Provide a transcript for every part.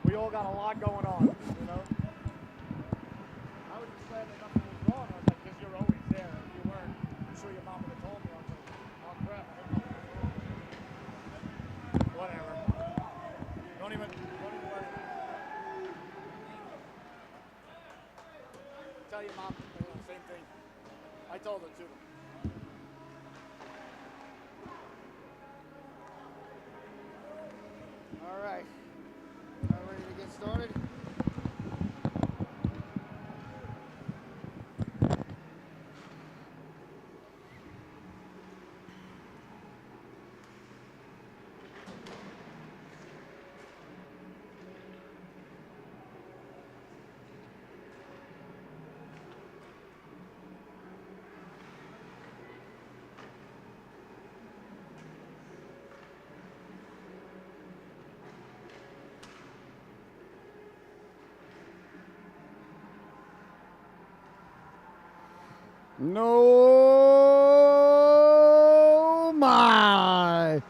We all got a lot going on, you know? I was just glad that nothing was wrong. I was like, because you're always there. If you weren't, I'm sure your mom would have told me. I was like, oh crap, I hope nothing was wrong. Whatever. Don't even worry. Tell your mom, same thing. I told her too. All right. Ready to get started? No, my.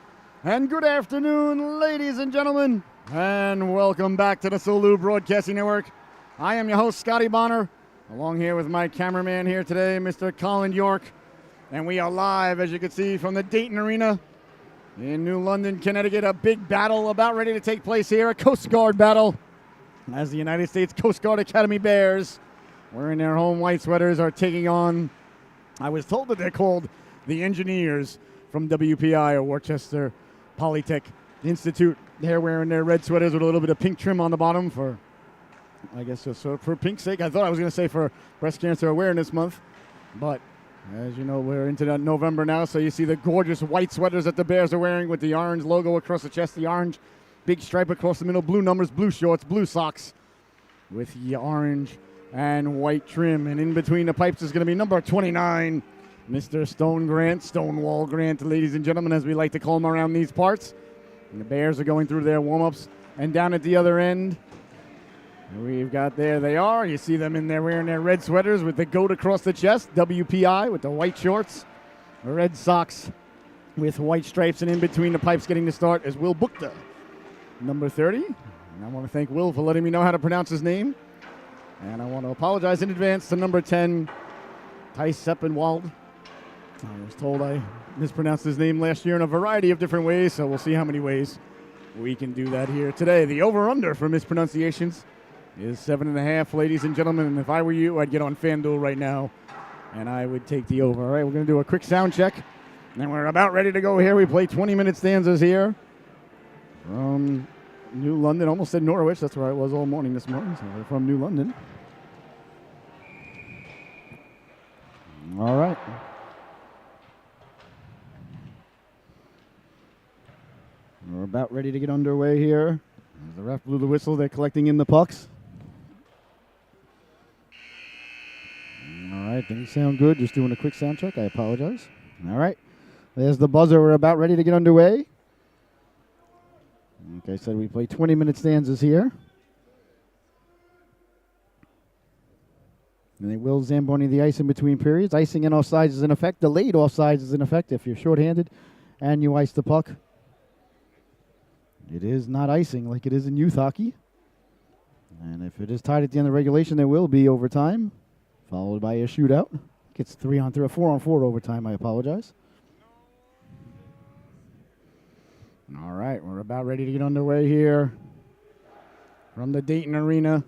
And good afternoon, ladies and gentlemen, and welcome back to the Solu Broadcasting Network. I am your host, Scotty Bonner, along here with my cameraman here today, Mr. Colin York. And we are live, as you can see, from the Dayton Arena in New London, Connecticut. A big battle about ready to take place here, a Coast Guard battle, as the United States Coast Guard Academy Bears, wearing their home white sweaters, are taking on, I was told that they're called the Engineers from WPI or Worcester Polytech Institute. They're wearing their red sweaters with a little bit of pink trim on the bottom for, I guess, just for pink's sake. I thought I was going to say for Breast Cancer Awareness Month, but as you know, we're into November now, so you see the gorgeous white sweaters that the Bears are wearing with the orange logo across the chest, the orange big stripe across the middle, blue numbers, blue shorts, blue socks with the orange and white trim. And in between the pipes is going to be number 29, Mr. Stonewall Grant, ladies and gentlemen, as we like to call him around these parts. And the Bears are going through their warm-ups. And down at the other end, we've got, there they are. You see them in there wearing their red sweaters with the goat across the chest, WPI with the white shorts, red socks with white stripes. And in between the pipes getting to start is Will Bukta, number 30. And I want to thank Will for letting me know how to pronounce his name. And I want to apologize in advance to number 10, Thijs Seppenwald. I was told I mispronounced his name last year in a variety of different ways, so we'll see how many ways we can do that here today. The over-under for mispronunciations is 7.5, ladies and gentlemen. And if I were you, I'd get on FanDuel right now, and I would take the over. All right, we're going to do a quick sound check, and we're about ready to go here. We play 20-minute stanzas here from New London. Almost said Norwich. That's where I was all morning this morning. So we're from New London. All right. We're about ready to get underway here. As the ref blew the whistle, they're collecting in the pucks. All right, didn't sound good. Just doing a quick sound check. I apologize. All right. There's the buzzer. We're about ready to get underway. Like I said, we play 20-minute stanzas here. And they will Zamboni the ice in between periods. Icing in offsides is in effect. Delayed offsides is in effect if you're shorthanded and you ice the puck. It is not icing like it is in youth hockey. And if it is tied at the end of regulation, there will be overtime, followed by a shootout. It's 3-on-3 or 4-on-4 overtime. I apologize. All right, we're about ready to get underway here from the Dayton Arena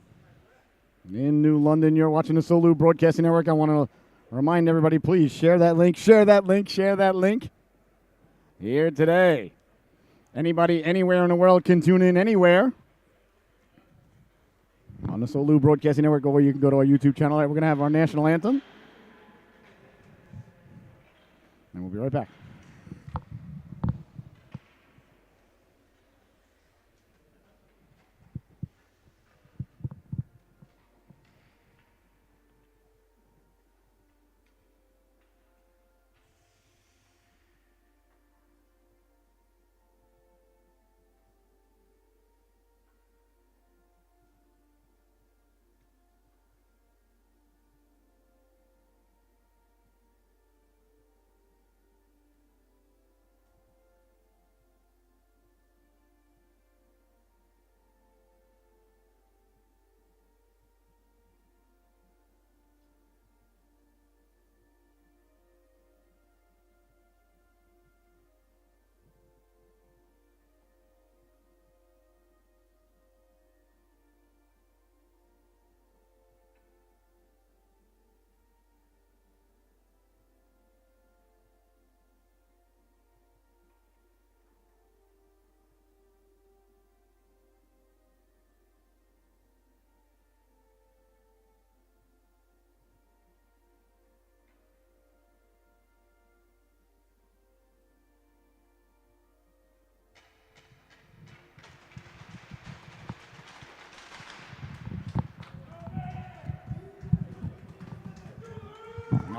in New London. You're watching the Solu Broadcasting Network. I want to remind everybody, please share that link, share that link, share that link here today. Anybody anywhere in the world can tune in anywhere on the Solu Broadcasting Network, or you can go to our YouTube channel. All right, we're going to have our national anthem, and we'll be right back.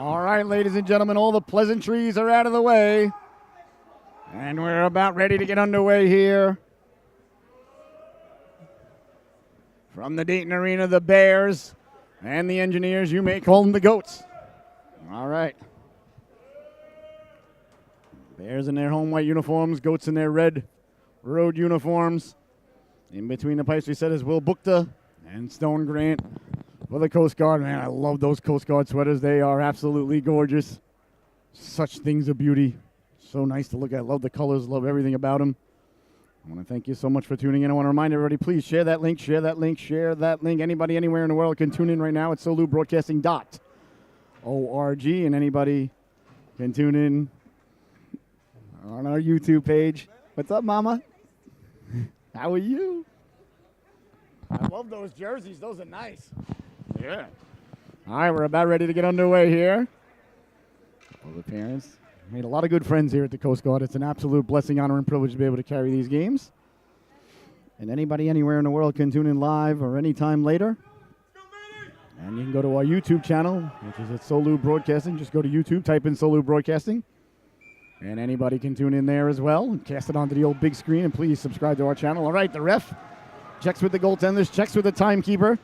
All right, ladies and gentlemen, all the pleasantries are out of the way. And we're about ready to get underway here. From the Dayton Arena, the Bears and the Engineers, you may call them the Goats. All right. Bears in their home white uniforms, Goats in their red road uniforms. In between the pipes, we said, is Will Bookta and Stone Grant for the Coast Guard. Man, I love those Coast Guard sweaters. They are absolutely gorgeous. Such things of beauty. So nice to look at. Love the colors. Love everything about them. I want to thank you so much for tuning in. I want to remind everybody, please share that link, share that link, share that link. Anybody anywhere in the world can tune in right now at solubroadcasting.org, and anybody can tune in on our YouTube page. What's up, Mama? How are you? I love those jerseys. Those are nice. Yeah. All right, we're about ready to get underway here. All the parents. Made a lot of good friends here at the Coast Guard. It's an absolute blessing, honor, and privilege to be able to carry these games. And anybody anywhere in the world can tune in live or anytime later. And you can go to our YouTube channel, which is at Solu Broadcasting. Just go to YouTube, type in Solu Broadcasting. And anybody can tune in there as well and cast it onto the old big screen. And please subscribe to our channel. All right, the ref checks with the goaltenders, checks with the timekeeper.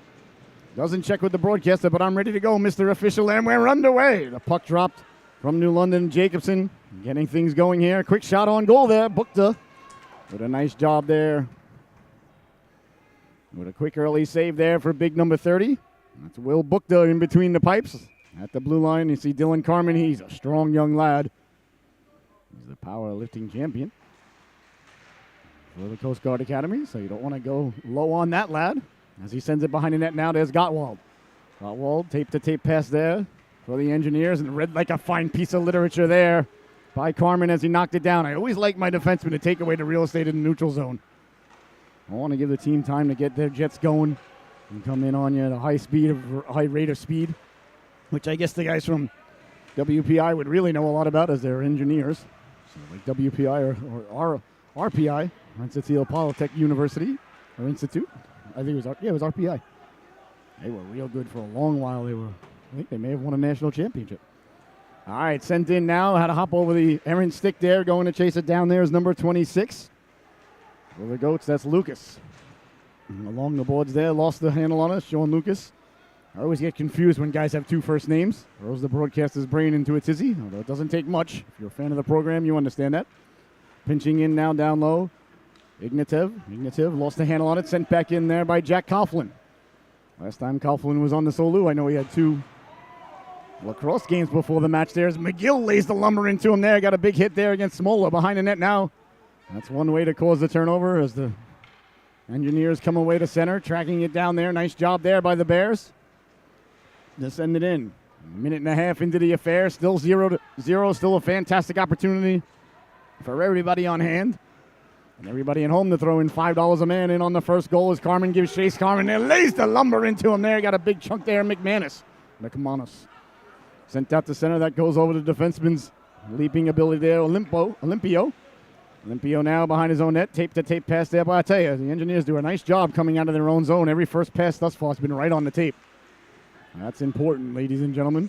Doesn't check with the broadcaster, but I'm ready to go, Mr. Official, and we're underway. The puck dropped from New London. Jacobson getting things going here. Quick shot on goal there. Bookta with a nice job there. With a quick early save there for big number 30. That's Will Bookta in between the pipes. At the blue line, you see Dylan Carmen. He's a strong young lad. He's the powerlifting champion for the Coast Guard Academy, so you don't want to go low on that lad. As he sends it behind the net now, there's Gottwald. Gottwald, tape-to-tape pass there for the Engineers, and read like a fine piece of literature there by Carmen as he knocked it down. I always like my defensemen to take away the real estate in the neutral zone. I want to give the team time to get their jets going and come in on you at a high rate of speed, which I guess the guys from WPI would really know a lot about as they're engineers. So like WPI or RPI, Rensselaer Polytech University or Institute. I think it was RPI. They were real good for a long while. I think they may have won a national championship. All right, sent in now. Had to hop over the errant stick there. Going to chase it down there is number 26. For the Goats, that's Lucas. And along the boards there, lost the handle on us, Sean Lucas. I always get confused when guys have two first names. Throws the broadcaster's brain into a tizzy, although it doesn't take much. If you're a fan of the program, you understand that. Pinching in now down low. Ignativ lost the handle on it. Sent back in there by Jack Coughlin. Last time Coughlin was on the Solu, I know he had two lacrosse games before the match there. As McGill lays the lumber into him there. Got a big hit there against Smola behind the net now. That's one way to cause the turnover as the Engineers come away to center, tracking it down there. Nice job there by the Bears. To send it in. A minute and a half into the affair. Still 0-0. Still a fantastic opportunity for everybody on hand. And everybody at home to throw in $5 a man in on the first goal as Carmen gives chase. Carmen there lays the lumber into him there. Got a big chunk there. McManus. Sent out to center. That goes over the defenseman's leaping ability there. Olympio now behind his own net. Tape-to-tape pass there. But I tell you, the Engineers do a nice job coming out of their own zone. Every first pass thus far has been right on the tape. That's important, ladies and gentlemen.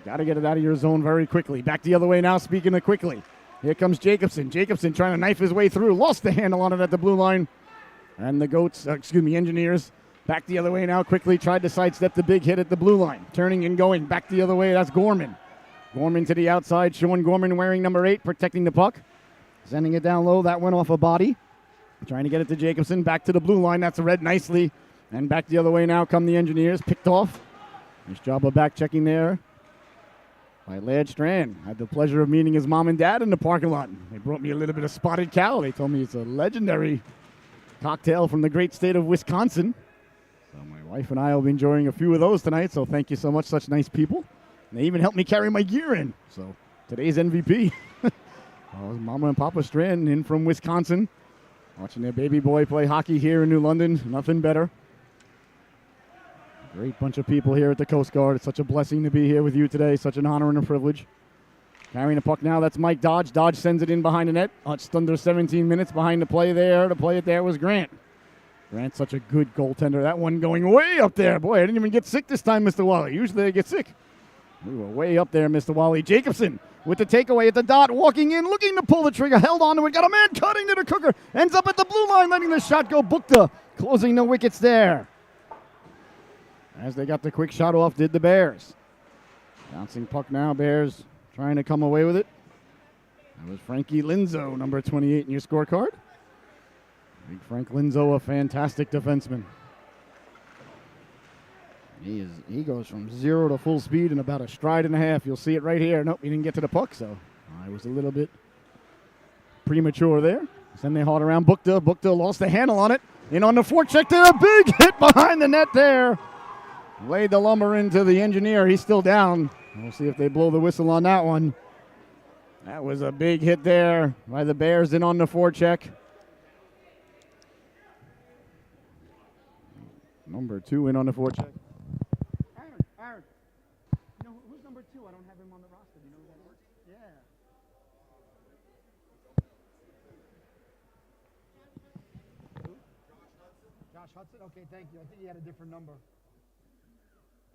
Got to get it out of your zone very quickly. Back the other way now, speaking of quickly. Here comes Jacobson. Jacobson trying to knife his way through. Lost the handle on it at the blue line. And the Engineers, back the other way now quickly. Tried to sidestep the big hit at the blue line. Turning and going back the other way. That's Gorman. Gorman to the outside. Sean Gorman wearing number 8, protecting the puck. Sending it down low. That went off a body. Trying to get it to Jacobson. Back to the blue line. That's read nicely. And back the other way now come the Engineers. Picked off. Nice job of back checking there by Laird Strand. Had the pleasure of meeting his mom and dad in the parking lot. They brought me a little bit of Spotted Cow. They told me it's a legendary cocktail from the great state of Wisconsin. So my wife and I will be enjoying a few of those tonight, so thank you so much, such nice people. And they even helped me carry my gear in. So today's MVP. Mama and Papa Strand in from Wisconsin, watching their baby boy play hockey here in New London. Nothing better. Great bunch of people here at the Coast Guard. It's such a blessing to be here with you today. Such an honor and a privilege. Carrying the puck now, that's Mike Dodge. Dodge sends it in behind the net. Just under 17 minutes behind the play there. To play it there was Grant. Grant's such a good goaltender. That one going way up there. Boy, I didn't even get sick this time, Mr. Wally. Usually I get sick. We were way up there, Mr. Wally Jacobson with the takeaway at the dot, walking in, looking to pull the trigger, held on to it, got a man cutting to the cooker, ends up at the blue line, letting the shot go. Bukta closing the wickets there. As they got the quick shot off, did the Bears. Bouncing puck now, Bears trying to come away with it. That was Frankie Linzo, number 28 in your scorecard. Big Frank Linzo, a fantastic defenseman. He goes from 0 to full speed in about a stride and a half. You'll see it right here. Nope, he didn't get to the puck, so I was a little bit premature there. Then they hauled around Bukta. Bukta lost the handle on it. In on the forecheck there, a big hit behind the net there. Laid the lumber into the engineer. He's still down. We'll see if they blow the whistle on that one. That was a big hit there by the Bears in on the forecheck. Number 2 in on the forecheck. Aaron. You know, who's number 2? I don't have him on the roster. Do you know who that is? Yeah. Who? Josh Hudson? Okay, thank you. I think he had a different number.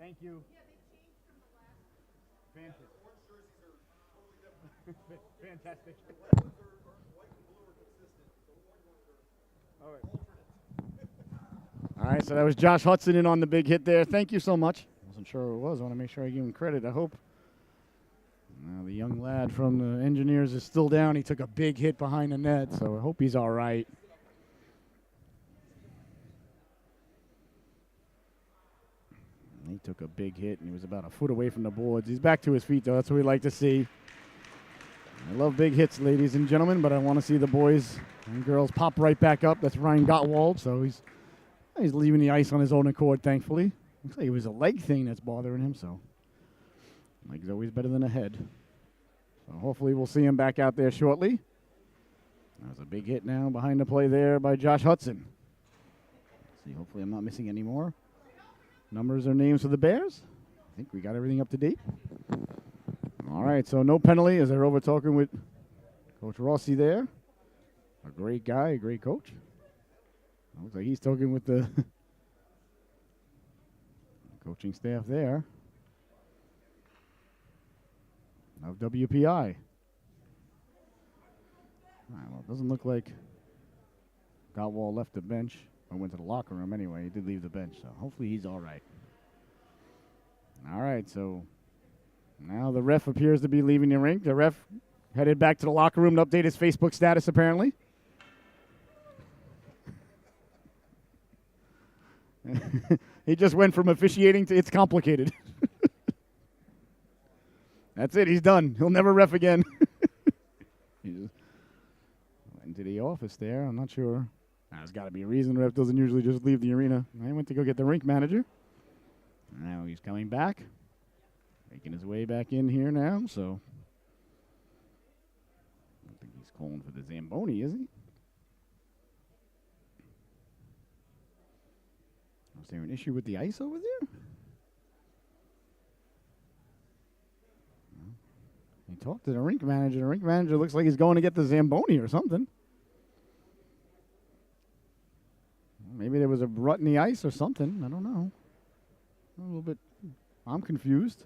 Thank you. Yeah, they changed from the last. Fantastic. The orange jerseys are totally different. Fantastic. The white and blue are consistent. The orange ones are all right. All right, so that was Josh Hudson in on the big hit there. Thank you so much. Wasn't sure who it was. I want to make sure I give him credit. I hope. Now the young lad from the Engineers is still down. He took a big hit behind the net, so I hope he's all right. He took a big hit, and he was about a foot away from the boards. He's back to his feet, though. That's what we like to see. I love big hits, ladies and gentlemen, but I want to see the boys and girls pop right back up. That's Ryan Gottwald, so he's leaving the ice on his own accord, thankfully. Looks like it was a leg thing that's bothering him, so leg's always better than a head. So hopefully we'll see him back out there shortly. That was a big hit now behind the play there by Josh Hudson. Let's see, hopefully I'm not missing any more numbers or names for the Bears. I think we got everything up to date. All right, so no penalty as they're over talking with Coach Rossi there. A great guy, a great coach. Looks like he's talking with the coaching staff there of WPI. All right, well, it doesn't look like Gottwald left the bench. I went to the locker room anyway. He did leave the bench, so hopefully he's all right. All right, so now the ref appears to be leaving the rink. The ref headed back to the locker room to update his Facebook status, apparently. He just went from officiating to it's complicated. That's it. He's done. He'll never ref again. He just went into the office there. I'm not sure. There's got to be a reason the ref doesn't usually just leave the arena. I went to go get the rink manager. Now he's coming back. Making his way back in here now, so I don't think he's calling for the Zamboni, is he? Was there an issue with the ice over there? He talked to the rink manager. The rink manager looks like he's going to get the Zamboni or something. Maybe there was a rut in the ice or something. I don't know. A little bit. I'm confused.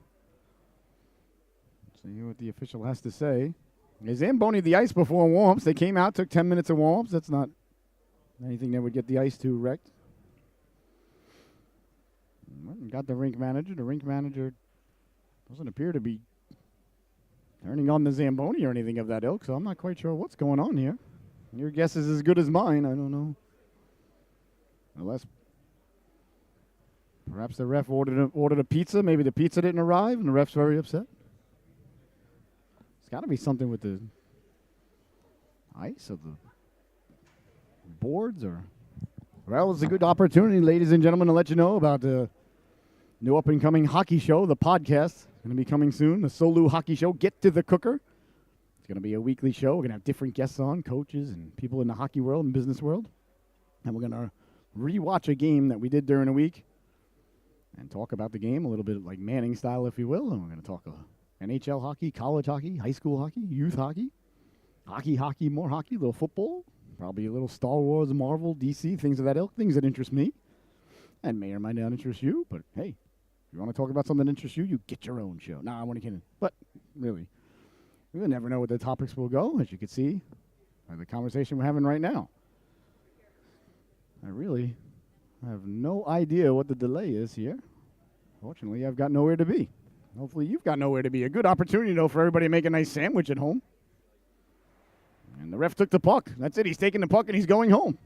Let's see what the official has to say. They Zamboni the ice before warm-ups. They came out, took 10 minutes of warm-ups. That's not anything that would get the ice too wrecked. Got the rink manager. The rink manager doesn't appear to be turning on the Zamboni or anything of that ilk, so I'm not quite sure what's going on here. Your guess is as good as mine. I don't know. Unless perhaps the ref ordered a pizza. Maybe the pizza didn't arrive, and the ref's very upset. It's got to be something with the ice or the boards. Well, it's a good opportunity, ladies and gentlemen, to let you know about the new up-and-coming hockey show, the podcast. Going to be coming soon, the Solu Hockey Show, Get to the Cooker. It's going to be a weekly show. We're going to have different guests on, coaches and people in the hockey world and business world. And we're going to rewatch a game that we did during the week and talk about the game a little bit like Manning style, if you will. And we're going to talk NHL hockey, college hockey, high school hockey, youth hockey, hockey, more hockey, a little football, probably a little Star Wars, Marvel, DC, things of that ilk, things that interest me and may or may not interest you. But, hey, If you want to talk about something that interests you, you get your own show. Nah, I want to kidding. But really, we will never know what the topics will go, as you can see by the conversation we're having right now. I really have no idea what the delay is here. Fortunately, I've got nowhere to be. Hopefully, you've got nowhere to be. A good opportunity, though, for everybody to make a nice sandwich at home. And the ref took the puck. That's it. He's taking the puck and he's going home.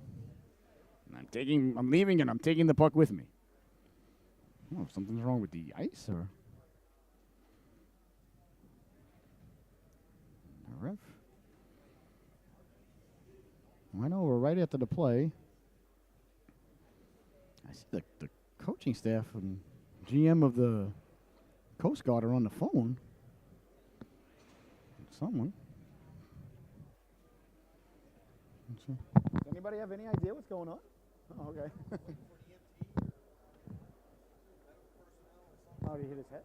And I'm leaving and I'm taking the puck with me. I don't know if something's wrong with the ice or the ref. I know we're right after the play. I see the coaching staff and GM of the Coast Guard are on the phone. Someone. Does anybody have any idea what's going on? Oh, okay. Oh, did he hit his head?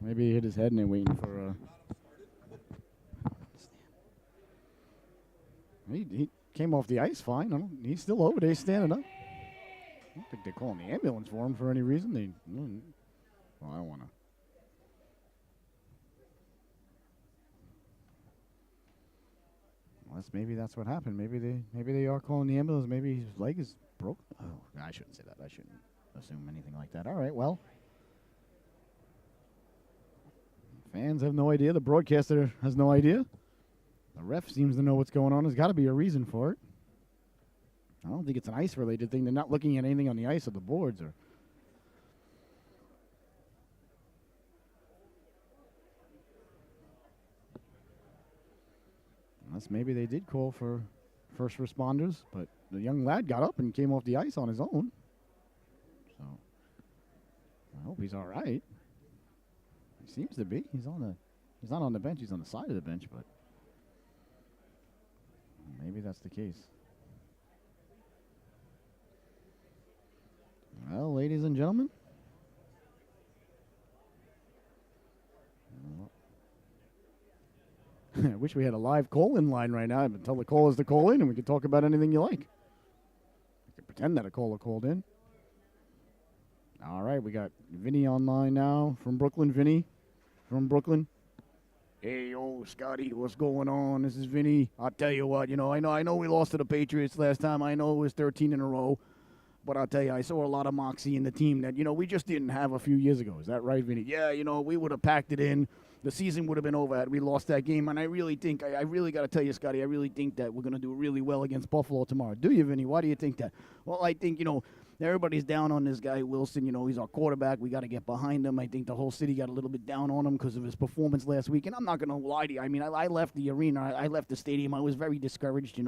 Maybe he hit his head and they're waiting for. He came off the ice fine. He's still over there standing up. I don't think they're calling the ambulance for him for any reason. Well, I don't want to. Unless maybe that's what happened. Maybe they are calling the ambulance. Maybe his leg is broken. Oh, I shouldn't say that. I shouldn't assume anything like that. All right, well. Fans have no idea. The broadcaster has no idea. The ref seems to know what's going on. There's got to be a reason for it. I don't think it's an ice-related thing. They're not looking at anything on the ice or the boards. Unless maybe they did call for first responders, but the young lad got up and came off the ice on his own. So I hope he's all right. He seems to be. He's not on the bench. He's on the side of the bench, but maybe that's the case. Well, ladies and gentlemen, I wish we had a live call-in line right now. Tell the callers to call in, and we could talk about anything you like. I could pretend that a caller called in. All right, we got Vinny online now from Brooklyn. Vinny from Brooklyn. Hey, Scotty, what's going on? This is Vinny. I'll tell you what, I know we lost to the Patriots last time. I know it was 13 in a row. But I'll tell you, I saw a lot of moxie in the team that, we just didn't have a few years ago. Is that right, Vinny? Yeah, we would have packed it in. The season would have been over had we lost that game. And I really think, I really got to tell you, Scotty, I really think that we're going to do really well against Buffalo tomorrow. Do you, Vinny? Why do you think that? Well, I think, everybody's down on this guy, Wilson. He's our quarterback. We got to get behind him. I think the whole city got a little bit down on him because of his performance last week. And I'm not going to lie to you. I mean, I left the arena. I left the stadium. I was very discouraged,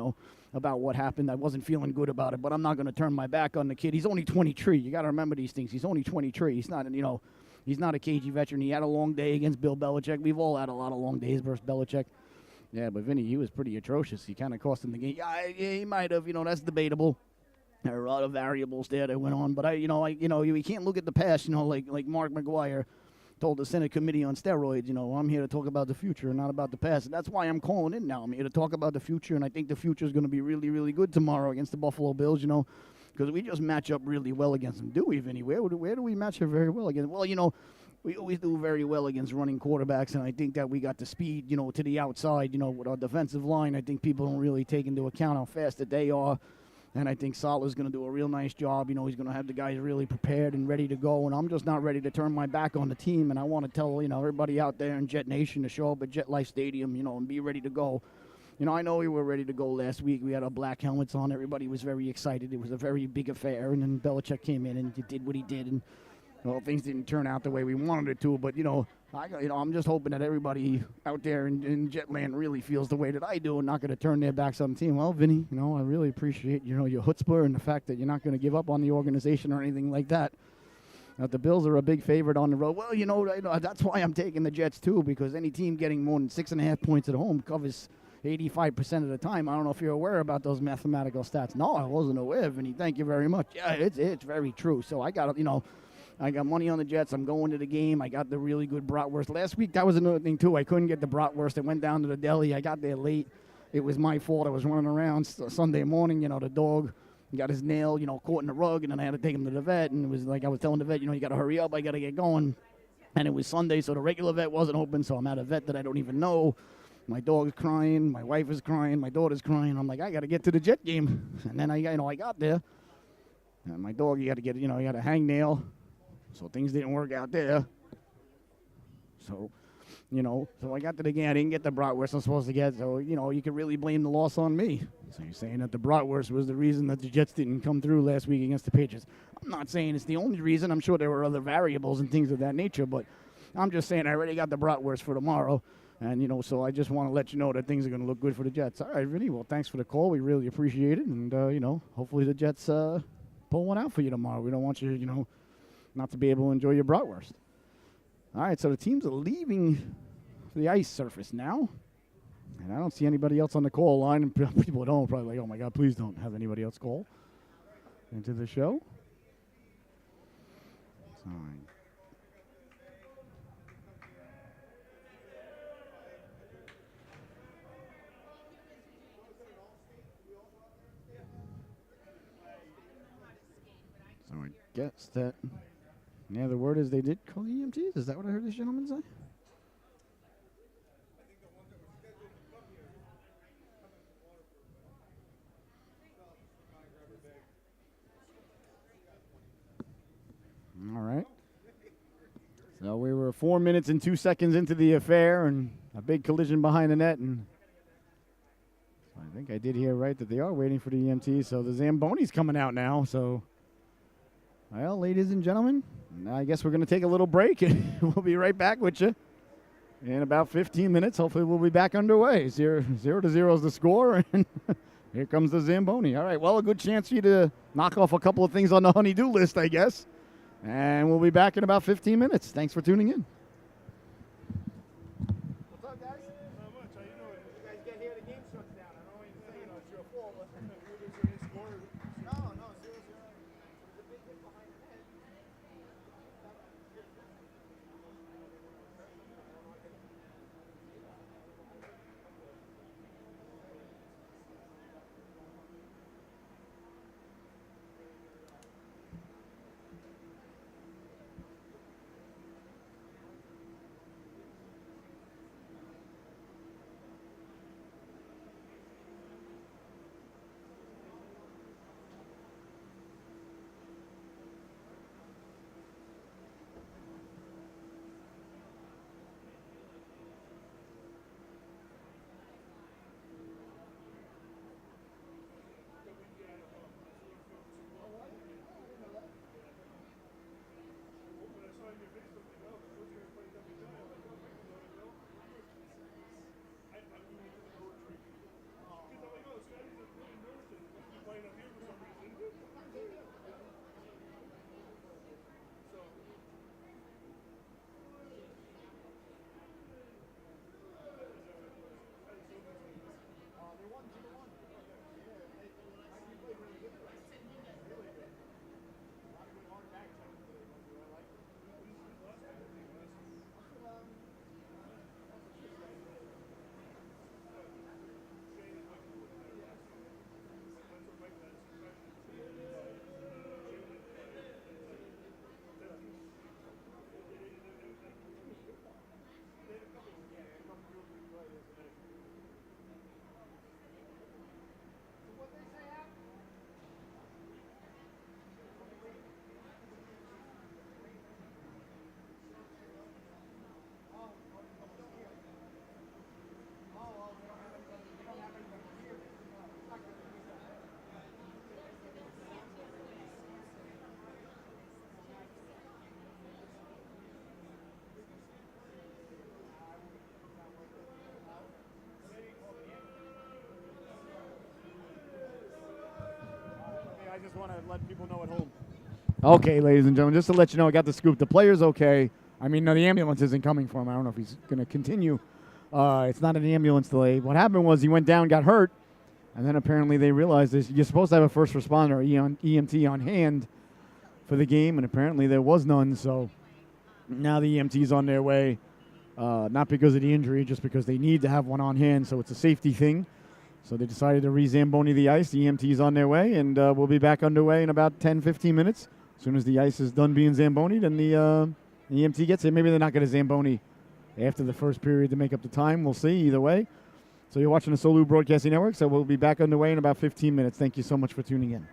about what happened. I wasn't feeling good about it. But I'm not going to turn my back on the kid. He's only 23. You got to remember these things. He's only 23. He's not, he's not a cagey veteran. He had a long day against Bill Belichick. We've all had a lot of long days versus Belichick. Yeah, but Vinny, he was pretty atrocious. He kind of cost him the game. Yeah, he might have. That's debatable. There are a lot of variables there that went on, but we can't look at the past. Like Mark McGuire told the Senate Committee on Steroids. I'm here to talk about the future, not about the past. And that's why I'm calling in now. I'm here to talk about the future, and I think the future is going to be really, really good tomorrow against the Buffalo Bills. Because we just match up really well against them. Do we, Vinny? Where do we match up very well against? Well, we always do very well against running quarterbacks, and I think that we got the speed, to the outside. With our defensive line, I think people don't really take into account how fast that they are. And I think Salah's going to do a real nice job. He's going to have the guys really prepared and ready to go. And I'm just not ready to turn my back on the team. And I want to tell, everybody out there in Jet Nation to show up at Jet Life Stadium, and be ready to go. I know we were ready to go last week. We had our black helmets on. Everybody was very excited. It was a very big affair. And then Belichick came in and did what he did. And, things didn't turn out the way we wanted it to. But, I'm just hoping that everybody out there in Jetland really feels the way that I do and not going to turn their backs on the team. Well, Vinny, I really appreciate, your chutzpah and the fact that you're not going to give up on the organization or anything like that. Now, the Bills are a big favorite on the road. Well, that's why I'm taking the Jets, too, because any team getting more than 6.5 points at home covers 85% of the time. I don't know if you're aware about those mathematical stats. No, I wasn't aware, Vinny. Thank you very much. Yeah, it's very true. So I got I got money on the Jets. I'm going to the game. I got the really good bratwurst. Last week, that was another thing, too. I couldn't get the bratwurst. I went down to the deli. I got there late. It was my fault. I was running around Sunday morning. The dog He got his nail, caught in the rug, and then I had to take him to the vet. And it was like I was telling the vet, you got to hurry up. I got to get going. And it was Sunday, so the regular vet wasn't open, so I'm at a vet that I don't even know. My dog's crying. My wife is crying. My daughter's crying. I'm like, I got to get to the Jet game. And then I got there. And my dog, he had to get, he had a hangnail. So things didn't work out there. So, so I got to the game. I didn't get the bratwurst I'm supposed to get. So, you can really blame the loss on me. So you're saying that the bratwurst was the reason that the Jets didn't come through last week against the Patriots. I'm not saying it's the only reason. I'm sure there were other variables and things of that nature. But I'm just saying I already got the bratwurst for tomorrow. And, so I just want to let you know that things are going to look good for the Jets. All right, Vinny. Well, thanks for the call. We really appreciate it. And, hopefully the Jets pull one out for you tomorrow. We don't want you, not to be able to enjoy your bratwurst. All right, so the teams are leaving the ice surface now. And I don't see anybody else on the call line. And people at home are probably like, oh, my God, please don't have anybody else call into the show. Fine. So I guess that, yeah, the word is they did call the EMTs. Is that what I heard this gentleman say? All right. So we were 4 minutes and 2 seconds into the affair, and a big collision behind the net, and I think I did hear right that they are waiting for the EMT. So the Zamboni's coming out now. So, well, ladies and gentlemen, I guess we're going to take a little break, and we'll be right back with you in about 15 minutes. Hopefully we'll be back underway. 0-0 is the score, and here comes the Zamboni. All right, well, a good chance for you to knock off a couple of things on the honey-do list, I guess. And we'll be back in about 15 minutes. Thanks for tuning in. What's up, guys? Not much. How you doing? You guys get here, the game shuts down. I don't want you to say, it's your fault. No, no, 0-0. There's a big hit behind the net. I just want to let people know at home. Okay, ladies and gentlemen, just to let you know, I got the scoop. The player's okay. I mean, no, the ambulance isn't coming for him. I don't know if he's going to continue. It's not an ambulance delay. What happened was he went down, got hurt, and then apparently they realized this. You're supposed to have a first responder or EMT on hand for the game, and apparently there was none. So now the EMT's on their way, not because of the injury, just because they need to have one on hand. So it's a safety thing. So they decided to re-Zamboni the ice. The EMT's on their way, and we'll be back underway in about 10, 15 minutes. As soon as the ice is done being Zambonied and the EMT gets it. Maybe they're not going to Zamboni after the first period to make up the time. We'll see either way. So you're watching the Solu Broadcasting Network, so we'll be back underway in about 15 minutes. Thank you so much for tuning in.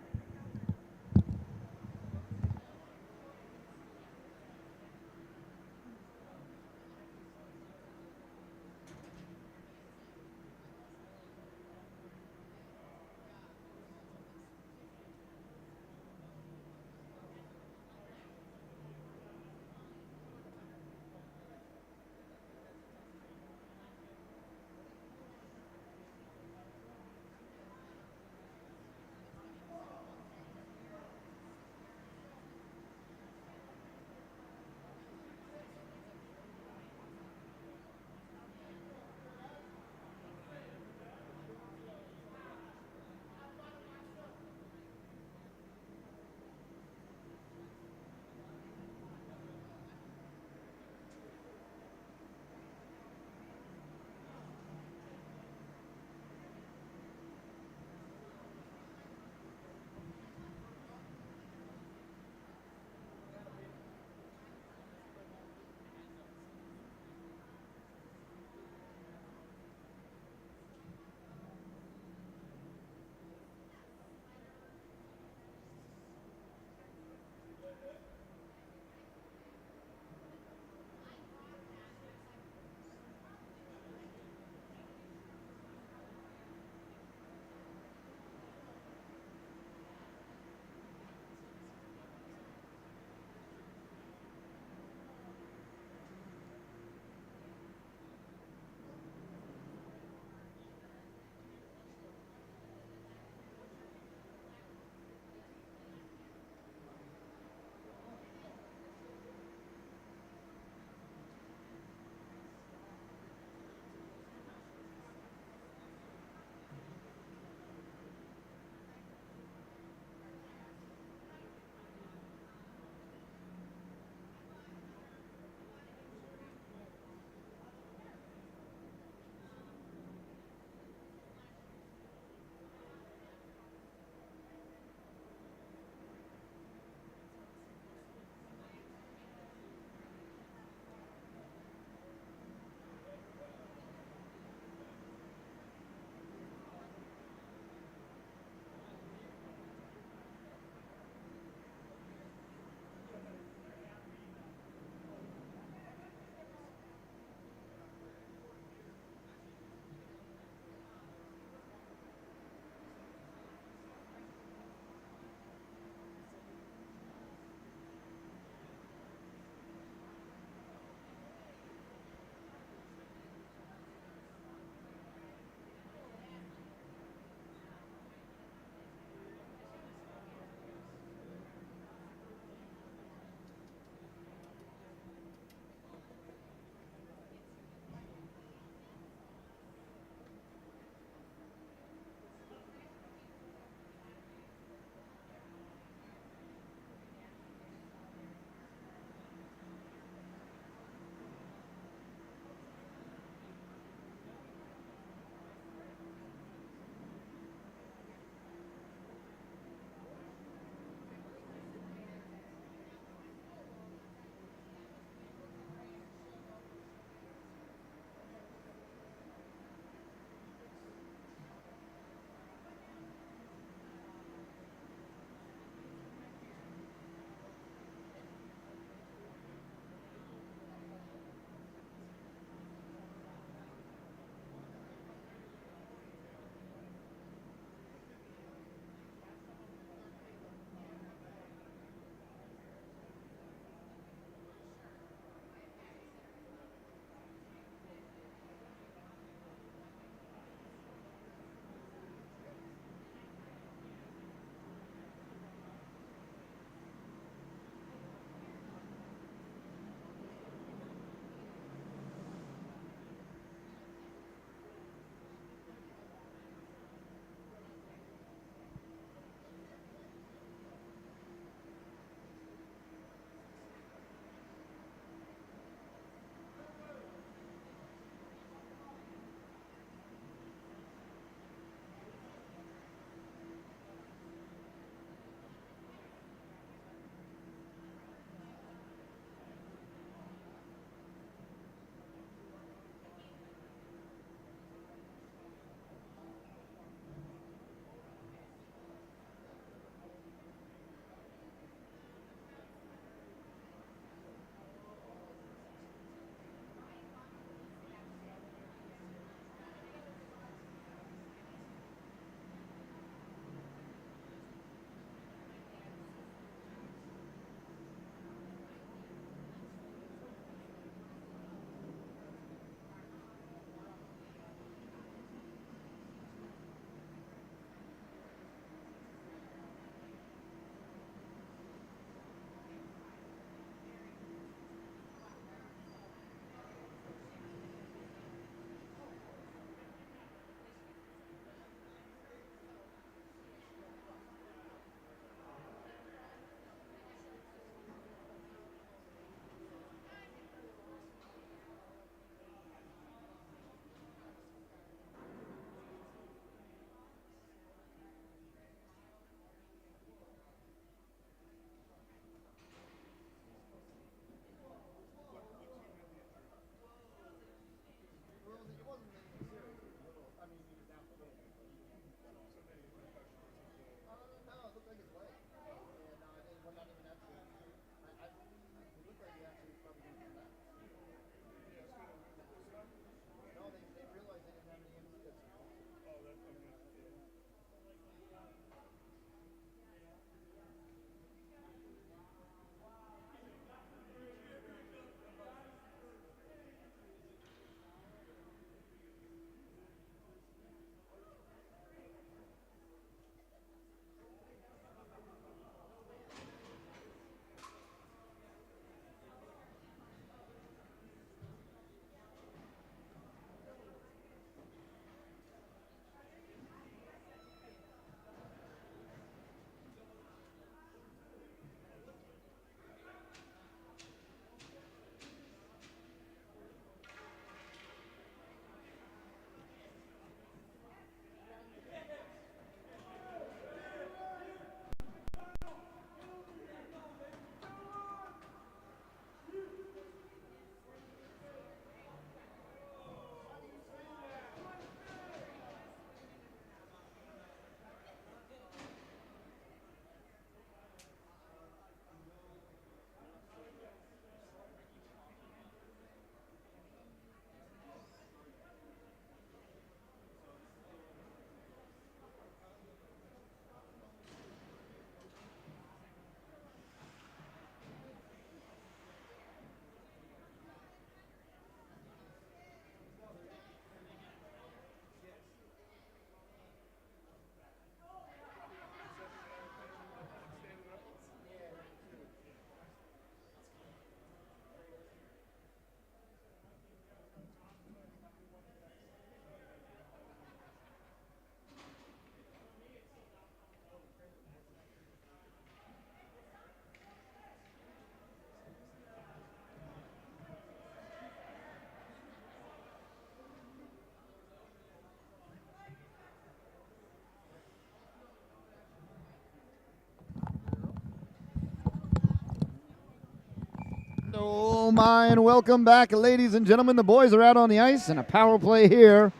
Oh my, and welcome back, ladies and gentlemen. The boys are out on the ice, and a power play here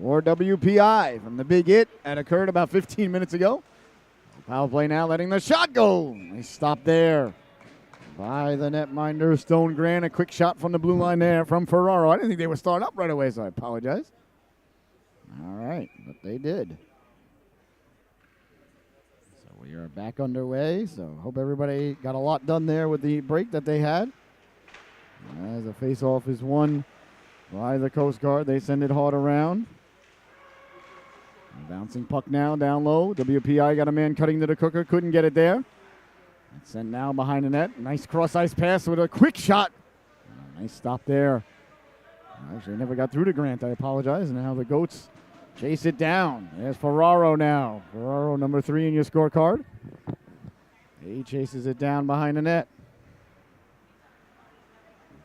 for WPI from the big hit that occurred about 15 minutes ago. Power play now, letting the shot go. Nice stop there by the netminder, Stone Grant. A quick shot from the blue line there from Ferraro. I didn't think they would start up right away, so I apologize. All right, but they did. So we are back underway. So hope everybody got a lot done there with the break that they had. As the face-off is won by the Coast Guard, they send it hard around. Bouncing puck now down low. WPI got a man cutting to the cooker. Couldn't get it there. It's sent now behind the net. Nice cross-ice pass with a quick shot. Nice stop there. Actually, never got through to Grant. I apologize. And now the Goats chase it down. There's Ferraro now. Ferraro, number 3 in your scorecard. He chases it down behind the net.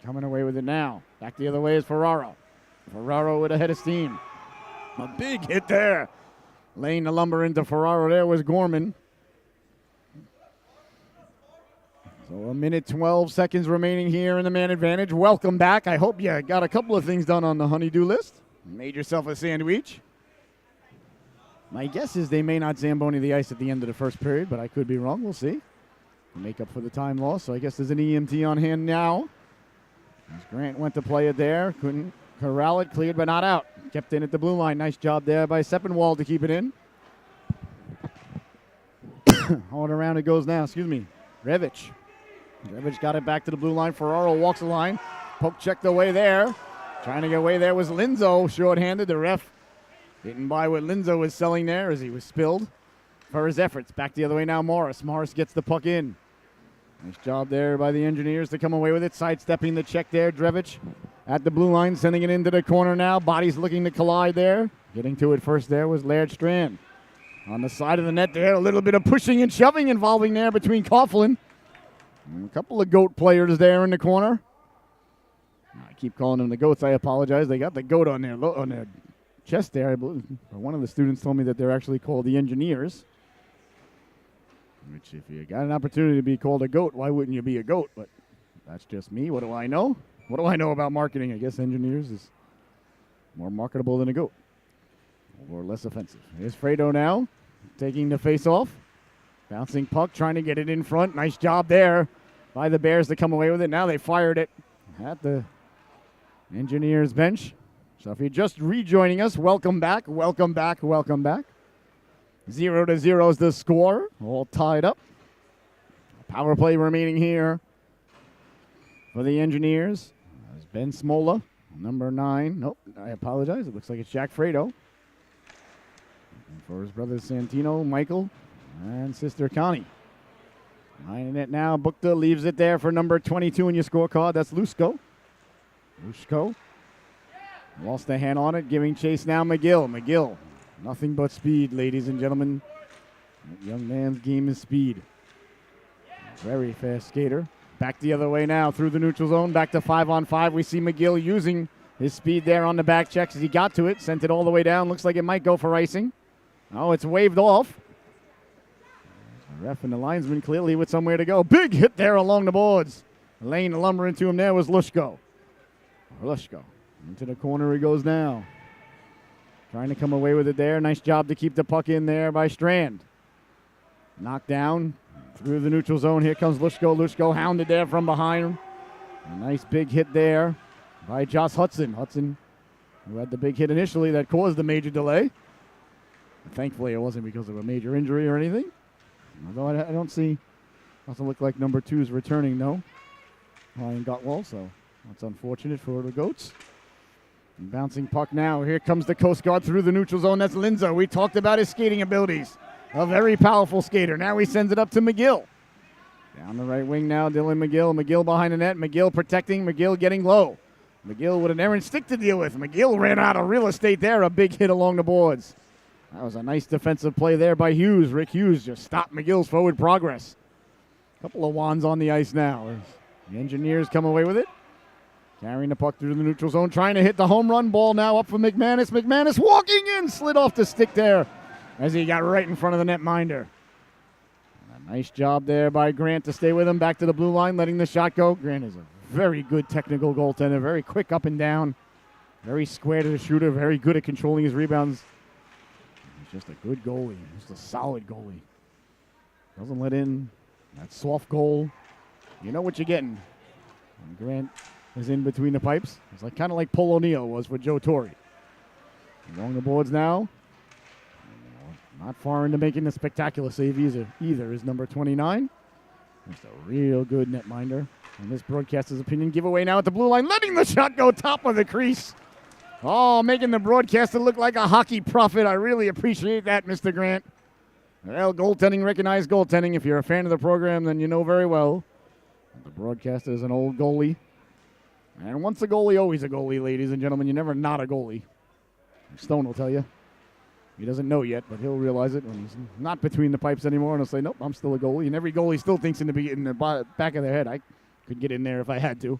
Coming away with it now. Back the other way is Ferraro. Ferraro with a head of steam. A big hit there. Laying the lumber into Ferraro there was Gorman. So a minute 12 seconds remaining here in the man advantage. Welcome back. I hope you got a couple of things done on the honey-do list. Made yourself a sandwich. My guess is they may not Zamboni the ice at the end of the first period, but I could be wrong. We'll see. Make up for the time lost. So I guess there's an EMT on hand now. As Grant went to play it there. Couldn't corral it. Cleared, but not out. Kept in at the blue line. Nice job there by Seppenwald to keep it in. Hard around it goes now. Revich. Revich got it back to the blue line. Ferraro walks the line. Poke checked away there. Trying to get away there was Linzo. Short-handed. The ref didn't buy what Linzo was selling there as he was spilled for his efforts. Back the other way now, Morris. Morris gets the puck in. Nice job there by the Engineers to come away with it. Sidestepping the check there. Drevich at the blue line, sending it into the corner now. Bodies looking to collide there. Getting to it first there was Laird Strand. On the side of the net there, a little bit of pushing and shoving involving there between Coughlin. And a couple of Goat players there in the corner. I keep calling them the Goats. I apologize. They got the Goat on their chest there. I believe. One of the students told me that they're actually called the Engineers. Which, if you got an opportunity to be called a Goat, why wouldn't you be a Goat? But that's just me. What do I know? What do I know about marketing? I guess Engineers is more marketable than a Goat. Or less offensive. Here's Fredo now, taking the face-off. Bouncing puck, trying to get it in front. Nice job there by the Bears to come away with it. Now they fired it at the Engineers bench. So if you're just rejoining us, welcome back, welcome back, welcome back. 0-0 is the score, all tied up. Power play remaining here for the Engineers. There's Ben Smola, number 9. Nope, I apologize. It looks like it's Jack Fredo. And for his brothers Santino, Michael, and sister Connie. Behind it now. Bukta leaves it there for number 22 in your scorecard. That's Lusko. Lost the hand on it, giving chase now McGill. Nothing but speed, ladies and gentlemen. That young man's game is speed. Very fast skater. Back the other way now through the neutral zone. Back to 5-on-5. We see McGill using his speed there on the back checks as he got to it. Sent it all the way down. Looks like it might go for icing. Oh, it's waved off. The ref and the linesman clearly with somewhere to go. Big hit there along the boards. Laying the lumber into him there was Lushko. Into the corner he goes now. Trying to come away with it there. Nice job to keep the puck in there by Strand. Knocked down through the neutral zone. Here comes Lushko. Lushko hounded there from behind him. A nice big hit there by Josh Hudson. Hudson, who had the big hit initially that caused the major delay. Thankfully, it wasn't because of a major injury or anything. Although I don't see, doesn't look like number 2 is returning, no. Ryan Gottwald, so that's unfortunate for the Goats. And bouncing puck now. Here comes the Coast Guard through the neutral zone. That's Linzo. We talked about his skating abilities. A very powerful skater. Now he sends it up to McGill. Down the right wing now, Dylan McGill. McGill behind the net. McGill protecting. McGill getting low. McGill with an errant stick to deal with. McGill ran out of real estate there. A big hit along the boards. That was a nice defensive play there by Hughes. Rick Hughes just stopped McGill's forward progress. A couple of wands on the ice now. The Engineers come away with it. Carrying the puck through the neutral zone. Trying to hit the home run ball now up for McManus. McManus walking in. Slid off the stick there as he got right in front of the netminder. A Nice job there by Grant to stay with him. Back to the blue line, letting the shot go. Grant is a very good technical goaltender, very quick up and down, very square to the shooter, very good at controlling his rebounds. He's just a good goalie, just a solid goalie. Doesn't let in that soft goal. You know what you're getting. And Grant is in between the pipes. It's like kind of like Paul O'Neill was for Joe Torre. Along the boards now. Not far into making the spectacular save either is number 29. Just a real good netminder. And this broadcaster's opinion giveaway now at the blue line, letting the shot go top of the crease. Oh, making the broadcaster look like a hockey prophet. I really appreciate that, Mr. Grant. Well, goaltending, recognized goaltending. If you're a fan of the program, then you know very well. The broadcaster is an old goalie. And once a goalie, always a goalie, ladies and gentlemen. You're never not a goalie. Stone will tell you. He doesn't know yet, but he'll realize it when he's not between the pipes anymore, and he'll say, nope, I'm still a goalie. And every goalie still thinks in the back of their head, I could get in there if I had to.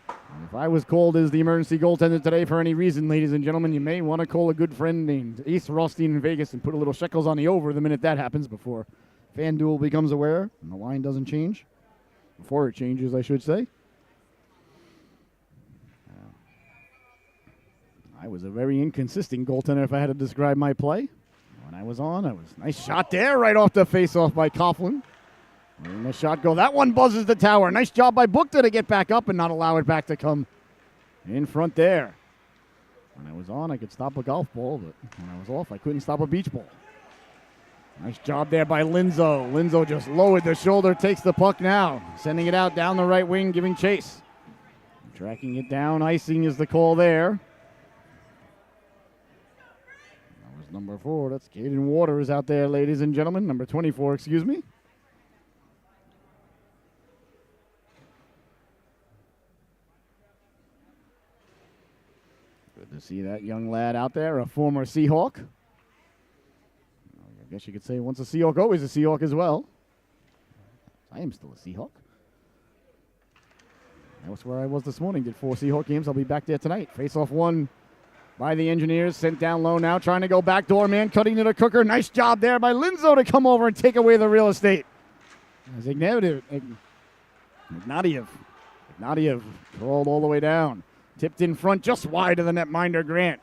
And if I was called as the emergency goaltender today for any reason, ladies and gentlemen, you may want to call a good friend named Ace Rothstein in Vegas and put a little shekels on the over the minute that happens before FanDuel becomes aware and the line doesn't change. Before it changes, I should say. I was a very inconsistent goaltender if I had to describe my play. When I was nice shot there right off the face-off by Coughlin. Letting the shot go. That one buzzes the tower. Nice job by Bukta to get back up and not allow it back to come in front there. When I was on, I could stop a golf ball, but when I was off, I couldn't stop a beach ball. Nice job there by Linzo. Linzo just lowered the shoulder, takes the puck now. Sending it out down the right wing, giving chase. Tracking it down. Icing is the call there. Number 4, that's Caden Waters out there, ladies and gentlemen. Number 24, excuse me. Good to see that young lad out there, a former Seahawk. I guess you could say once a Seahawk, always a Seahawk as well. I am still a Seahawk. That was where I was this morning. Did 4 Seahawk games. I'll be back there tonight. Face-off 1. By the Engineers, sent down low now, trying to go backdoor man, cutting to the cooker. Nice job there by Linzo to come over and take away the real estate. As Ignatiev crawled all the way down. Tipped in front, just wide of the netminder, Grant.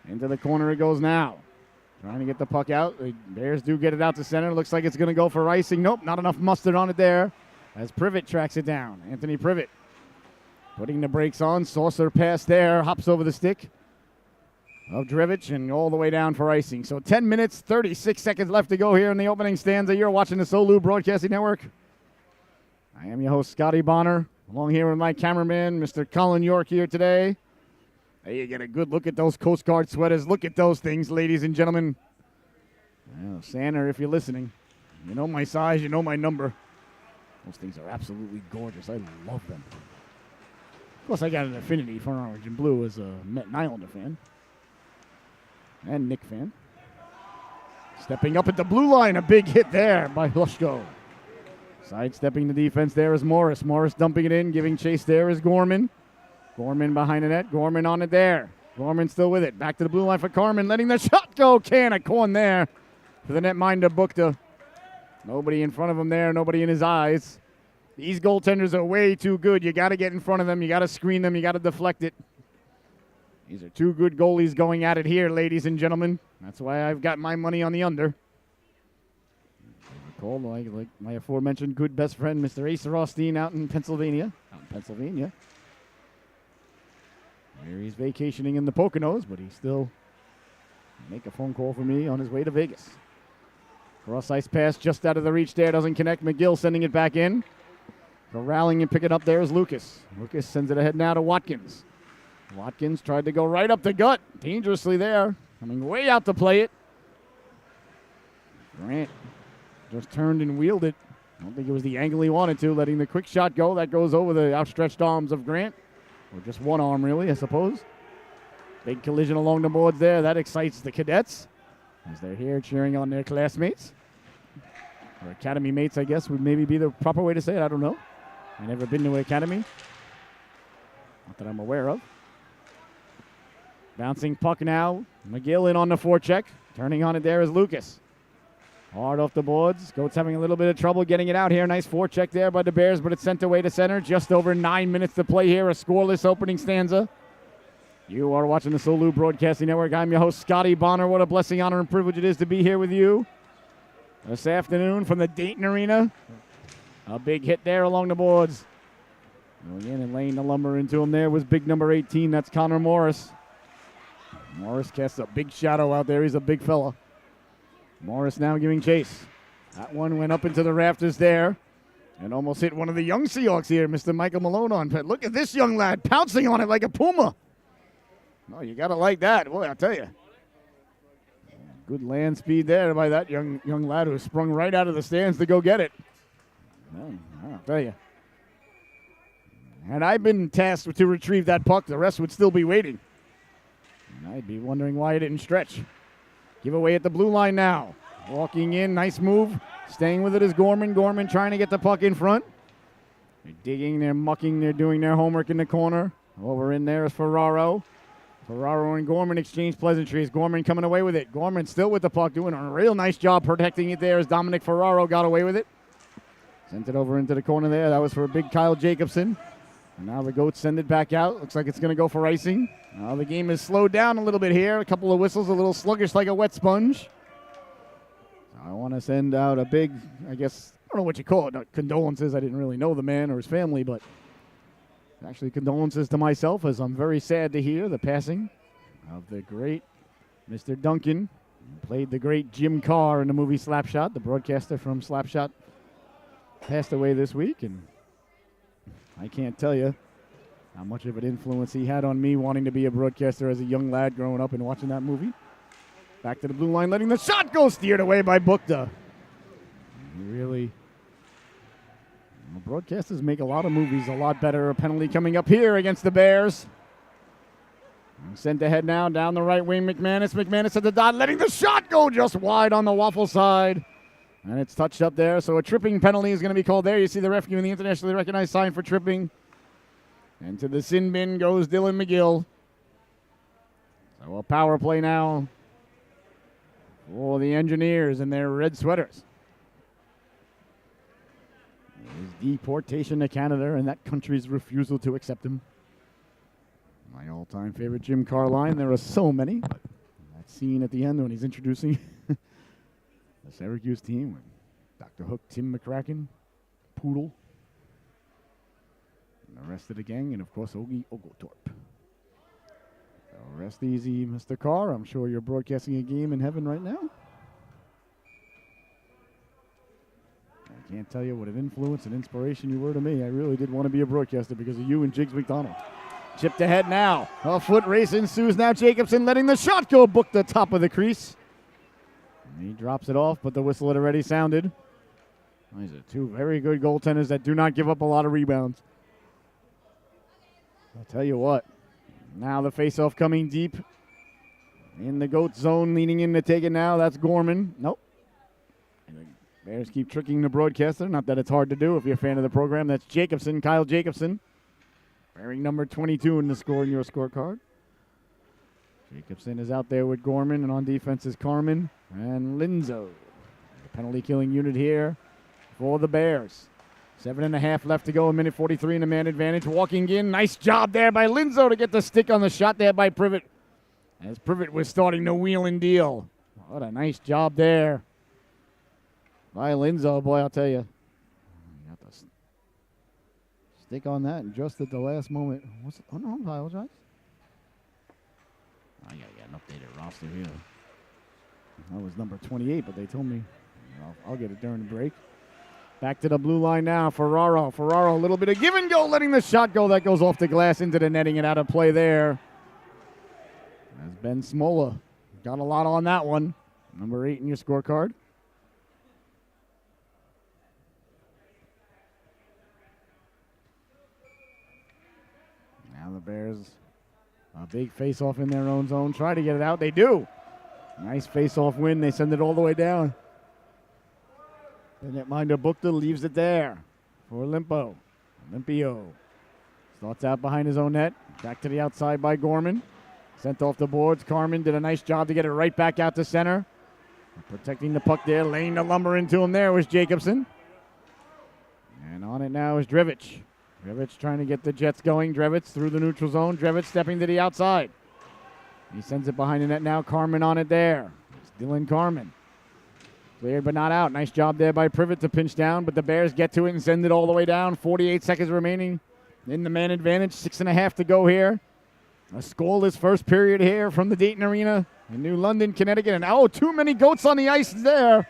Into the corner it goes now. Trying to get the puck out. The Bears do get it out to center. Looks like it's going to go for icing. Nope, not enough mustard on it there. As Privet tracks it down. Anthony Privet putting the brakes on. Saucer pass there, hops over the stick of Drevich and all the way down for icing. So 10 minutes, 36 seconds left to go here in the opening stanza. You're watching the Solu Broadcasting Network. I am your host, Scotty Bonner, along here with my cameraman, Mr. Colin York here today. Hey, you get a good look at those Coast Guard sweaters. Look at those things, ladies and gentlemen. Well, Santa, if you're listening, you know my size, you know my number. Those things are absolutely gorgeous. I love them. Of course, I got an affinity for orange and blue as a Met and Islander fan. And Nick fan. Stepping up at the blue line, a big hit there by Hlushko. Sidestepping the defense there is Morris. Morris dumping it in, giving chase there is Gorman. Gorman behind the net, Gorman on it there. Gorman still with it. Back to the blue line for Carmen, letting the shot go. Can a corn there for the netminder Bukta. Nobody in front of him there, nobody in his eyes. These goaltenders are way too good. You got to get in front of them. You got to screen them. You got to deflect it. These are 2 good goalies going at it here, ladies and gentlemen. That's why I've got my money on the under. Called like my aforementioned good best friend, Mr. Ace Rothstein out in Pennsylvania. Where he's vacationing in the Poconos, but he still make a phone call for me on his way to Vegas. Cross ice pass just out of the reach there. Doesn't connect. McGill sending it back in. Rallying and picking it up there is Lucas. Lucas sends it ahead now to Watkins. Watkins tried to go right up the gut. Dangerously there. Coming way out to play it. Grant just turned and wheeled it. I don't think it was the angle he wanted to. Letting the quick shot go. That goes over the outstretched arms of Grant. Or just one arm, really, I suppose. Big collision along the boards there. That excites the cadets as they're here cheering on their classmates. Or academy mates, I guess, would maybe be the proper way to say it. I don't know. I've never been to an academy. Not that I'm aware of. Bouncing puck now. McGill in on the forecheck. Turning on it there is Lucas. Hard off the boards. Goats having a little bit of trouble getting it out here. Nice forecheck there by the Bears, but it's sent away to center. Just over 9 minutes to play here. A scoreless opening stanza. You are watching the Solu Broadcasting Network. I'm your host, Scotty Bonner. What a blessing, honor, and privilege it is to be here with you this afternoon from the Dayton Arena. A big hit there along the boards. Going in and laying the lumber into him there was big number 18. That's Connor Morris. Morris casts a big shadow out there. He's a big fella. Morris now giving chase. That one went up into the rafters there and almost hit one of the young Seahawks here, Mr. Michael Malone on. But look at this young lad pouncing on it like a puma. Oh, you got to like that. Boy, I'll tell you. Good land speed there by that young lad who sprung right out of the stands to go get it. Well, I'll tell you. Had I been tasked to retrieve that puck, the rest would still be waiting. And I'd be wondering why it didn't stretch. Give away at the blue line now. Walking in, nice move. Staying with it is Gorman. Gorman trying to get the puck in front. They're digging, they're mucking, they're doing their homework in the corner. Over in there is Ferraro. Ferraro and Gorman exchange pleasantries. Gorman coming away with it. Gorman still with the puck, doing a real nice job protecting it there as Dominic Ferraro got away with it. Sent it over into the corner there. That was for a big Kyle Jacobson. And now the Goats send it back out. Looks like it's going to go for icing. The game is slowed down a little bit here. A couple of whistles, a little sluggish like a wet sponge. So I want to send out a big, I guess, I don't know what you call it, condolences. I didn't really know the man or his family, but actually condolences to myself as I'm very sad to hear the passing of the great Mr. Duncan. Who played the great Jim Carr in the movie Slapshot. The broadcaster from Slapshot passed away this week, and I can't tell you how much of an influence he had on me wanting to be a broadcaster as a young lad growing up and watching that movie. Back to the blue line, letting the shot go, steered away by Bukta. Really, broadcasters make a lot of movies a lot better. A penalty coming up here against the Bears. Sent ahead now, down the right wing, McManus. McManus at the dot, letting the shot go just wide on the waffle side. And it's touched up there, so a tripping penalty is going to be called there. You see the ref giving the internationally recognized sign for tripping. And to the sin bin goes Dylan McGill. So a power play now for the Engineers in their red sweaters. His deportation to Canada and that country's refusal to accept him. My all-time favorite Jim Carr line. There are so many, but that scene at the end when he's introducing the Syracuse team with Dr. Hook, Tim McCracken, Poodle, and the rest of the gang, and of course Ogie Oglethorpe. So rest easy, Mr. Carr. I'm sure you're broadcasting a game in heaven right now. I can't tell you what an influence and inspiration you were to me. I really did want to be a broadcaster because of you and Jiggs McDonald. Chipped ahead now. A foot race ensues now. Jacobson letting the shot go. Booked the top of the crease. And he drops it off, but the whistle had already sounded. These are two very good goaltenders that do not give up a lot of rebounds. I'll tell you what. Now the faceoff coming deep in the Goat zone, leaning in to take it now. That's Gorman. Nope. And the Bears keep tricking the broadcaster. Not that it's hard to do if you're a fan of the program. That's Jacobson, Kyle Jacobson, wearing number 22 in the score in your scorecard. Jacobson is out there with Gorman, and on defense is Carmen and Linzo. The penalty killing unit here for the Bears. 7.5 left to go, a minute 43 in the man advantage. Walking in, nice job there by Linzo to get the stick on the shot there by Privet. As Privet was starting to wheel and deal. What a nice job there by Linzo, boy, I'll tell you. Got the stick on that and just at the last moment. Oh, no, I apologize. I got to get an updated roster here. That was number 28, but they told me I'll get it during the break. Back to the blue line now. Ferraro, a little bit of give and go, letting the shot go. That goes off the glass into the netting and out of play there. As Ben Smola got a lot on that one. Number 8 in your scorecard. Now the Bears, a big face-off in their own zone. Try to get it out. They do. Nice face-off win. They send it all the way down. And netminder Bukta leaves it there for Olympio. Starts out behind his own net. Back to the outside by Gorman. Sent off the boards. Carmen did a nice job to get it right back out to center. Protecting the puck there, laying the lumber into him there was Jacobson. And on it now is Drevich. Drevich trying to get the Jets going. Drevich through the neutral zone. Drevich stepping to the outside. He sends it behind the net now. Carmen on it there. It's Dylan Carmen. Cleared but not out. Nice job there by Privet to pinch down, but the Bears get to it and send it all the way down. 48 seconds remaining in the man advantage. 6.5 to go here. A scoreless first period here from the Dayton Arena in New London, Connecticut. And too many goats on the ice there.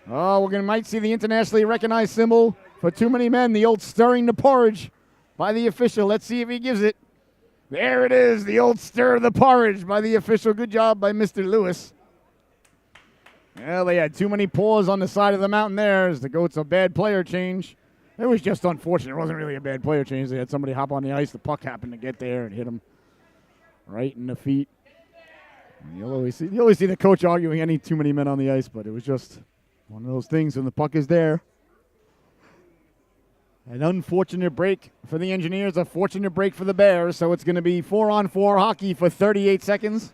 Might see the internationally recognized symbol for too many men, the old stirring the porridge by the official. Let's see if he gives it. There it is, the old stir the porridge by the official. Good job by Mr. Lewis. Well, they had too many paws on the side of the mountain there as the Goats a bad player change. It was just unfortunate. It wasn't really a bad player change. They had somebody hop on the ice. The puck happened to get there and hit him right in the feet. And you'll always see the coach arguing any too many men on the ice, but it was just one of those things when the puck is there. An unfortunate break for the Engineers, a fortunate break for the Bears. So it's going to be 4-on-4 hockey for 38 seconds.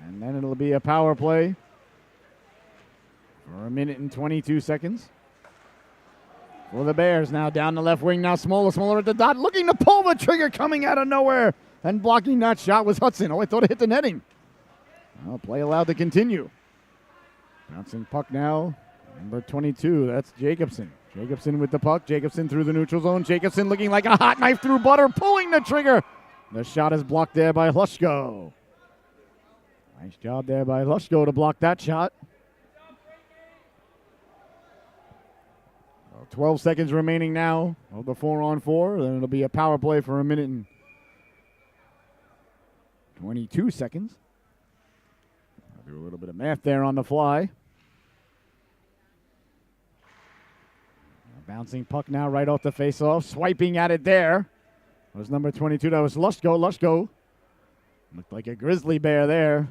And then it'll be a power play for 1 minute and 22 seconds. For the Bears now down the left wing. Now Smoller at the dot. Looking to pull the trigger, coming out of nowhere. And blocking that shot was Hudson. I thought it hit the netting. Well, play allowed to continue. Bouncing puck now. Number 22, that's Jacobson. Jacobson with the puck. Jacobson through the neutral zone. Jacobson looking like a hot knife through butter, pulling the trigger. The shot is blocked there by Hlushko. Nice job there by Hlushko to block that shot. 12 seconds remaining now of the 4-on-4. Then it'll be a power play for 1 minute and 22 seconds. I'll do a little bit of math there on the fly. Bouncing puck now right off the faceoff. Swiping at it there was number 22. That was Hlushko. Hlushko looked like a grizzly bear there.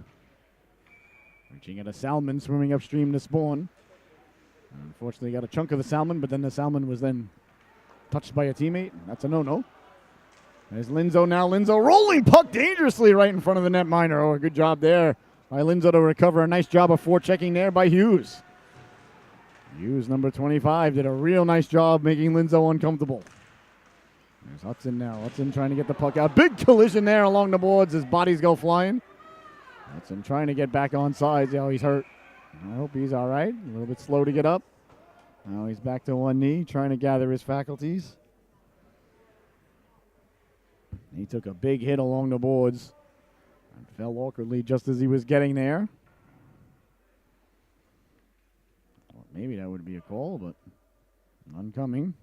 Reaching at a salmon swimming upstream to spawn. Unfortunately, got a chunk of the salmon, but then the salmon was then touched by a teammate. That's a no-no. There's Linzo now. Linzo rolling puck dangerously right in front of the netminder. A good job there by Linzo to recover. A nice job of forechecking there by Hughes. Hughes, number 25, did a real nice job making Linzo uncomfortable. There's Hudson now. Hudson trying to get the puck out. Big collision there along the boards as bodies go flying. Hudson trying to get back on sides. He's hurt. I hope he's all right. A little bit slow to get up. Now he's back to one knee, trying to gather his faculties. He took a big hit along the boards and fell awkwardly just as he was getting there. Well, maybe that would be a call, but none coming.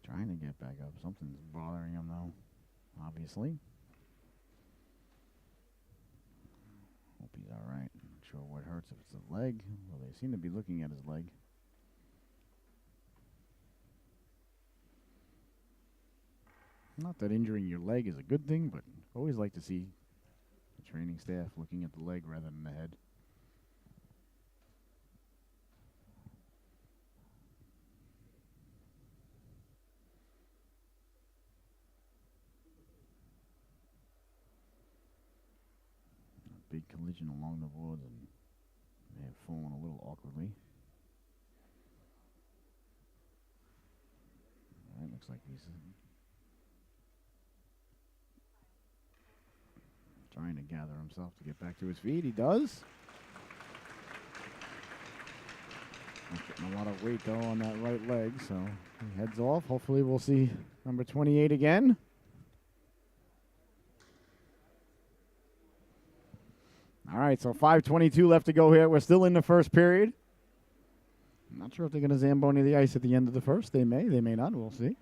Trying to get back up. Something's bothering him, though, obviously. Hope he's all right. Not sure what hurts, if it's the leg. Well, they seem to be looking at his leg. Not that injuring your leg is a good thing, but I always like to see the training staff looking at the leg rather than the head. Big collision along the boards and may have fallen a little awkwardly. All right, looks like he's trying to gather himself to get back to his feet. He does. He's getting a lot of weight, though, on that right leg, so he heads off. Hopefully we'll see number 28 again. All right, so 5:22 left to go here. We're still in the first period. I'm not sure if they're going to Zamboni the ice at the end of the first. They may not. We'll see.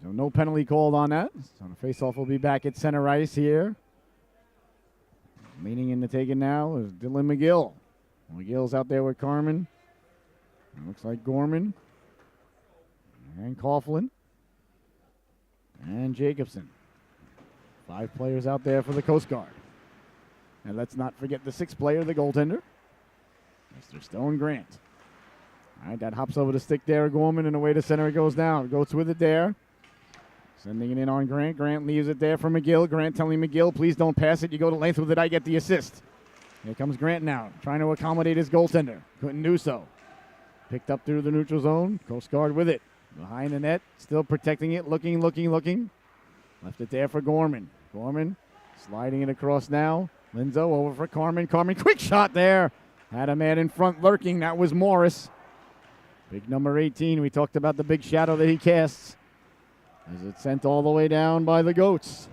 So no penalty called on that. So the faceoff will be back at center ice here. Leaning in to take it now is Dylan McGill. McGill's out there with Carmen. It looks like Gorman. And Coughlin. And Jacobson. 5 players out there for the Coast Guard. And let's not forget the 6th player, the goaltender, Mr. Stone Grant. All right, that hops over the stick there, Gorman, and away to center it goes down. Goes with it there. Sending it in on Grant. Grant leaves it there for McGill. Grant telling McGill, please don't pass it. You go to length with it, I get the assist. Here comes Grant now, trying to accommodate his goaltender. Couldn't do so. Picked up through the neutral zone. Coast Guard with it. Behind the net, still protecting it. Looking. Left it there for Gorman. Gorman sliding it across now. Linzo over for Carmen. Carmen, quick shot there. Had a man in front lurking. That was Morris. Big number 18. We talked about the big shadow that he casts. As it's sent all the way down by the Goats.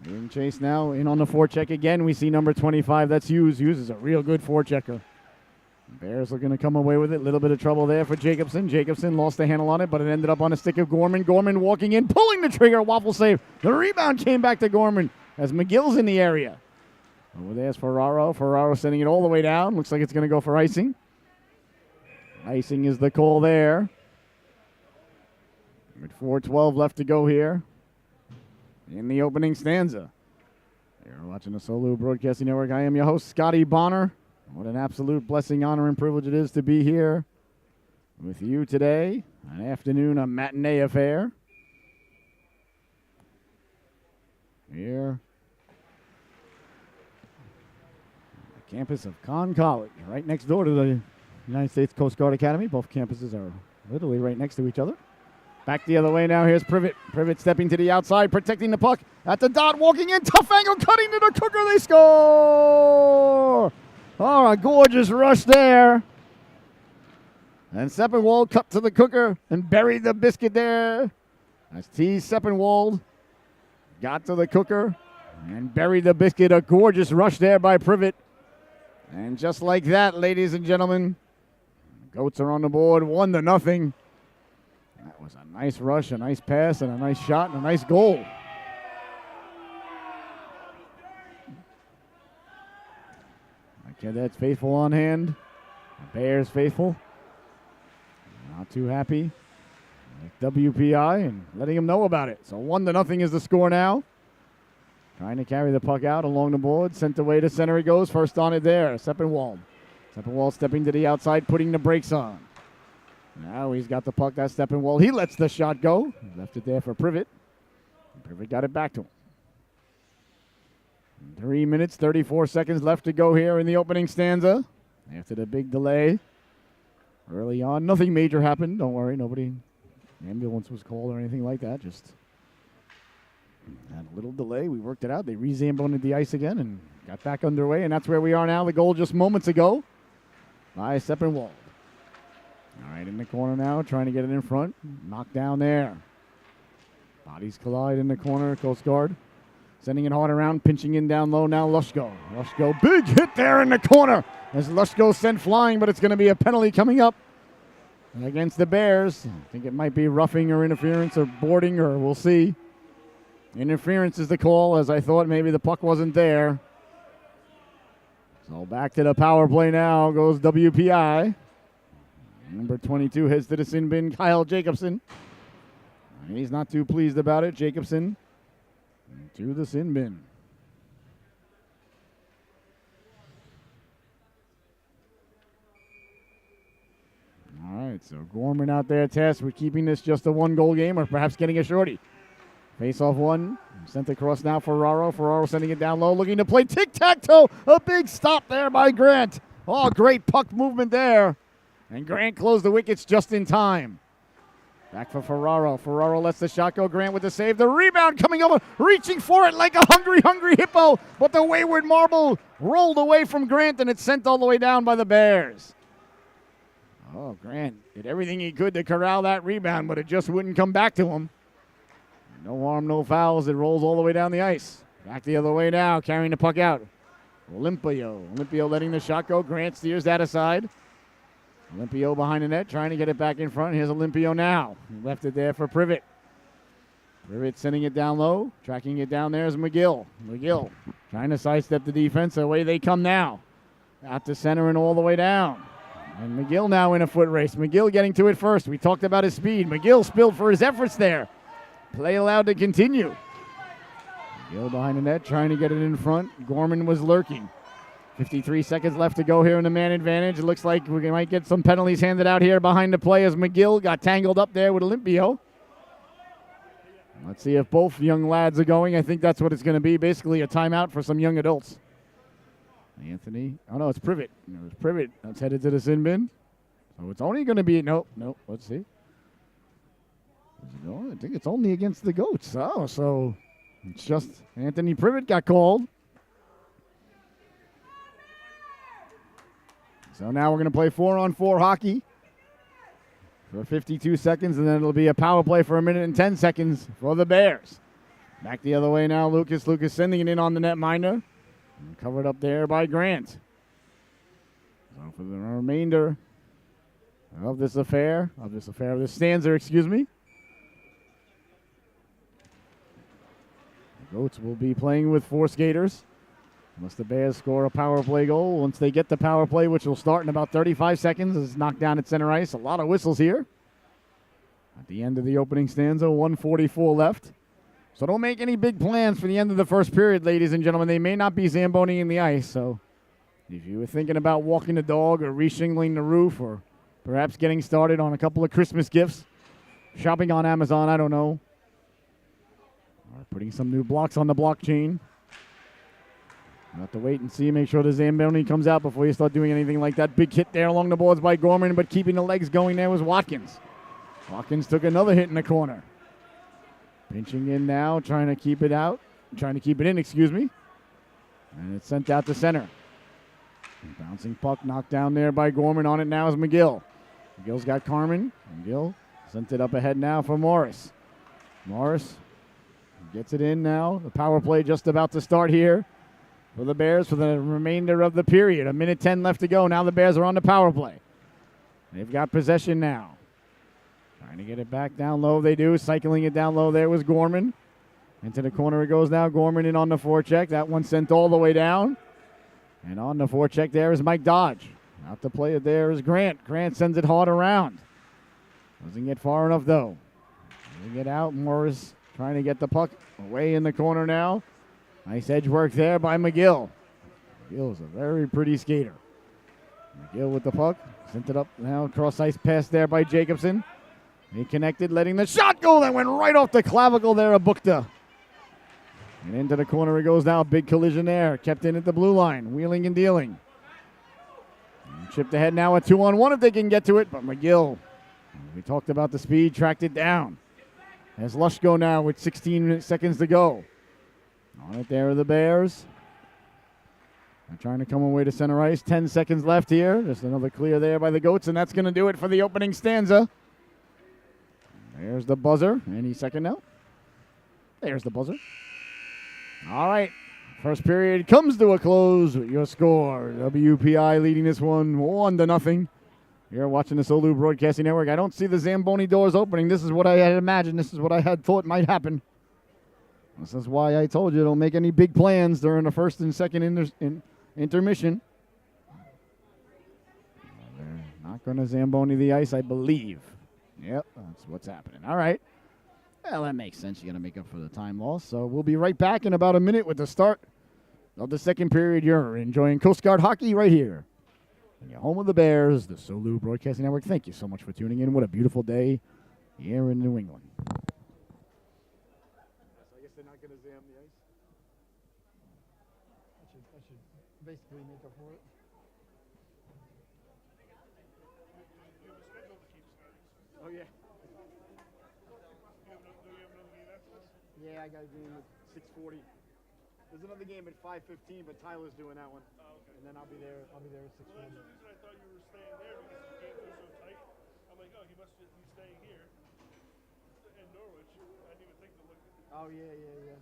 Being chased now in on the forecheck again. We see number 25. That's Hughes. Hughes is a real good forechecker. Bears are going to come away with it. A little bit of trouble there for Jacobson. Jacobson lost the handle on it, but it ended up on a stick of Gorman. Gorman walking in, pulling the trigger. Waffle save. The rebound came back to Gorman as McGill's in the area. Over there's Ferraro. Ferraro sending it all the way down. Looks like it's going to go for icing. Icing is the call there. With 4:12 left to go here in the opening stanza. You're watching the Solu Broadcasting Network. I am your host, Scotty Bonner. What an absolute blessing, honor, and privilege it is to be here with you today. An afternoon, a matinee affair. Here, the campus of Conn College, right next door to the United States Coast Guard Academy. Both campuses are literally right next to each other. Back the other way now. Here's Privet. Privet stepping to the outside, protecting the puck. At the dot, walking in. Tough angle, cutting to the Cooker. They score! Oh, a gorgeous rush there. And Seppenwald cut to the Cooker and buried the biscuit there. As T. Seppenwald got to the Cooker and buried the biscuit. A gorgeous rush there by Privet. And just like that, ladies and gentlemen, Goats are on the board, 1-0. That was a nice rush, a nice pass, and a nice shot, and a nice goal. That's faithful on hand. The Bears faithful. Not too happy. Like WPI and letting him know about it. So 1-0 is the score now. Trying to carry the puck out along the board. Sent away to center he goes. First on it there. Seppenwald. Seppenwald stepping to the outside, putting the brakes on. Now he's got the puck. That's Seppenwald. He lets the shot go. Left it there for Privet. Privet got it back to him. 3 minutes, 34 seconds left to go here in the opening stanza. After the big delay early on, nothing major happened. Don't worry, nobody, ambulance was called or anything like that. Just had a little delay. We worked it out. They re-zamboned the ice again and got back underway, and that's where we are now. The goal just moments ago by Seppenwald. All right, in the corner now, trying to get it in front. Knocked down there. Bodies collide in the corner, Coast Guard. Sending it hard around, pinching in down low now, Lushko. Lushko, big hit there in the corner as Lushko sent flying, but it's going to be a penalty coming up against the Bears. I think it might be roughing or interference or boarding, or we'll see. Interference is the call, as I thought maybe the puck wasn't there. So back to the power play now goes WPI. Number 22 heads to the sin bin, Kyle Jacobson. He's not too pleased about it. Jacobson to the sin bin. All right, so Gorman out there tasked with keeping this just a one-goal game or perhaps getting a shorty. Face-off one, sent across now for Ferraro. Ferraro sending it down low, looking to play tic-tac-toe. A big stop there by Grant. Oh, great puck movement there. And Grant closed the wickets just in time. Back for Ferraro. Ferraro lets the shot go. Grant with the save. The rebound coming over, reaching for it like a hungry hippo. But the wayward marble rolled away from Grant, and it's sent all the way down by the Bears. Oh, Grant did everything he could to corral that rebound, but it just wouldn't come back to him. No harm, no fouls. It rolls all the way down the ice. Back the other way now, carrying the puck out. Olympio letting the shot go. Grant steers that aside. Olympio behind the net, trying to get it back in front. Here's Olympio now. He left it there for Privet. Privet sending it down low. Tracking it down there is McGill. McGill trying to sidestep the defense. Away they come now. Out to center and all the way down. And McGill now in a foot race. McGill getting to it first. We talked about his speed. McGill spilled for his efforts there. Play allowed to continue. McGill behind the net, trying to get it in front. Gorman was lurking. 53 seconds left to go here in the man advantage. It looks like we might get some penalties handed out here behind the play as McGill got tangled up there with Olympio. Let's see if both young lads are going. I think that's what it's going to be. Basically a timeout for some young adults. Anthony. Oh, no, it's Privet. No, it's Privet. That's headed to the sin bin. So it's only going to be, nope. Let's see. I think it's only against the Goats. Oh, so it's just Anthony Privet got called. So now we're going to play 4-on-4 hockey for 52 seconds, and then it'll be a power play for 1:10 seconds for the Bears. Back the other way now, Lucas. Lucas sending it in on the netminder. Covered up there by Grant. So for the remainder of this stanza, excuse me. The Goats will be playing with 4 skaters. Unless the Bears score a power play goal. Once they get the power play, which will start in about 35 seconds, is knocked down at center ice. A lot of whistles here. At the end of the opening stanza, 1:44 left. So don't make any big plans for the end of the first period, ladies and gentlemen. They may not be Zamboning the ice, so if you were thinking about walking the dog or reshingling the roof or perhaps getting started on a couple of Christmas gifts, shopping on Amazon, I don't know, or putting some new blocks on the blockchain, you have to wait and see, make sure the Zamboni comes out before you start doing anything like that. Big hit there along the boards by Gorman, but keeping the legs going there was Watkins. Watkins took another hit in the corner. Pinching in now, trying to keep it in, excuse me. And it's sent out to center. Bouncing puck knocked down there by Gorman. On it now is McGill. McGill's got Carmen. McGill sent it up ahead now for Morris. Morris gets it in now. The power play just about to start here for the Bears for the remainder of the period. 1:10 left to go. Now the Bears are on the power play. They've got possession now. Trying to get it back down low. They do. Cycling it down low there was Gorman. Into the corner it goes now. Gorman in on the forecheck. That one sent all the way down. And on the forecheck there is Mike Dodge. Out to play it there is Grant. Grant sends it hard around. Doesn't get far enough though. They get out. Morris trying to get the puck away in the corner now. Nice edge work there by McGill. McGill's a very pretty skater. McGill with the puck. Sent it up now. Cross ice pass there by Jacobson. He connected, letting the shot go. That went right off the clavicle there of Bukta. And into the corner it goes now. Big collision there. Kept in at the blue line. Wheeling and dealing. And chipped ahead now at 2-on-1 if they can get to it. But McGill, we talked about the speed, tracked it down. As Lushko now with 16 seconds to go. On it there are the Bears. They're trying to come away to center ice. 10 seconds left here. Just another clear there by the Goats, and that's going to do it for the opening stanza. There's the buzzer. Any second now. There's the buzzer. All right. First period comes to a close. Your score, WPI leading this one 1-0. You're watching the Solu Broadcasting Network. I don't see the Zamboni doors opening. This is what I had imagined. This is what I had thought might happen. This is why I told you don't make any big plans during the first and second intermission. They're not going to Zamboni the ice, I believe. Yep, that's what's happening. All right. Well, that makes sense. You got to make up for the time loss. So we'll be right back in about a minute with the start of the second period. You're enjoying Coast Guard hockey right here. And your home of the Bears, the Solu Broadcasting Network. Thank you so much for tuning in. What a beautiful day here in New England. I guess they're not going to zam the ice. I should basically make up for it. Oh, yeah. Yeah, I got a game at 6:40. There's another game at 5:15, but Tyler's doing that one. Oh, okay. And then I'll be there at 6:40. Well, that's the reason I thought you were staying there because the games are so tight. I'm like, oh, he must be staying here in Norwich. I didn't even think to look at it. Oh, yeah.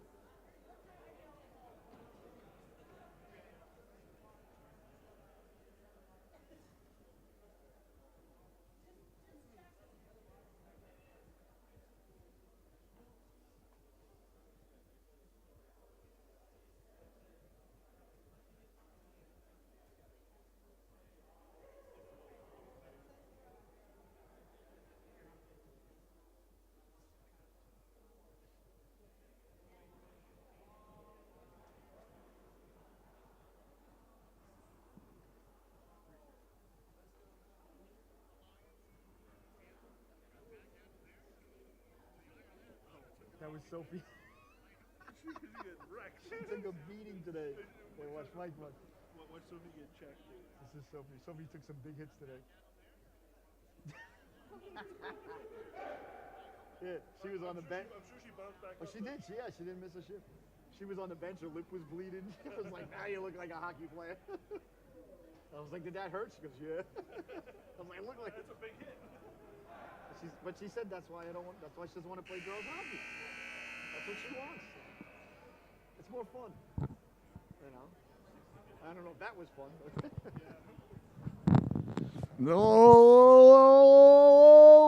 That was Sophie. She get wrecked. She took a beating today. Hey, watch Mike, look. Watch Sophie get checked. This is Sophie. Sophie took some big hits today. Yeah, she was on the bench. I'm sure she bounced back Oh, up. she did. She didn't miss a shift. She was on the bench. Her lip was bleeding. She was like, now you look like a hockey player. I was like, did that hurt? She goes, yeah. I was like, look like That's a big hit. But she said that's why I don't want. That's why she doesn't want to play girls hockey. That's what she wants. It's more fun. You know. I don't know if that was fun. Oh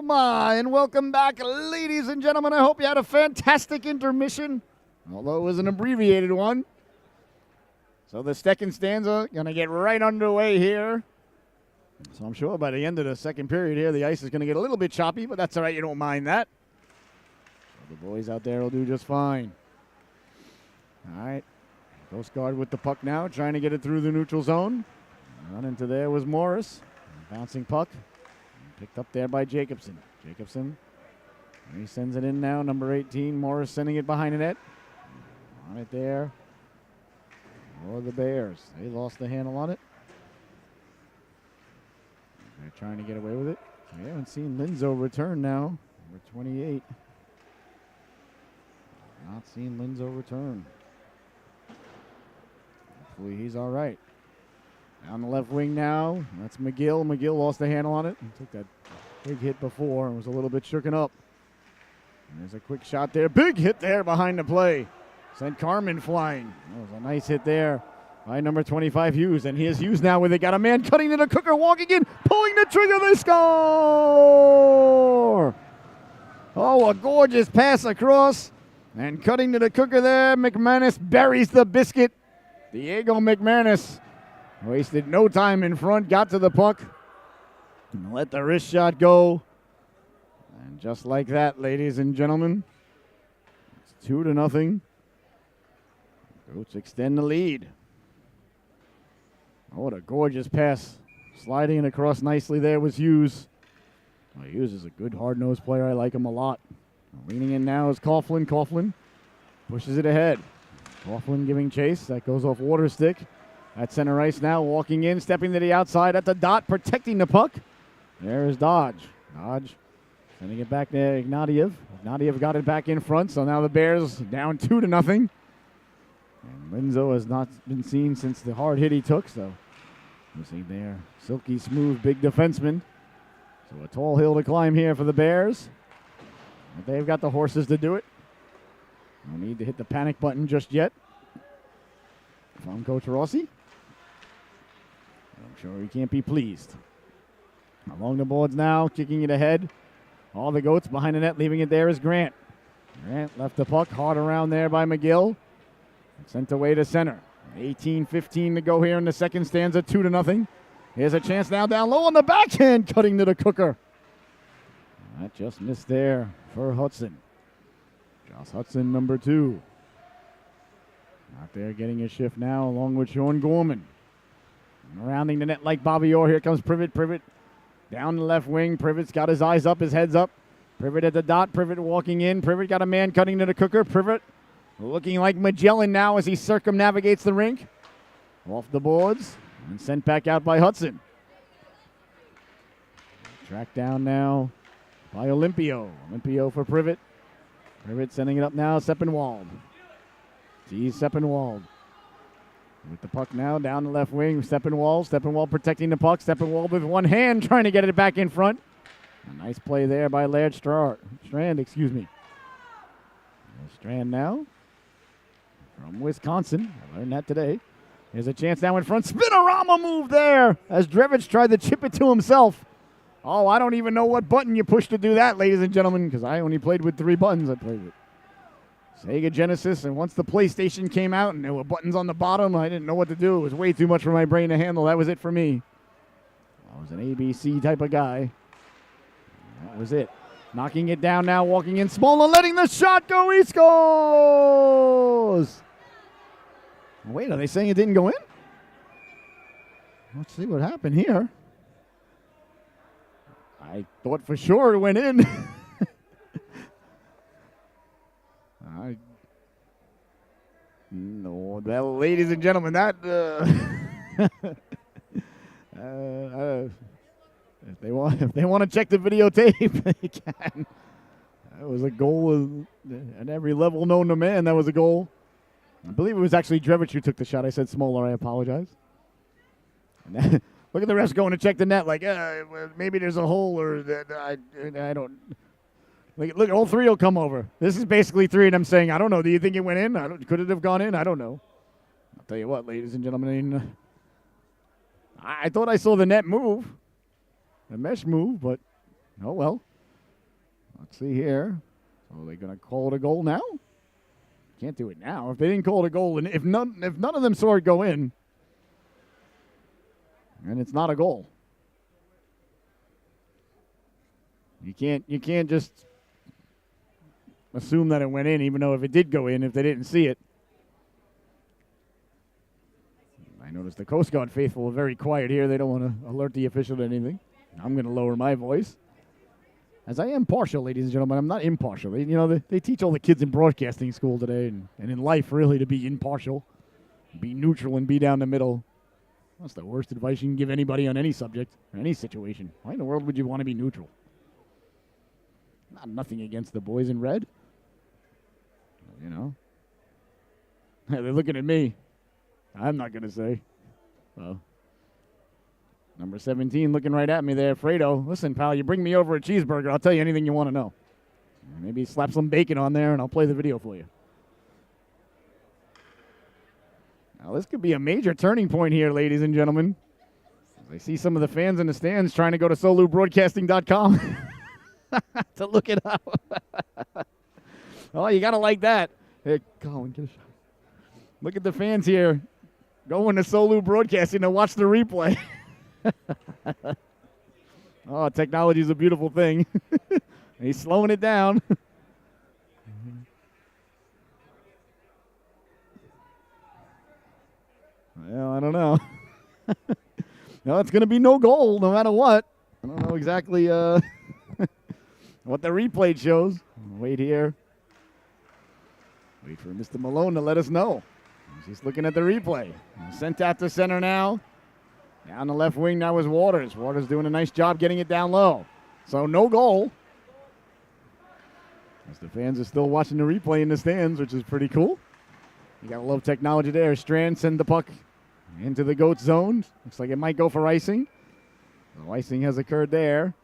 my! And welcome back, ladies and gentlemen. I hope you had a fantastic intermission, although it was an abbreviated one. So the second stanza gonna get right underway here. So I'm sure by the end of the second period here, the ice is going to get a little bit choppy, but that's all right. You don't mind that. So the boys out there will do just fine. All right. Coast Guard with the puck now, trying to get it through the neutral zone. Run into there was Morris. Bouncing puck. Picked up there by Jacobson. Jacobson. He sends it in now. Number 18, Morris sending it behind the net. On it there. Or the Bears. They lost the handle on it. They're trying to get away with it. We haven't seen Linzo return now. Number 28. Not seen Linzo return. Hopefully he's all right. Down the left wing now. That's McGill. McGill lost the handle on it. He took that big hit before and was a little bit shooken up. And there's a quick shot there. Big hit there behind the play. Sent Carmen flying. That was a nice hit there by number 25, Hughes. And here's Hughes now where they got a man cutting to the cooker, walking in, pulling the trigger, they score! Oh, a gorgeous pass across. And cutting to the cooker there, McManus buries the biscuit. Diego McManus wasted no time in front, got to the puck, and let the wrist shot go. And just like that, ladies and gentlemen, it's 2-0. Goats extend the lead. Oh, what a gorgeous pass. Sliding it across nicely there was Hughes. Oh, Hughes is a good hard-nosed player. I like him a lot. Leaning in now is Coughlin. Coughlin pushes it ahead. Coughlin giving chase. That goes off water stick. At center ice now, walking in, stepping to the outside at the dot, protecting the puck. There is Dodge. Dodge sending it back to Ignatiev. Ignatiev got it back in front, so now the Bears down 2-0. And Linzo has not been seen since the hard hit he took, so you see there, silky smooth, big defenseman. So a tall hill to climb here for the Bears. But they've got the horses to do it. No need to hit the panic button just yet. From Coach Rossi. I'm sure he can't be pleased. Along the boards now, kicking it ahead. All the Goats behind the net, leaving it there is Grant. Grant left the puck, hard around there by McGill. Sent away to center. 18-15 to go here in the second stanza, 2-0. Here's a chance now down low on the backhand, cutting to the cooker. That just missed there for Hudson. Josh Hudson, number 2. Out there getting a shift now along with Sean Gorman. And rounding the net like Bobby Orr. Here comes Privet. Privet down the left wing. Privet's got his eyes up, his head's up. Privet at the dot. Privet walking in. Privet got a man cutting to the cooker. Privet looking like Magellan now as he circumnavigates the rink. Off the boards and sent back out by Hudson. Tracked down now by Olympio. Olympio for Privet. Privet sending it up now. Seppenwald. Tees Seppenwald. With the puck now down the left wing. Seppenwald. Seppenwald protecting the puck. Seppenwald with one hand trying to get it back in front. A nice play there by Laird Strand, excuse me. Strand now from Wisconsin. I learned that today. Here's a chance now in front. Spinorama move there as Drevich tried to chip it to himself. Oh, I don't even know what button you push to do that, ladies and gentlemen, because I only played with 3 buttons. I played with Sega Genesis, and once the PlayStation came out and there were buttons on the bottom, I didn't know what to do. It was way too much for my brain to handle. That was it for me. I was an ABC type of guy. That was it. Knocking it down now, walking in small and letting the shot go. He scores! Wait, are they saying it didn't go in? Let's see what happened here. I thought for sure it went in. Well, ladies and gentlemen, that if they want to check the videotape, they can. That was a goal at every level known to man. That was a goal. I believe it was actually Drevich who took the shot. I said Smoller. I apologize. And then, look at the refs going to check the net like, well, maybe there's a hole or that I don't. Look, all three will come over. This is basically three of them saying, I don't know. Do you think it went in? Could it have gone in? I don't know. I'll tell you what, ladies and gentlemen. I thought I saw the net move. The mesh move, but oh well. Let's see here. So are they going to call it a goal now? Can't do it now. If they didn't call it a goal, and if none of them saw it go in, and it's not a goal. You can't just assume that it went in, even though if it did go in, if they didn't see it. I noticed the Coast Guard faithful are very quiet here. They don't want to alert the official to anything. I'm going to lower my voice. As I am partial, ladies and gentlemen, I'm not impartial. They teach all the kids in broadcasting school today and in life, really, to be impartial, be neutral, and be down the middle. That's the worst advice you can give anybody on any subject or any situation. Why in the world would you want to be neutral? Nothing against the boys in red. They're looking at me. I'm not going to say. Well, number 17 looking right at me there, Fredo. Listen, pal, you bring me over a cheeseburger, I'll tell you anything you want to know. Maybe slap some bacon on there, and I'll play the video for you. Now, this could be a major turning point here, ladies and gentlemen. I see some of the fans in the stands trying to go to solubroadcasting.com to look it up. Oh, you got to like that. Hey, Colin, get a shot. Look at the fans here going to Solu Broadcasting to watch the replay. Oh, technology is a beautiful thing. He's slowing it down. Well, I don't know. No, it's going to be no goal no matter what. I don't know exactly what the replay shows. Wait here. Wait for Mr. Malone to let us know. He's looking at the replay. Sent out to center now. Down the left wing now is Waters. Waters doing a nice job getting it down low. So no goal. As the fans are still watching the replay in the stands, which is pretty cool. You got to love technology there. Strand send the puck into the GOAT zone. Looks like it might go for icing. No icing has occurred there.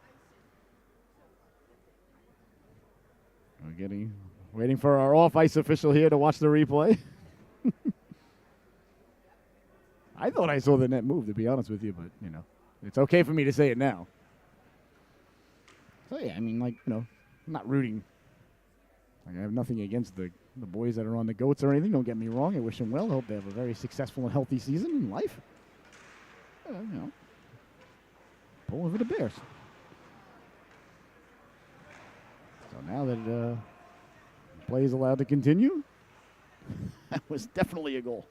We're waiting for our off-ice official here to watch the replay. I thought I saw the net move, to be honest with you, but, it's okay for me to say it now. So, yeah, I mean, I'm not rooting. I have nothing against the boys that are on the GOATs or anything. Don't get me wrong. I wish them well. I hope they have a very successful and healthy season in life. Pulling for the Bears. So now that play is allowed to continue, that was definitely a goal.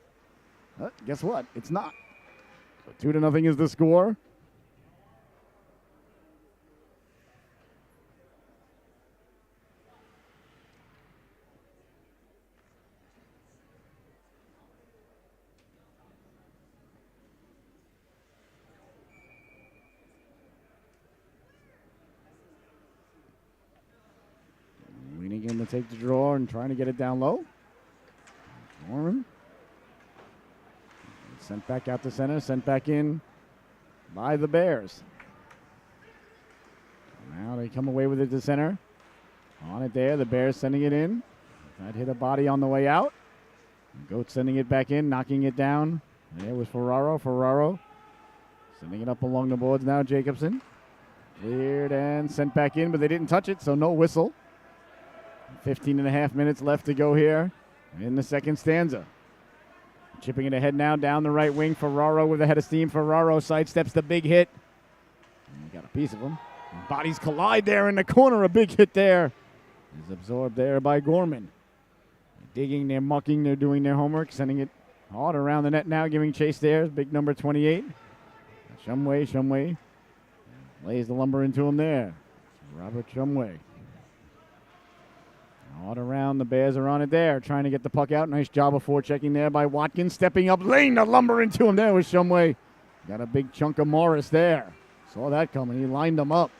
But guess what? It's not. So 2-0 is the score. Leaning in to take the draw and trying to get it down low. Norman. Sent back out to center, sent back in by the Bears. Now they come away with it to center. On it there, the Bears sending it in. That hit a body on the way out. Goat sending it back in, knocking it down. There was Ferraro. Ferraro sending it up along the boards now, Jacobson. Cleared and sent back in, but they didn't touch it, so no whistle. 15.5 minutes left to go here in the second stanza. Chipping it ahead now down the right wing. Ferraro with a head of steam. Ferraro sidesteps the big hit. And got a piece of him. And bodies collide there in the corner. A big hit there. Is absorbed there by Gorman. They're digging, they're mucking, they're doing their homework. Sending it hard around the net now. Giving chase there. Big number 28. Shumway. Lays the lumber into him there. Robert Shumway. All around, the Bears are on it there, trying to get the puck out. Nice job of forechecking there by Watkins, stepping up, laying the lumber into him. There was Shumway. Got a big chunk of Morris there. Saw that coming. He lined them up.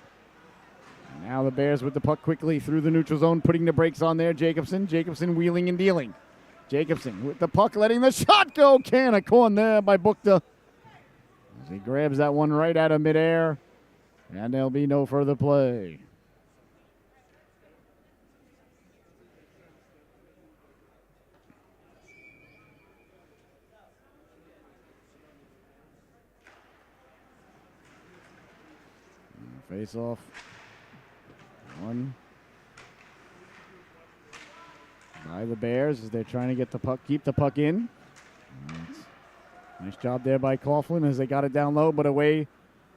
And now the Bears with the puck quickly through the neutral zone, putting the brakes on there. Jacobson wheeling and dealing. Jacobson with the puck, letting the shot go. Can of corn there by Bukta. As he grabs that one right out of midair. And there'll be no further play. Face off. One by the Bears as they're trying to get the puck, keep the puck in. Nice job there by Coughlin as they got it down low, but away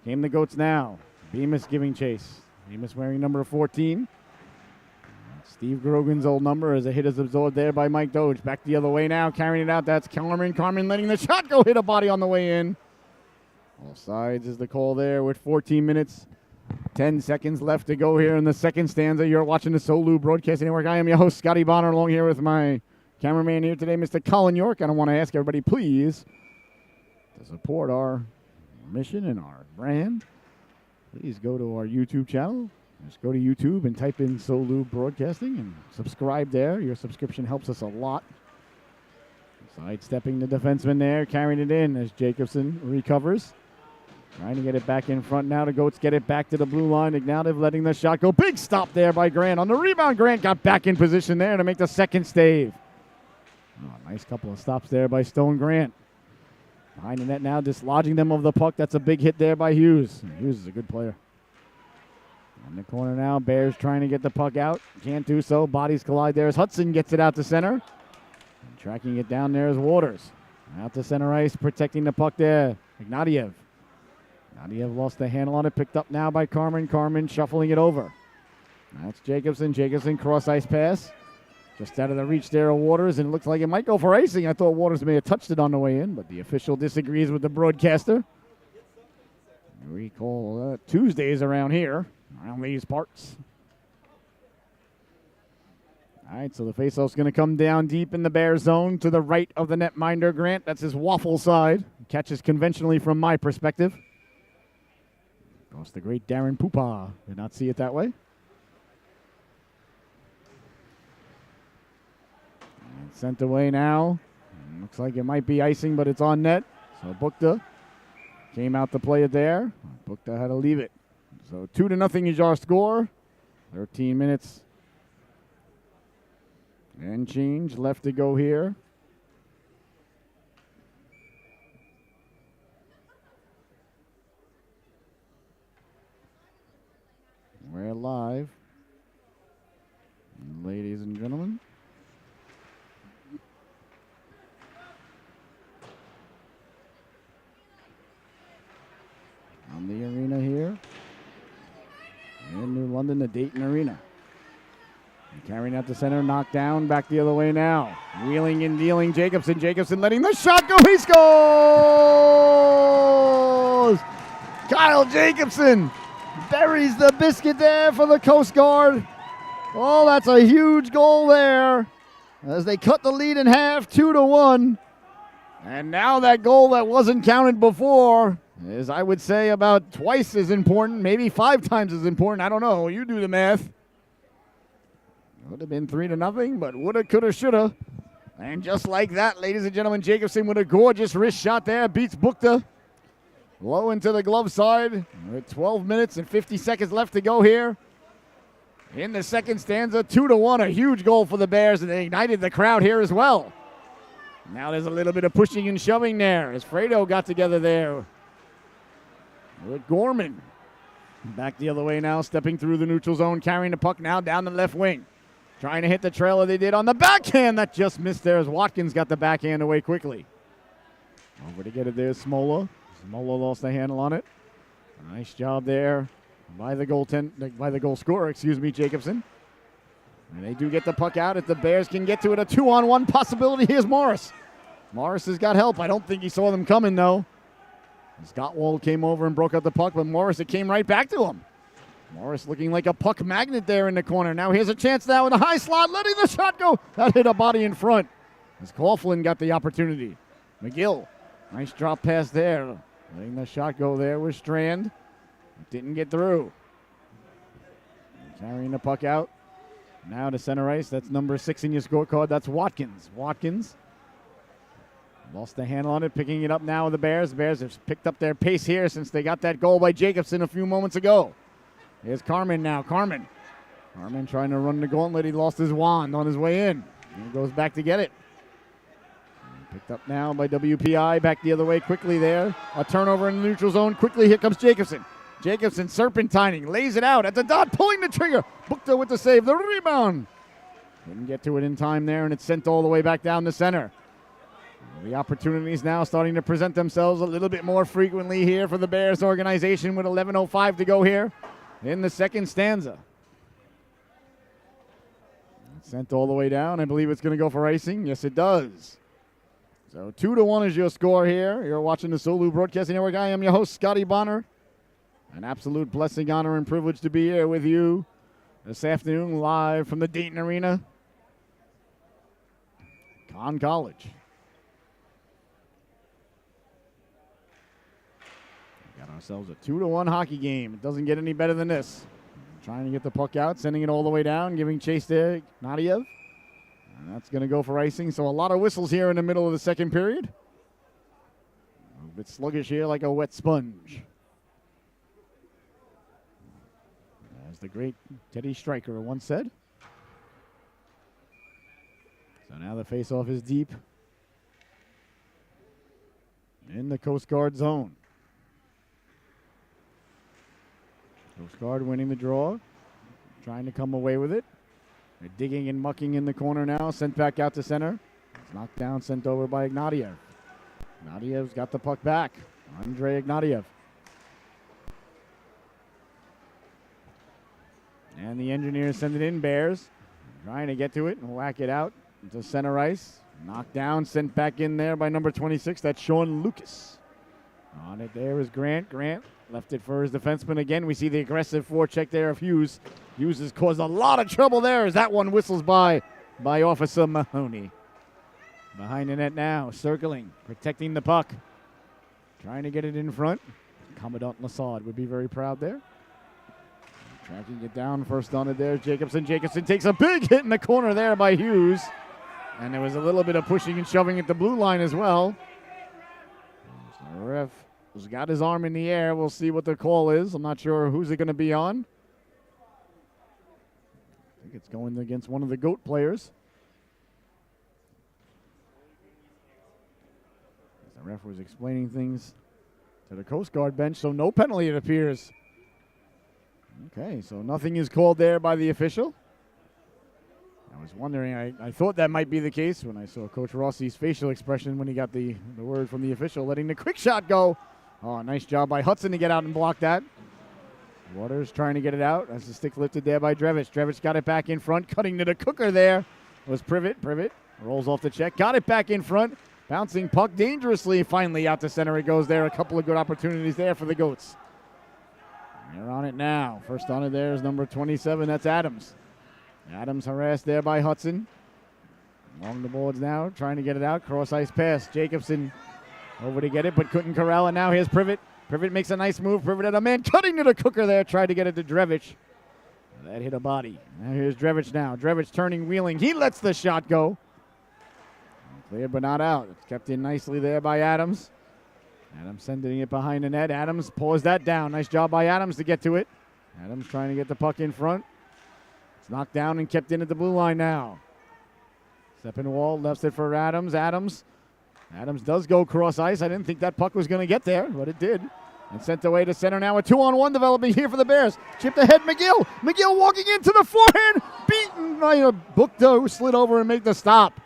came the Goats now. Bemis giving chase. Bemis wearing number 14. Steve Grogan's old number as a hit is absorbed there by Mike Doge. Back the other way now, carrying it out. That's Carmen. Carmen letting the shot go, hit a body on the way in. All sides is the call there with 14 minutes. 10 seconds left to go here in the second stanza. You're watching the Solu Broadcasting Network. I am your host, Scotty Bonner, along here with my cameraman here today, Mr. Colin York. And I want to ask everybody, please, to support our mission and our brand, please go to our YouTube channel. Just go to YouTube and type in Solu Broadcasting and subscribe there. Your subscription helps us a lot. Sidestepping the defenseman there, carrying it in as Jacobson recovers. Trying to get it back in front now. The Goats get it back to the blue line. Ignatiev letting the shot go. Big stop there by Grant. On the rebound, Grant got back in position there to make the second save. Oh, nice couple of stops there by Stone Grant. Behind the net now, dislodging them of the puck. That's a big hit there by Hughes. Hughes is a good player. On the corner now, Bears trying to get the puck out. Can't do so. Bodies collide there as Hudson gets it out to center. And tracking it down there is Waters. Out to center ice, protecting the puck there. Ignatiev. Ignatiev lost the handle on it, picked up now by Carmen. Carmen shuffling it over. That's Jacobson. Jacobson cross ice pass. Just out of the reach there of Waters, and it looks like it might go for icing. I thought Waters may have touched it on the way in, but the official disagrees with the broadcaster. We call Tuesdays around here, around these parts. All right, so the faceoff's going to come down deep in the Bear zone to the right of the netminder, Grant. That's his waffle side. Catches conventionally from my perspective. Of course, the great Darren Pupa did not see it that way. And sent away now. Looks like it might be icing, but it's on net. So Bukta came out to play it there. Bukta had to leave it. So 2-0 is our score. 13 minutes and change left to go here. We're live, ladies and gentlemen. On the arena here in New London, the Dayton Arena. And carrying out the center, knocked down, back the other way now. Wheeling and dealing, Jacobson. Jacobson letting the shot go. He scores! Kyle Jacobson buries the biscuit there for the Coast Guard. Oh, that's a huge goal there as they cut the lead in half, 2-1. And now that goal that wasn't counted before is, I would say, about twice as important, maybe 5 times as important. I don't know. You do the math. Would have been 3-0, but woulda, coulda, shoulda. And just like that, ladies and gentlemen, Jacobson with a gorgeous wrist shot there, beats Bukta. Low into the glove side with 12 minutes and 50 seconds left to go here. In the second stanza, 2-1, a huge goal for the Bears, and they ignited the crowd here as well. Now there's a little bit of pushing and shoving there as Fredo got together there with Gorman. Back the other way now, stepping through the neutral zone, carrying the puck now down the left wing. Trying to hit the trailer they did on the backhand. That just missed there as Watkins got the backhand away quickly. Over to get it there, Smola. Smola lost the handle on it. Nice job there by the goal scorer, Jacobson. And they do get the puck out. If the Bears can get to it, a 2-on-1 possibility. Here's Morris. Morris has got help. I don't think he saw them coming, though. Scottwald came over and broke up the puck, but Morris, it came right back to him. Morris looking like a puck magnet there in the corner. Now here's a chance now in the high slot, letting the shot go. That hit a body in front as Coughlin got the opportunity. McGill, nice drop pass there. Letting the shot go there with Strand. It didn't get through. Carrying the puck out. Now to center ice. That's number 6 in your scorecard. That's Watkins. Watkins lost the handle on it, picking it up now with the Bears. The Bears have picked up their pace here since they got that goal by Jacobson a few moments ago. Here's Carmen now. Carmen trying to run the gauntlet. He lost his wand on his way in. And he goes back to get it. Picked up now by WPI. Back the other way quickly there. A turnover in the neutral zone. Quickly, here comes Jacobson. Jacobson serpentining. Lays it out at the dot. Pulling the trigger. Bukta with the save. The rebound. Didn't get to it in time there, and it's sent all the way back down the center. The opportunities now starting to present themselves a little bit more frequently here for the Bears organization with 11:05 to go here in the second stanza. Sent all the way down. I believe it's going to go for icing. Yes, it does. So 2-1 is your score here. You're watching the Solu Broadcasting Network. I am your host, Scotty Bonner. An absolute blessing, honor, and privilege to be here with you this afternoon live from the Dayton Arena. Conn College. Got ourselves a 2-1 hockey game. It doesn't get any better than this. Trying to get the puck out, sending it all the way down, giving chase to Nadiev. And that's going to go for icing. So a lot of whistles here in the middle of the second period. A bit sluggish here like a wet sponge. As the great Teddy Stryker once said. So now the faceoff is deep in the Coast Guard zone. Coast Guard winning the draw, trying to come away with it. They're digging and mucking in the corner now, sent back out to center. It's knocked down, sent over by Ignatiev. Ignatiev's got the puck back. Andrei Ignatiev. And the Engineers send it in, Bears. Trying to get to it and whack it out to center ice. Knocked down, sent back in there by number 26. That's Sean Lucas. On it there is Grant. Grant left it for his defenseman again. We see the aggressive forecheck there of Hughes. Hughes has caused a lot of trouble there as that one whistles by Officer Mahoney. Behind the net now, circling, protecting the puck. Trying to get it in front. Commandant Lassard would be very proud there. Tracking it down, first on it there, Jacobson. Jacobson takes a big hit in the corner there by Hughes. And there was a little bit of pushing and shoving at the blue line as well. So the ref has got his arm in the air. We'll see what the call is. I'm not sure who's it going to be on. I think it's going against one of the GOAT players. The ref was explaining things to the Coast Guard bench, so no penalty, it appears. Okay, so nothing is called there by the official. I was wondering, I thought that might be the case when I saw Coach Rossi's facial expression when he got the word from the official, letting the quick shot go. Oh, nice job by Hudson to get out and block that. Waters trying to get it out. That's the stick lifted there by Drevich. Drevich got it back in front. Cutting to the cooker there was Privet. Privet rolls off the check. Got it back in front. Bouncing puck dangerously. Finally out to center it goes there. A couple of good opportunities there for the Goats. They're on it now. First on it there is number 27. That's Adams. Adams harassed there by Hudson. Along the boards now. Trying to get it out. Cross ice pass. Jacobson over to get it, but couldn't corral it. Now here's Privet. Privet makes a nice move. Privet had a man cutting to the cooker there. Tried to get it to Drevich. That hit a body. Now here's Drevich now. Drevich turning, wheeling. He lets the shot go. Cleared but not out. It's kept in nicely there by Adams. Adams sending it behind the net. Adams pulls that down. Nice job by Adams to get to it. Adams trying to get the puck in front. It's knocked down and kept in at the blue line now. Steppenwald left it for Adams. Adams does go cross ice. I didn't think that puck was going to get there, but it did. And sent away to center now. A 2-on-1 developing here for the Bears. Chipped ahead, McGill. McGill walking into the forehand. Beaten by Bukta, who slid over and made the stop.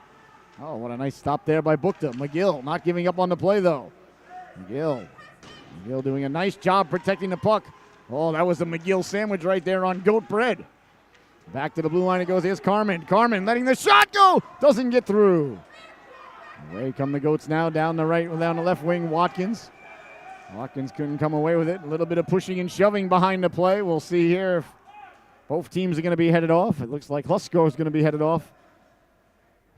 Oh, what a nice stop there by Bukta. McGill not giving up on the play, though. McGill doing a nice job protecting the puck. Oh, that was a McGill sandwich right there on goat bread. Back to the blue line it goes. Here's Carmen. Carmen letting the shot go. Doesn't get through. Away come the Goats now down the right, down the left wing. Watkins. Watkins couldn't come away with it. A little bit of pushing and shoving behind the play. We'll see here if both teams are going to be headed off. It looks like Husko is going to be headed off.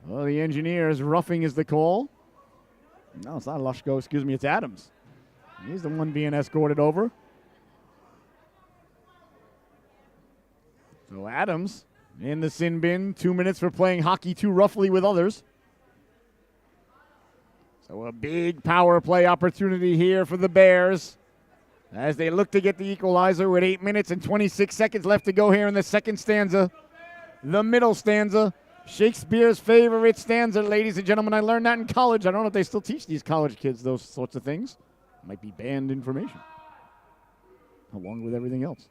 Well, the Engineers, roughing is the call. No, it's not Lushko, excuse me, it's Adams. He's the one being escorted over. So Adams in the sin bin, 2 minutes for playing hockey too roughly with others. So a big power play opportunity here for the Bears as they look to get the equalizer with 8 minutes and 26 seconds left to go here in the second stanza. The middle stanza, Shakespeare's favorite stanza, ladies and gentlemen. I learned that in college. I don't know if they still teach these college kids those sorts of things. Might be banned information, along with everything else.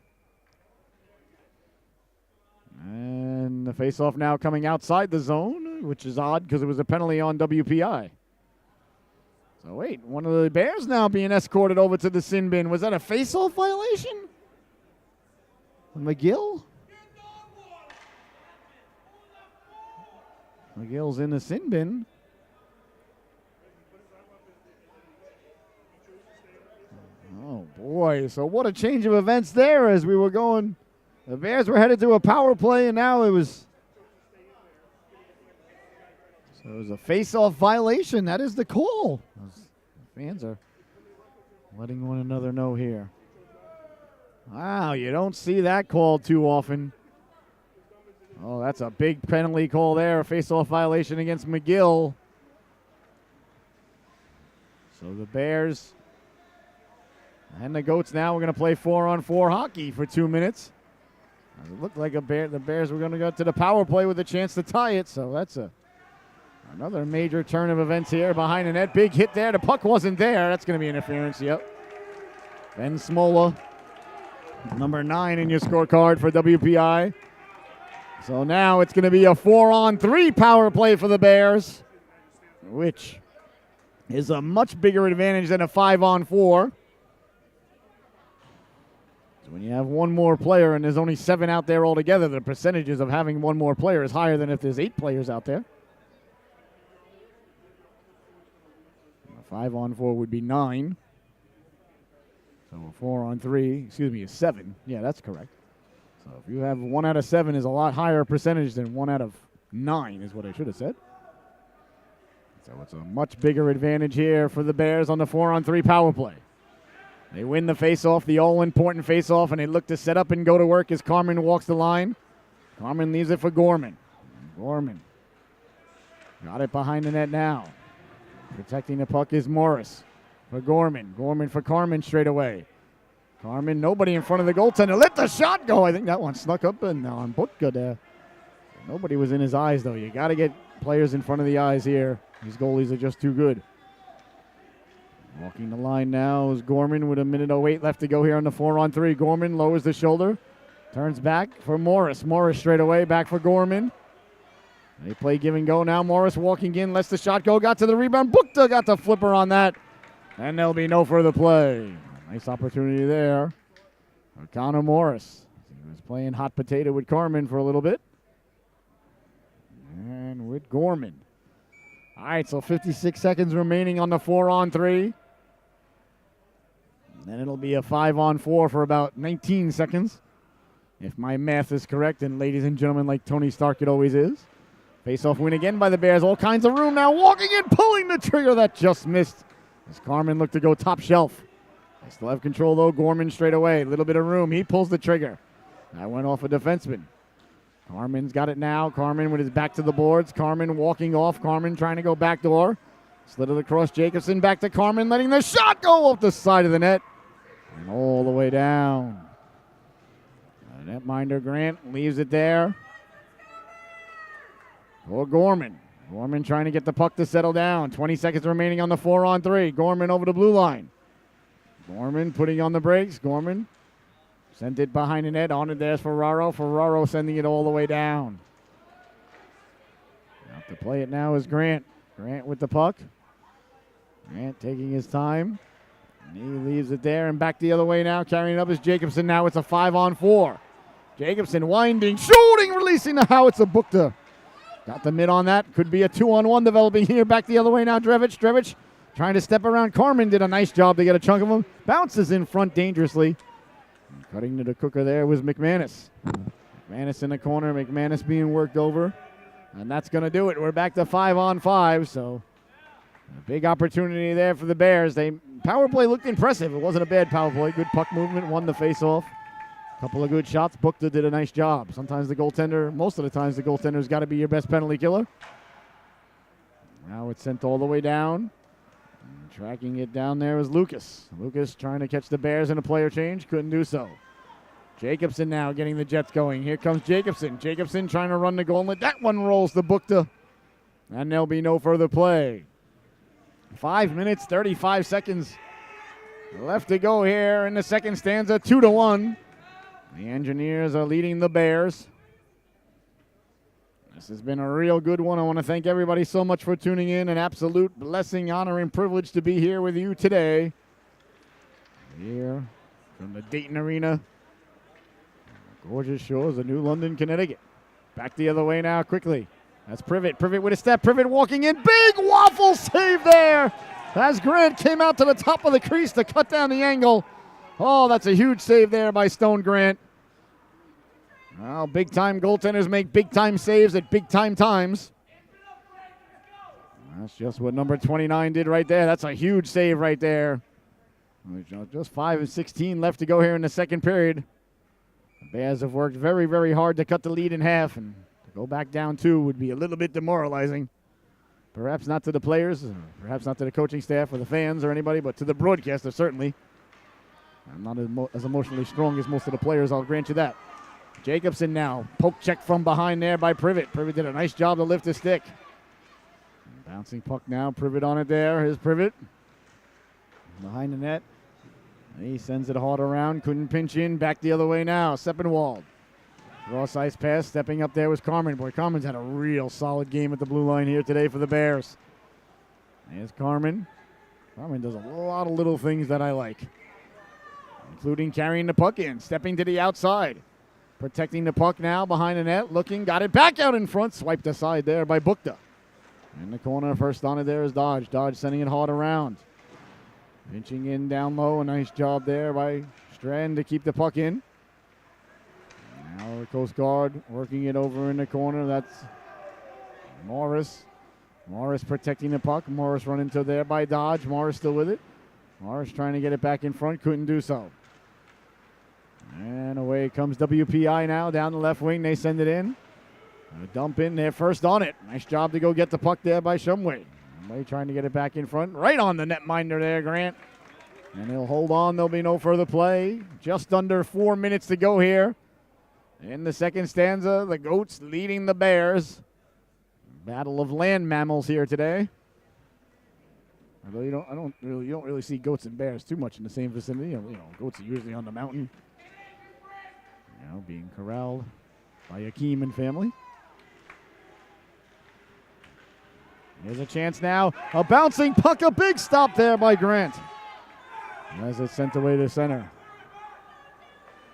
And the face-off now coming outside the zone, which is odd because it was a penalty on WPI. So wait, one of the Bears now being escorted over to the sin bin. Was that a face-off violation? McGill? McGill's in the sin bin. Oh boy, so what a change of events there as we were going. The Bears were headed to a power play, and now it was a face-off violation. That is the call. The fans are letting one another know here. Wow, you don't see that called too often. Oh, that's a big penalty call there, a face-off violation against McGill. So the Bears and the Goats now are going to play 4-on-4 hockey for 2 minutes. It looked like the Bears were going to go to the power play with a chance to tie it, so that's another major turn of events here behind the net. Big hit there. The puck wasn't there. That's going to be interference, yep. Ben Smola, number 9 in your scorecard for WPI. So now it's going to be a 4-on-3 power play for the Bears, which is a much bigger advantage than a 5-on-4. So when you have one more player and there's only 7 out there altogether, the percentages of having one more player is higher than if there's 8 players out there. A 5-on-4 would be 9. So a 4-on-3, is 7. Yeah, that's correct. So if you have 1 out of 7 is a lot higher percentage than 1 out of 9 is what I should have said. So it's a much bigger advantage here for the Bears on the 4-on-3 power play. They win the face-off, the all-important face-off, and they look to set up and go to work as Carmen walks the line. Carmen leaves it for Gorman. Gorman got it behind the net now. Protecting the puck is Morris for Gorman. Gorman for Carmen straight away. Carmen, nobody in front of the goaltender. Let the shot go. I think that one snuck up and on Butka there. Nobody was in his eyes, though. You got to get players in front of the eyes here. These goalies are just too good. Walking the line now is Gorman with 1:08 left to go here on the 4-on-3. Gorman lowers the shoulder. Turns back for Morris. Morris straight away, back for Gorman. They play give and go now. Morris walking in, lets the shot go. Got to the rebound. Bukta got the flipper on that. And there'll be no further play. Nice opportunity there for Connor Morris. He was playing hot potato with Carmen for a little bit. And with Gorman. All right, so 56 seconds remaining on the 4-on-3. Then it'll be a 5-on-4 for about 19 seconds. If my math is correct, and ladies and gentlemen, like Tony Stark it always is. Face-off win again by the Bears. All kinds of room now. Walking in, pulling the trigger. That just missed as Carmen looked to go top shelf. They still have control, though. Gorman straight away. A little bit of room. He pulls the trigger. That went off a defenseman. Carmen's got it now. Carmen with his back to the boards. Carmen walking off. Carmen trying to go back door. Slid it across Jacobson. Back to Carmen, letting the shot go off the side of the net. And all the way down. Netminder Grant leaves it there. For Gorman. Gorman trying to get the puck to settle down. 20 seconds remaining on the 4-on-3. Gorman over the blue line. Gorman putting on the brakes. Gorman sent it behind the net. On it there's Ferraro. Ferraro sending it all the way down. Out to play it now is Grant. Grant with the puck. Grant taking his time. And he leaves it there and back the other way now. Carrying it up is Jacobson. Now it's a 5-on-4. Jacobson winding, shooting, releasing the howitzer. Bukta got the mid on that. Could be a 2-on-1 developing here. Back the other way now. Drevich trying to step around. Carmen did a nice job to get a chunk of him. Bounces in front dangerously. And cutting to the cooker there was McManus. McManus in the corner. McManus being worked over. And that's going to do it. We're back to 5-on-5, so a big opportunity there for the Bears. Power play looked impressive. It wasn't a bad power play. Good puck movement, won the face-off. Couple of good shots. Bukta did a nice job. Sometimes the goaltender, most of the times the goaltender's got to be your best penalty killer. Now it's sent all the way down. And tracking it down there is Lucas. Lucas trying to catch the Bears in a player change. Couldn't do so. Jacobson now getting the Jets going. Here comes Jacobson. Jacobson trying to run the gauntlet. That one rolls to Bukta. And there'll be no further play. 5 minutes, 35 seconds left to go here in the second stanza. 2-1. The Engineers are leading the Bears. This has been a real good one. I want to thank everybody so much for tuning in. An absolute blessing, honor, and privilege to be here with you today. Here from the Dayton Arena. Gorgeous shores of New London, Connecticut. Back the other way now quickly. That's Privet. Privet with a step. Privet walking in. Big waffle save there as Grant came out to the top of the crease to cut down the angle. Oh, that's a huge save there by Stone Grant. Well, big-time goaltenders make big-time saves at big-time times. That's just what number 29 did right there. That's a huge save right there. Just 5:16 left to go here in the second period. The Bears have worked very, very hard to cut the lead in half, and to go back down 2 would be a little bit demoralizing. Perhaps not to the players, perhaps not to the coaching staff or the fans or anybody, but to the broadcaster certainly. I'm not as emotionally strong as most of the players, I'll grant you that. Jacobson now, poke check from behind there by Privet. Privet did a nice job to lift his stick. Bouncing puck now, Privet on it there. Here's Privet. Behind the net. He sends it hard around, couldn't pinch in, back the other way now. Seppenwald. Cross ice pass, stepping up there was Carmen. Boy, Carmen's had a real solid game at the blue line here today for the Bears. There's Carmen. Carmen does a lot of little things that I like, including carrying the puck in, stepping to the outside. Protecting the puck now behind the net, looking, got it back out in front, swiped aside there by Bukta. In the corner, first on it there is Dodge. Dodge sending it hard around. Pinching in down low, a nice job there by Strand to keep the puck in. Now the Coast Guard working it over in the corner, that's Morris. Morris protecting the puck, Morris running to there by Dodge, Morris still with it. Morris trying to get it back in front, couldn't do so. And away comes WPI now, down the left wing. They send it in. A dump in there, first on it. Nice job to go get the puck there by Shumway. Shumway trying to get it back in front. Right on the netminder there, Grant. And he'll hold on. There'll be no further play. Just under 4 minutes to go here. In the second stanza, the Goats leading the Bears. Battle of land mammals here today. Although you don't really see goats and bears too much in the same vicinity. You know, goats are usually on the mountain. You know, being corralled by Akeem and family. There's a chance now. A bouncing puck, a big stop there by Grant. As it's sent away to center.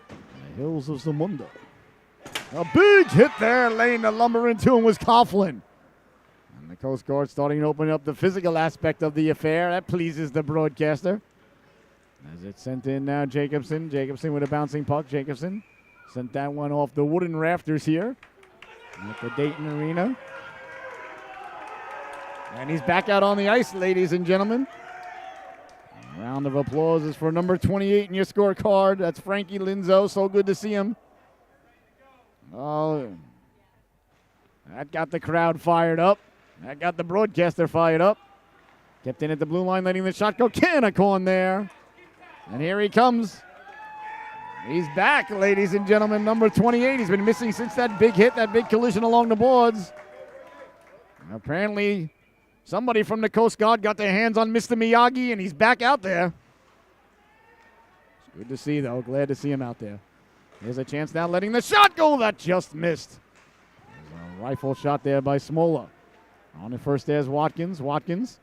The hills of Zamunda. A big hit there, laying the lumber into him was Coughlin. And the Coast Guard starting to open up the physical aspect of the affair. That pleases the broadcaster. As it's sent in now, Jacobson. Jacobson with a bouncing puck. Jacobson sent that one off the wooden rafters here at the Dayton Arena. And he's back out on the ice, ladies and gentlemen. A round of applause is for number 28 in your scorecard. That's Frankie Linzo. So good to see him. Oh, that got the crowd fired up. That got the broadcaster fired up. Kept in at the blue line, letting the shot go. Canicorn there. And here he comes. He's back, ladies and gentlemen. Number 28. He's been missing since that big hit, that big collision along the boards. Apparently, somebody from the Coast Guard got their hands on Mr. Miyagi, and he's back out there. It's good to see, though. Glad to see him out there. Here's a chance now, letting the shot go. That just missed. There's a rifle shot there by Smola. On the first there's Watkins. Watkins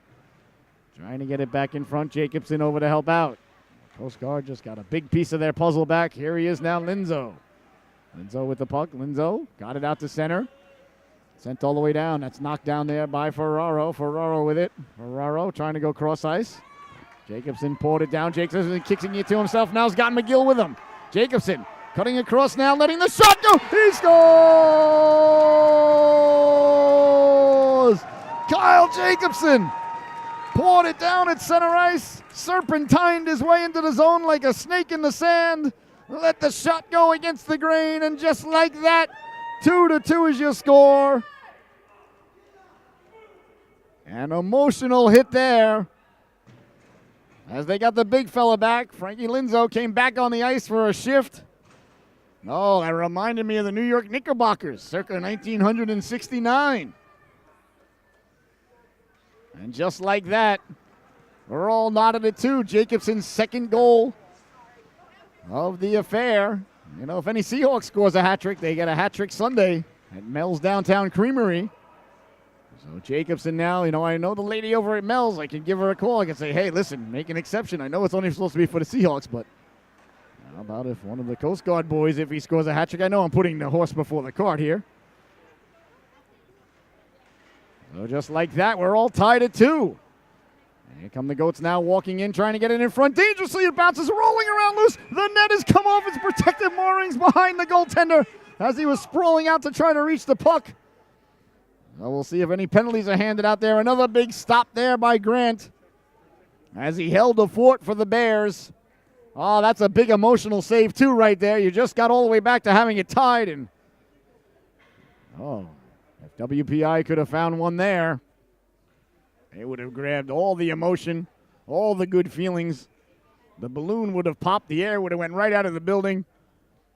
trying to get it back in front. Jacobson over to help out. Coast Guard just got a big piece of their puzzle back. Here he is now, Linzo. Linzo with the puck. Linzo got it out to center. Sent all the way down. That's knocked down there by Ferraro. Ferraro with it. Ferraro trying to go cross ice. Jacobson poured it down. Jacobson kicking it to himself. Now's got McGill with him. Jacobson cutting across now, letting the shot go. He scores! Kyle Jacobson poured it down at center ice. Serpentined his way into the zone like a snake in the sand. Let the shot go against the grain, and just like that, 2-2 is your score. An emotional hit there. As they got the big fella back, Frankie Linzo came back on the ice for a shift. Oh, that reminded me of the New York Knickerbockers, circa 1969. And just like that, we're all nodded at 2. Jacobson's second goal of the affair. You know, if any Seahawks scores a hat trick, they get a hat trick Sunday at Mel's Downtown Creamery. So Jacobson now, you know, I know the lady over at Mel's. I can give her a call. I can say, hey, listen, make an exception. I know it's only supposed to be for the Seahawks, but how about if one of the Coast Guard boys, if he scores a hat trick? I know I'm putting the horse before the cart here. So just like that, we're all tied at 2. And here come the Goats now walking in, trying to get it in front. Dangerously, it bounces, rolling around loose. The net has come off its protective moorings behind the goaltender as he was sprawling out to try to reach the puck. Well, we'll see if any penalties are handed out there. Another big stop there by Grant as he held the fort for the Bears. Oh, that's a big emotional save, too, right there. You just got all the way back to having it tied. And oh, if WPI could have found one there, they would have grabbed all the emotion, all the good feelings. The balloon would have popped. The air would have went right out of the building.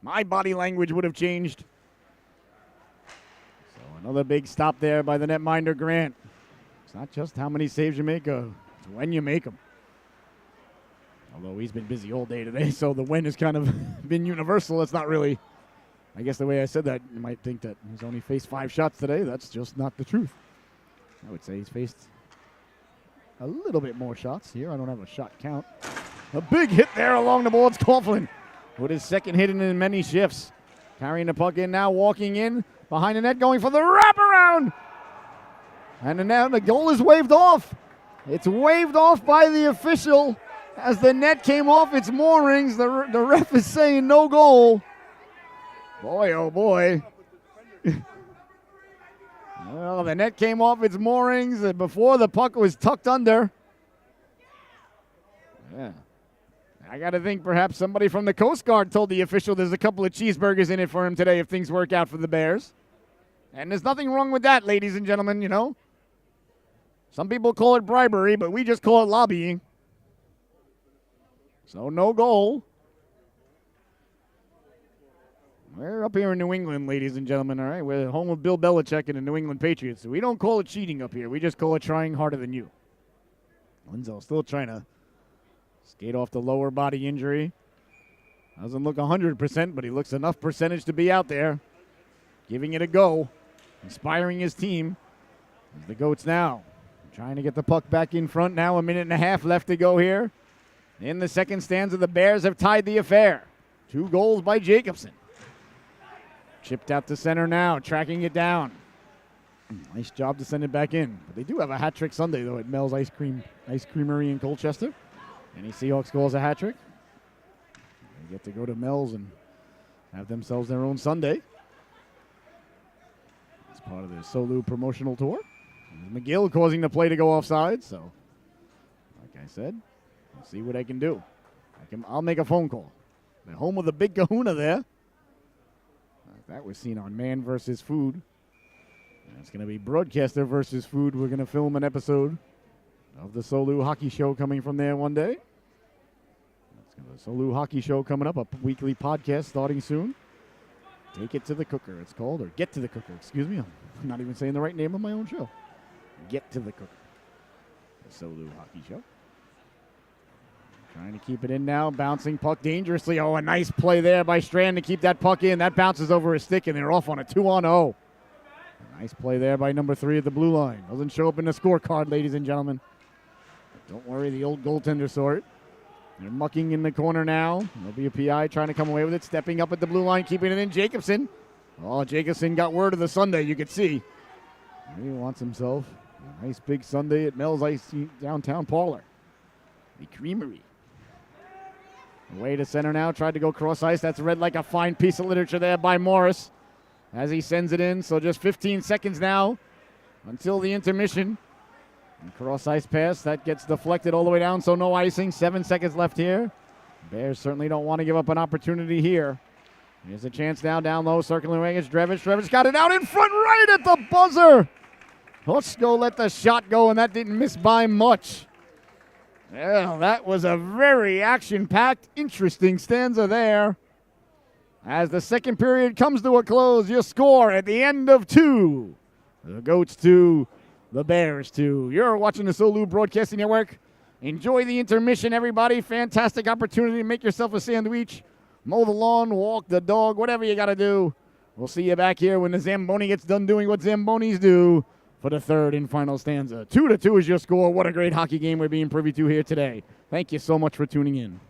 My body language would have changed. Another big stop there by the netminder, Grant. It's not just how many saves you make, it's when you make them. Although he's been busy all day today, so the when has kind of been universal. It's not really, I guess the way I said that, you might think that he's only faced 5 shots today. That's just not the truth. I would say he's faced a little bit more shots here. I don't have a shot count. A big hit there along the boards. Coughlin with his second hit in many shifts. Carrying the puck in now, walking in. Behind the net, going for the wraparound. And now the goal is waved off. It's waved off by the official as the net came off its moorings. The ref is saying no goal. Boy, oh boy. Well, the net came off its moorings before the puck was tucked under. Yeah. I got to think perhaps somebody from the Coast Guard told the official there's a couple of cheeseburgers in it for him today if things work out for the Bears. And there's nothing wrong with that, ladies and gentlemen, you know. Some people call it bribery, but we just call it lobbying. So no goal. We're up here in New England, ladies and gentlemen, all right? We're home of Bill Belichick and the New England Patriots. So we don't call it cheating up here. We just call it trying harder than you. Linzo still trying to skate off the lower body injury. Doesn't look 100%, but he looks enough percentage to be out there. Giving it a go. Inspiring his team. As the Goats now trying to get the puck back in front now. 1.5 minutes left to go here. In the second stanza, the Bears have tied the affair. 2 goals by Jacobson. Chipped out to center now, tracking it down. Nice job to send it back in. But they do have a hat trick Sunday, though, at Mel's Ice Creamery in Colchester. Any Seahawks scores a hat trick, they get to go to Mel's and have themselves their own Sunday. It's part of the Solu promotional tour. There's McGill causing the play to go offside, so like I said, we'll see what I can do. I'll make a phone call. The home of the big kahuna there. That was seen on Man vs. Food. And it's going to be Broadcaster versus Food. We're going to film an episode of the Solu Hockey Show coming from there one day. That's the Solu Hockey Show coming up, a weekly podcast starting soon. Take it to the cooker, it's called, or Get to the Cooker, excuse me. I'm not even saying the right name of my own show. Get to the Cooker. The Solu Hockey Show. Trying to keep it in now, bouncing puck dangerously. Oh, a nice play there by Strand to keep that puck in. That bounces over his stick, and they're off on a 2-on-0. Nice play there by number 3 at the blue line. Doesn't show up in the scorecard, ladies and gentlemen. Don't worry, the old goaltender saw it. They're mucking in the corner now. WPI trying to come away with it, stepping up at the blue line, keeping it in. Jacobson. Oh, Jacobson got word of the Sunday, you could see. He wants himself a nice big Sunday at Mel's Ice Downtown Parlor. The Creamery. Way to center now. Tried to go cross ice. That's read like a fine piece of literature there by Morris as he sends it in. So just 15 seconds now until the intermission. And cross ice pass. That gets deflected all the way down, so no icing. 7 seconds left here. Bears certainly don't want to give up an opportunity here. Here's a chance now down low. Circling away against Drevich. Drevich got it out in front right at the buzzer. Husko let the shot go, and that didn't miss by much. Well, that was a very action-packed, interesting stanza there. As the second period comes to a close, your score at the end of 2. The Goats 2, the Bears 2. You're watching the Solu Broadcasting Network. Enjoy the intermission, everybody. Fantastic opportunity to make yourself a sandwich. Mow the lawn, walk the dog, whatever you got to do. We'll see you back here when the Zamboni gets done doing what Zambonis do for the third and final stanza. 2-2 is your score. What a great hockey game we're being privy to here today. Thank you so much for tuning in.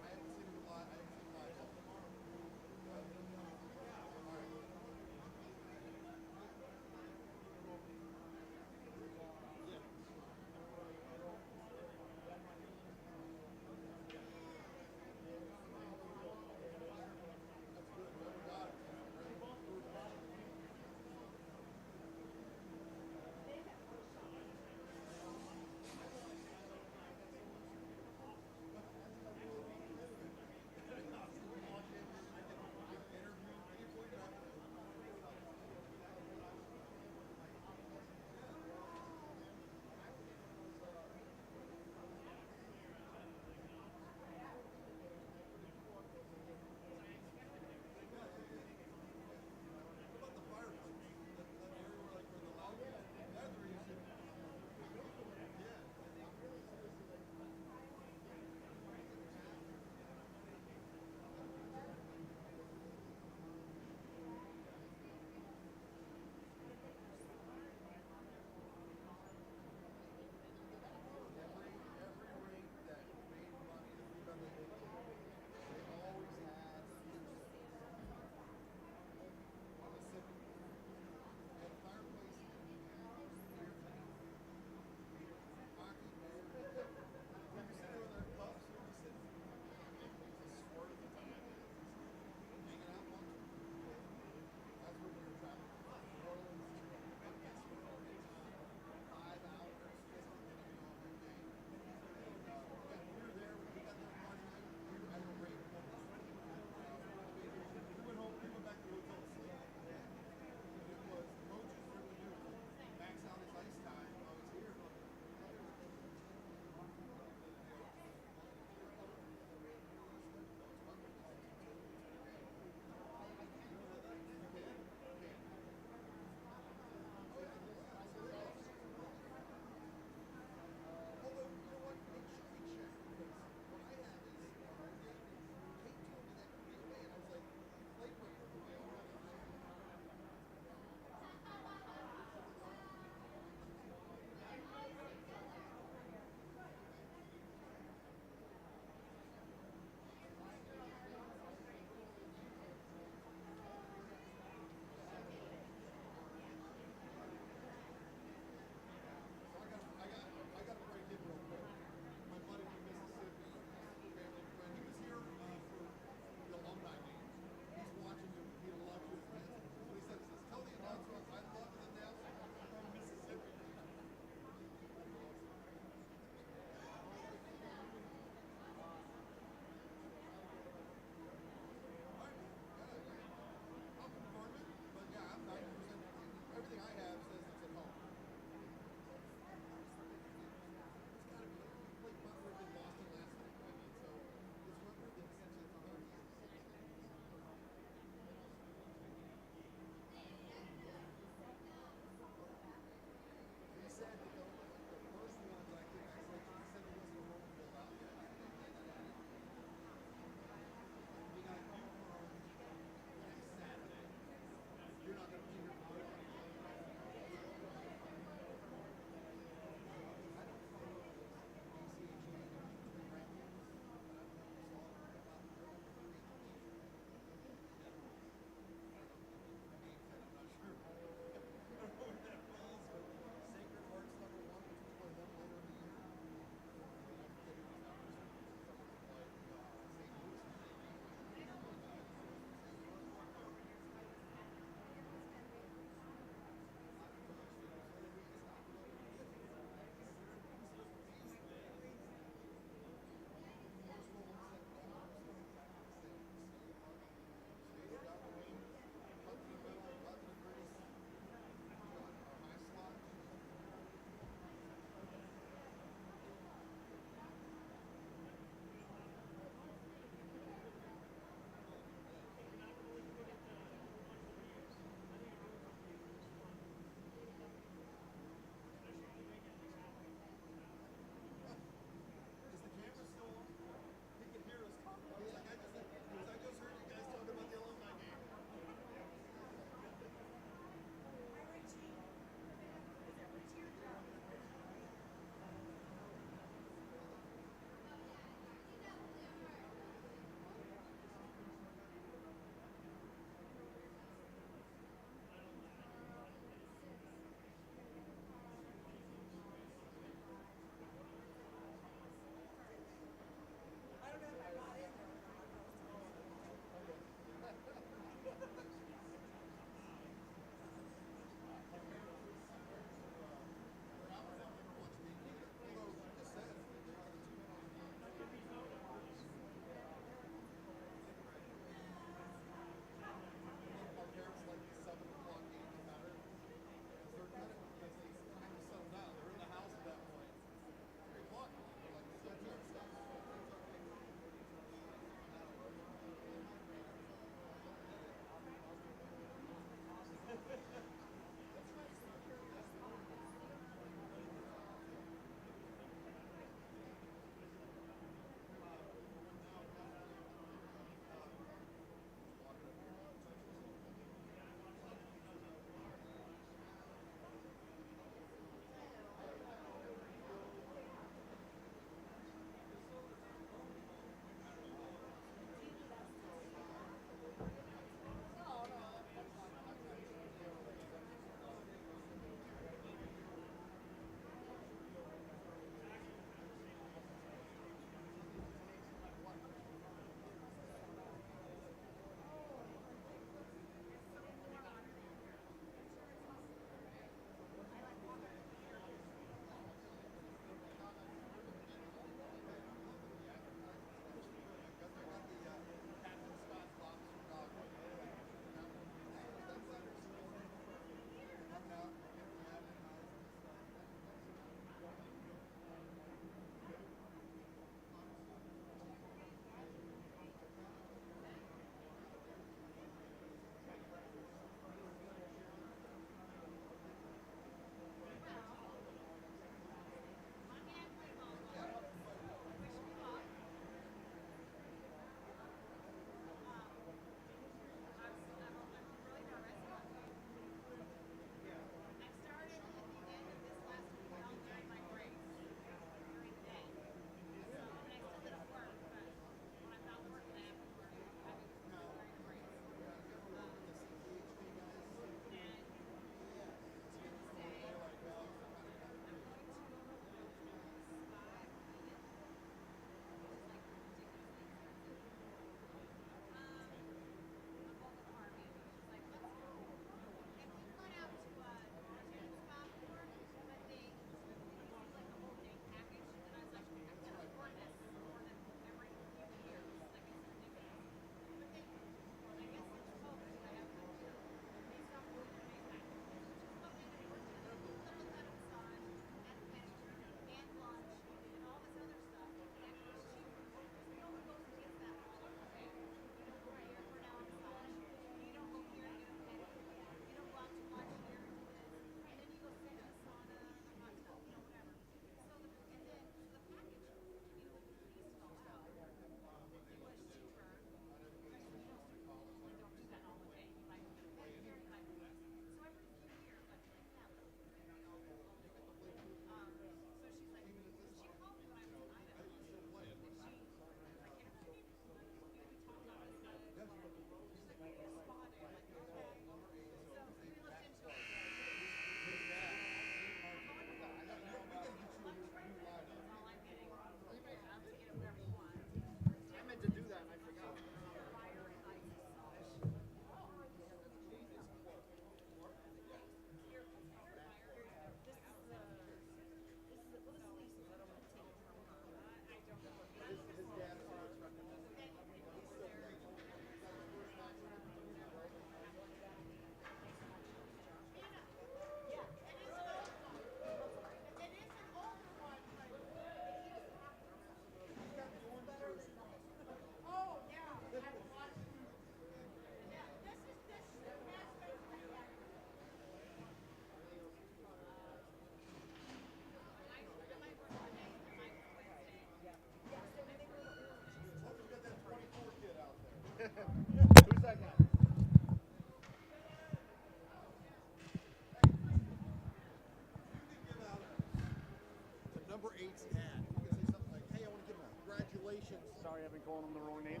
Sorry, I've been calling him the wrong name.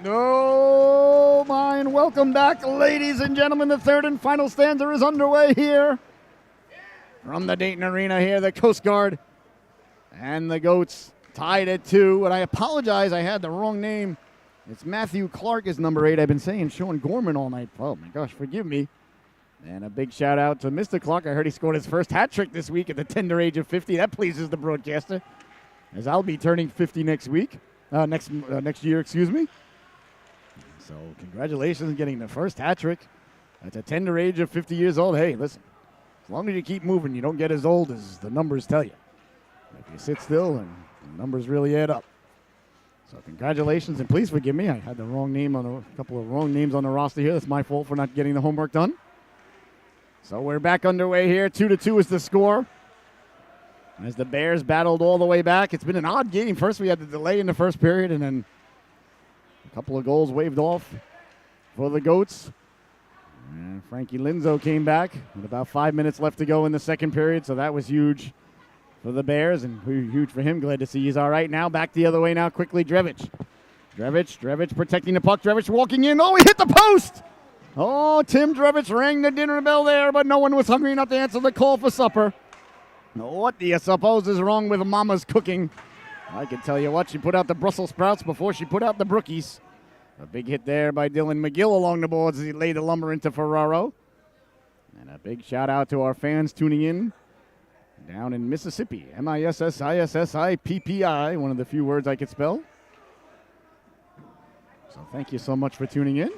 No mind. Welcome back, ladies and gentlemen. The third and final stanza is underway here from the Dayton Arena here. The Coast Guard and the Goats tied at 2. And I apologize, I had the wrong name. It's Matthew Clark is number 8. I've been saying Sean Gorman all night. Oh, my gosh, forgive me. And a big shout out to Mr. Clark. I heard he scored his first hat trick this week at the tender age of 50. That pleases the broadcaster, as I'll be turning 50 next week. Next year, excuse me. So congratulations on getting the first hat trick at the tender age of 50 years old. Hey, listen, as long as you keep moving, you don't get as old as the numbers tell you. If you sit still, and the numbers really add up. So congratulations, and please forgive me. I had the wrong name on a couple of wrong names on the roster here. That's my fault for not getting the homework done. So we're back underway here. 2-2 is the score. As the Bears battled all the way back. It's been an odd game. First we had the delay in the first period, and then a couple of goals waved off for the Goats. And Frankie Linzo came back with about 5 minutes left to go in the second period, so that was huge for the Bears, and huge for him. Glad to see he's all right now. Back the other way now quickly, Drevich. Drevich protecting the puck. Drevich walking in. Oh, he hit the post! Oh, Tim Drevich rang the dinner bell there, but no one was hungry enough to answer the call for supper. What do you suppose is wrong with Mama's cooking? I can tell you what, she put out the Brussels sprouts before she put out the brookies. A big hit there by Dylan McGill along the boards as he laid the lumber into Ferraro. And a big shout out to our fans tuning in down in Mississippi. MISSISSIPPI, one of the few words I could spell. So thank you so much for tuning in.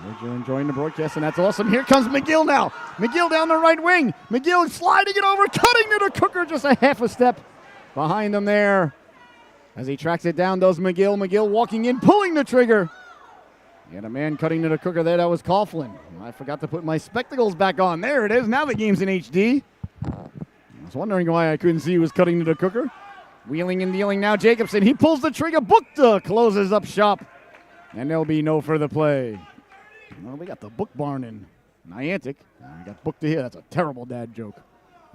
Hope you're enjoying the broadcast, and that's awesome. Here comes McGill now. McGill down the right wing. McGill sliding it over, cutting to the Cooker, just a half a step behind him there. As he tracks it down, does McGill. McGill walking in, pulling the trigger. He had a man cutting to the Cooker there. That was Coughlin. I forgot to put my spectacles back on. There it is. Now the game's in HD. I was wondering why I couldn't see who was cutting to the Cooker. Wheeling and dealing now. Jacobson. He pulls the trigger. Bookta closes up shop. And there'll be no further play. Well, we got the Book Barn in Niantic. We got Bookta here. That's a terrible dad joke.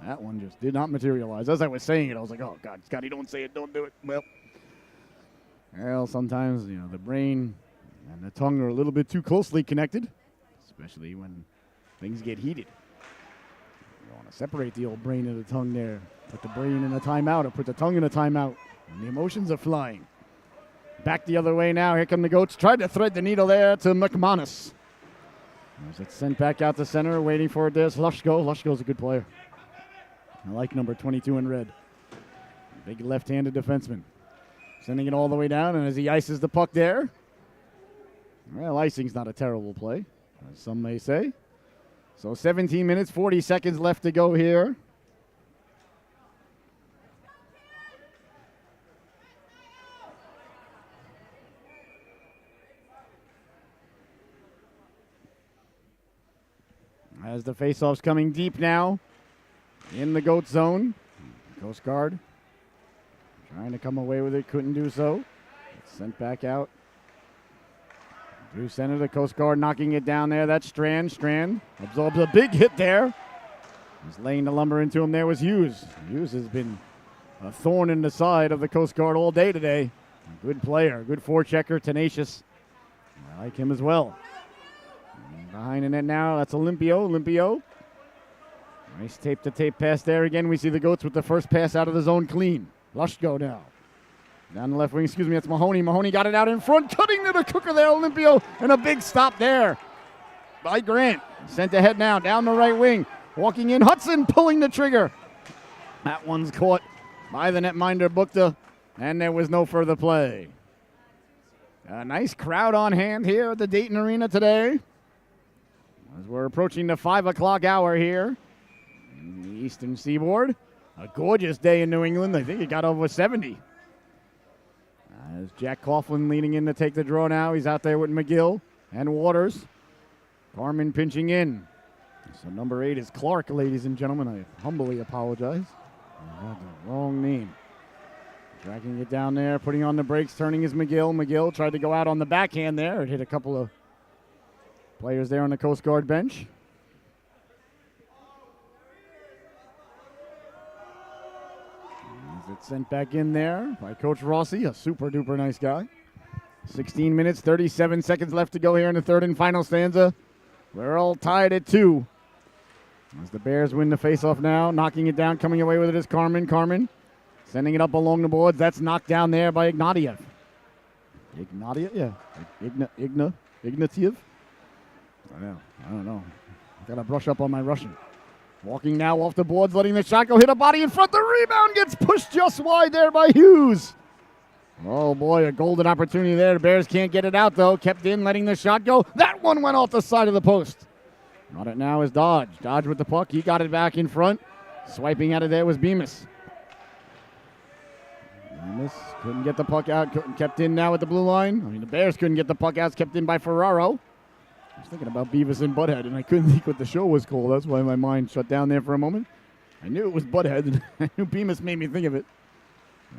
That one just did not materialize. As I was saying it, I was like, oh, God, Scotty, don't say it. Don't do it. Well, sometimes, the brain and the tongue are a little bit too closely connected, especially when things get heated. You want to separate the old brain and the tongue there. Put the brain in a timeout or put the tongue in a timeout. And the emotions are flying. Back the other way now. Here come the Goats. Tried to thread the needle there to McManus. As it's sent back out to center, waiting for it. There's Lushko. Lushko's a good player. I like number 22 in red. Big left-handed defenseman. Sending it all the way down, and as he ices the puck there, well, icing's not a terrible play, as some may say. So 17 minutes, 40 seconds left to go here. As the faceoff's coming deep now in the Goat zone. Coast Guard trying to come away with it, couldn't do so. It's sent back out. Through center, the Coast Guard knocking it down there. That's Strand. Strand absorbs a big hit there. He's laying the lumber into him. There was Hughes. Hughes has been a thorn in the side of the Coast Guard all day today. A good player, good forechecker, tenacious. I like him as well. And behind the net now, that's Olympio. Nice tape-to-tape pass there. Again, we see the Goats with the first pass out of the zone clean. Lushko now. Down the left wing, that's Mahoney. Mahoney got it out in front, cutting to the Cooker there, Olympio, and a big stop there by Grant. Sent ahead now, down the right wing. Walking in, Hudson pulling the trigger. That one's caught by the netminder, Bookta, and there was no further play. A nice crowd on hand here at the Dayton Arena today, as we're approaching the 5 o'clock hour here in the Eastern Seaboard. A gorgeous day in New England. I think it got over 70. As Jack Coughlin leaning in to take the draw now. He's out there with McGill and Waters. Carmen pinching in. So number 8 is Clark, ladies and gentlemen. I humbly apologize. I got the wrong name. Dragging it down there, putting on the brakes, turning is McGill. McGill tried to go out on the backhand there. It hit a couple of Players there on the Coast Guard bench. It's sent back in there by Coach Rossi, a super duper nice guy. 16 minutes, 37 seconds left to go here in the third and final stanza. We're all tied at 2. As the Bears win the faceoff now, knocking it down, coming away with it is Carmen. Carmen sending it up along the boards. That's knocked down there by Ignatiev. Ignatiev? I don't know. I gotta brush up on my Russian. Walking now off the boards, letting the shot go, hit a body in front. The rebound gets pushed just wide there by Hughes. Oh boy, a golden opportunity there. The Bears can't get it out though. Kept in, letting the shot go. That one went off the side of the post. Got it now is Dodge. Dodge with the puck. He got it back in front. Swiping out of there was Bemis. Bemis couldn't get the puck out. Kept in now at the blue line. I mean, the Bears couldn't get the puck out. It's kept in by Ferraro. I was thinking about Beavis and Butthead, and I couldn't think what the show was called. That's why my mind shut down there for a moment. I knew it was Butthead, and I knew Bemis made me think of it.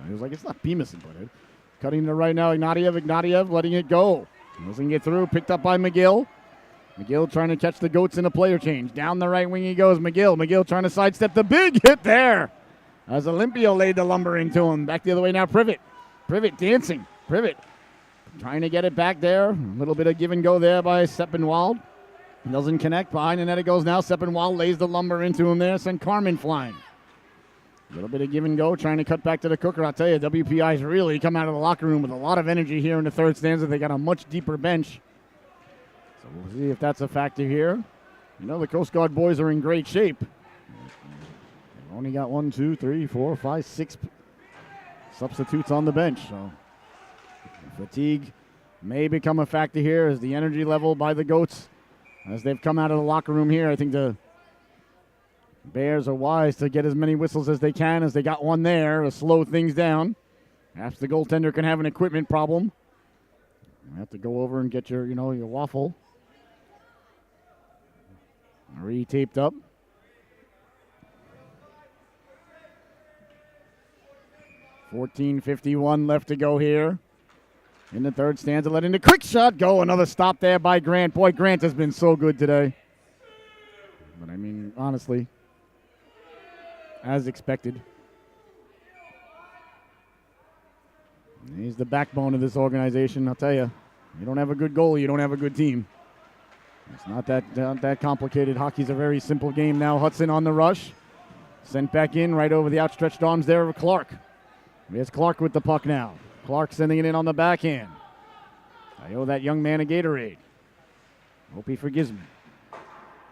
I was like, it's not Bemis and Butthead. Cutting to right now, Ignatiev letting it go. Doesn't get through, picked up by McGill. McGill trying to catch the goats in a player change. Down the right wing he goes, McGill trying to sidestep the big hit there. As Olympio laid the lumber into him. Back the other way now, Privet dancing. Privet trying to get it back there. A little bit of give and go there by Seppenwald. Doesn't connect. Behind the net it goes now. Seppenwald lays the lumber into him there. Send Carmen flying. A little bit of give and go. Trying to cut back to the cooker. I'll tell you, WPI's really come out of the locker room with a lot of energy here in the third stanza. They got a much deeper bench. So we'll see if that's a factor here. You know, the Coast Guard boys are in great shape. They've only got 1, 2, 3, 4, 5, 6 substitutes on the bench. So fatigue may become a factor here as the energy level by the Goats, as they've come out of the locker room here. I think the Bears are wise to get as many whistles as they can, as they got one there to slow things down. Perhaps the goaltender can have an equipment problem. You have to go over and get your waffle re-taped up. .51 left to go here in the third stanza. Letting the quick shot go. Another stop there by Grant. Boy, Grant has been so good today. But I mean, honestly, as expected. He's the backbone of this organization. I'll tell you, you don't have a good goalie, you don't have a good team. It's not that complicated. Hockey's a very simple game now. Hudson on the rush. Sent back in right over the outstretched arms there of Clark. Here's Clark with the puck now. Clark sending it in on the backhand. I owe that young man a Gatorade. Hope he forgives me.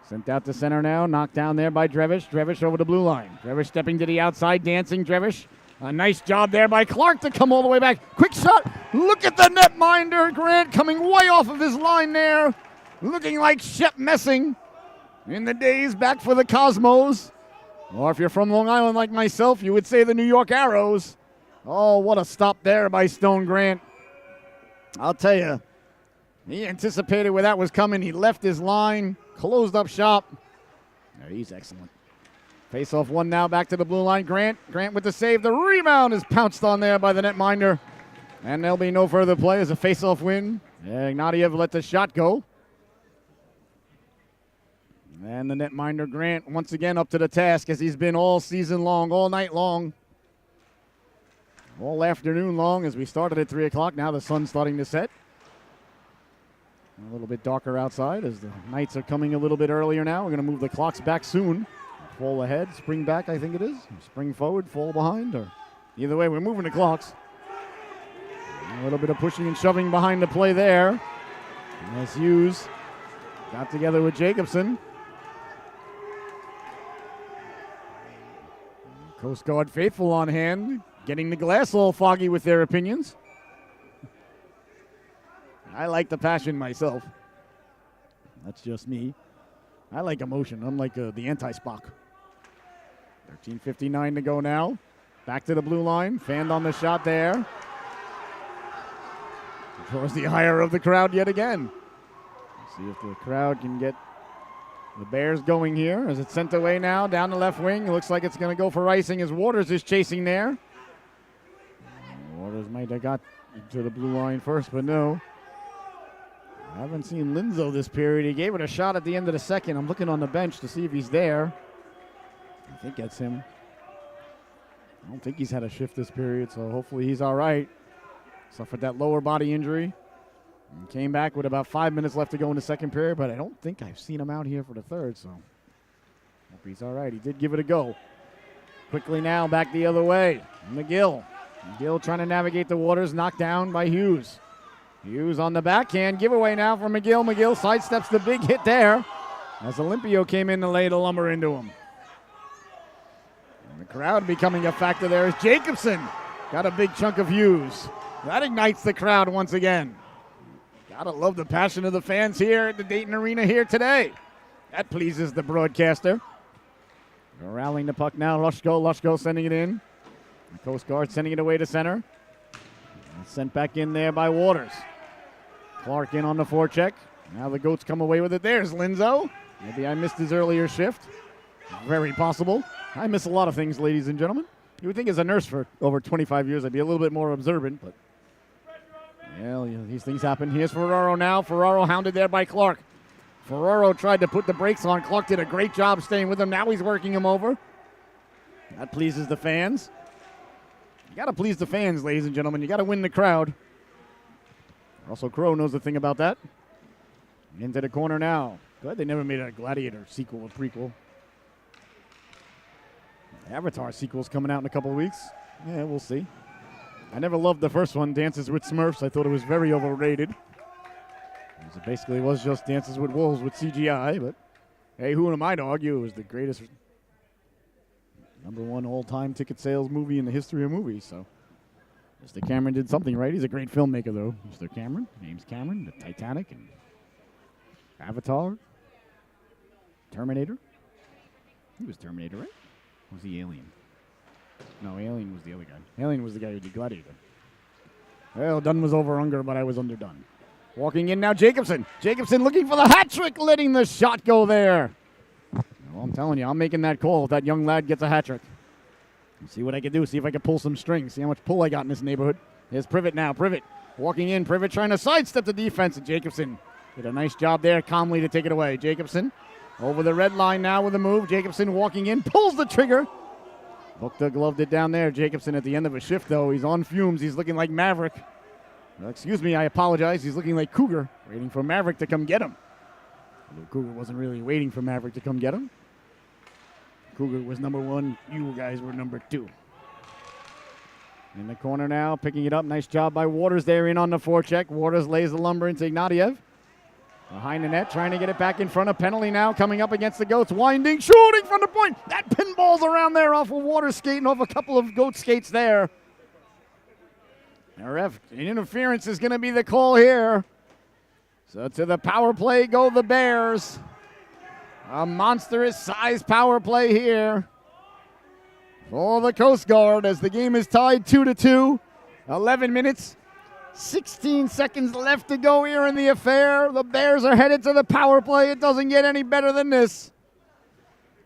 Sent out to center now. Knocked down there by Drevish. Drevish over the blue line. Drevish stepping to the outside, dancing Drevish. A nice job there by Clark to come all the way back. Quick shot. Look at the netminder. Grant coming way off of his line there. Looking like Shep Messing in the days back for the Cosmos. Or if you're from Long Island like myself, you would say the New York Arrows. Oh, what a stop there by Stone Grant. I'll tell you, he anticipated where that was coming. He left his line, closed up shop. No, he's excellent. Face-off one now, back to the blue line. Grant with the save. The rebound is pounced on there by the netminder. And there'll be no further play as a face-off win. Ignatiev let the shot go. And the netminder, Grant, once again up to the task as he's been all season long, all night long. All afternoon long as we started at 3 o'clock. Now the sun's starting to set. A little bit darker outside as the nights are coming a little bit earlier now. We're going to move the clocks back soon. Fall ahead, spring back, I think it is. Spring forward, fall behind. Or either way, we're moving the clocks. A little bit of pushing and shoving behind the play there. As Hughes got together with Jacobson. Coast Guard faithful on hand, getting the glass all foggy with their opinions. I like the passion myself. That's just me. I like emotion, unlike the anti-Spock. 13:59 to go now. Back to the blue line. Fanned on the shot there. Draws the ire of the crowd yet again. Let's see if the crowd can get the Bears going here as it's sent away now down the left wing. It looks like it's going to go for icing as Waters is chasing there. Waters might have got to the blue line first, but no. I haven't seen Linzo this period. He gave it a shot at the end of the second. I'm looking on the bench to see if he's there. I think that's him. I don't think he's had a shift this period, so hopefully he's all right. Suffered that lower body injury and came back with about 5 minutes left to go in the second period, but I don't think I've seen him out here for the third, so hope he's all right. He did give it a go. Quickly now, back the other way. McGill trying to navigate the waters, knocked down by Hughes. Hughes on the backhand, giveaway now for McGill. McGill sidesteps the big hit there as Olympio came in to lay the lumber into him. And the crowd becoming a factor there as Jacobson got a big chunk of Hughes. That ignites the crowd once again. Gotta love the passion of the fans here at the Dayton Arena here today. That pleases the broadcaster. They're rallying the puck now. Lushko sending it in. The Coast Guard sending it away to center. And sent back in there by Waters. Clark in on the forecheck. Now the Goats come away with it. There's Linzo. Maybe I missed his earlier shift. Very possible. I miss a lot of things, ladies and gentlemen. You would think as a nurse for over 25 years I'd be a little bit more observant, but well, these things happen. Here's Ferraro now. Ferraro hounded there by Clark. Ferraro tried to put the brakes on. Clark did a great job staying with him. Now he's working him over. That pleases the fans. You got to please the fans, ladies and gentlemen. You got to win the crowd. Russell Crowe knows the thing about that. Into the corner now. Glad they never made a Gladiator sequel or prequel. Avatar sequel's coming out in a couple of weeks. Yeah, we'll see. I never loved the first one, Dances with Smurfs. I thought it was very overrated. It basically was just Dances with Wolves with CGI, but hey, who am I to argue? It was the greatest #1 all-time ticket sales movie in the history of movies, so Mr. Cameron did something right. He's a great filmmaker, though. Mr. Cameron, James Cameron, the Titanic, and Avatar, Terminator. He was Terminator, right? Or was he Alien? No, Alien was the other guy. Alien was the guy who did Gladiator. Well, done was over Unger, but I was underdone. Walking in now, Jacobson. Jacobson looking for the hat trick, letting the shot go there. Well, I'm telling you, I'm making that call if that young lad gets a hat trick. See what I can do, see if I can pull some strings, see how much pull I got in this neighborhood. Here's Privet now, Privet walking in, Privet trying to sidestep the defense, and Jacobson did a nice job there calmly to take it away. Jacobson over the red line now with a move. Jacobson walking in, pulls the trigger. Bukta gloved it down there. Jacobson at the end of a shift, though. He's on fumes. He's looking like Maverick. Well, excuse me, I apologize. He's looking like Cougar, waiting for Maverick to come get him. Although Cougar wasn't really waiting for Maverick to come get him. Cougar was #1. You guys were #2. In the corner now, picking it up. Nice job by Waters there in on the forecheck. Waters lays the lumber into Ignatiev. Behind the net, trying to get it back in front of penalty now, coming up against the Goats. Winding, shooting from the point. That pinball's around there off of Waters skating off a couple of Goat skates there. Ref, interference is going to be the call here. So to the power play go the Bears. A monstrous size power play here for the Coast Guard as the game is tied 2-2. 11 minutes, 16 seconds left to go here in the affair. The Bears are headed to the power play. It doesn't get any better than this.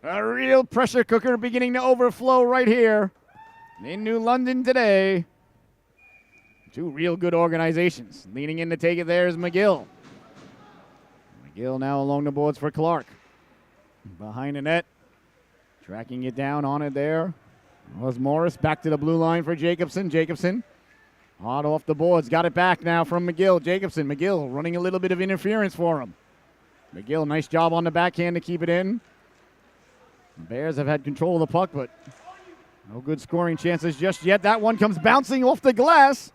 A real pressure cooker beginning to overflow right here in New London today. Two real good organizations. Leaning in to take it there is McGill. McGill now along the boards for Clark. Behind the net. Tracking it down on it there was Morris. Back to the blue line for Jacobson. Jacobson hard off the boards. Got it back now from McGill. Jacobson. McGill running a little bit of interference for him. McGill, nice job on the backhand to keep it in. The Bears have had control of the puck, but no good scoring chances just yet. That one comes bouncing off the glass.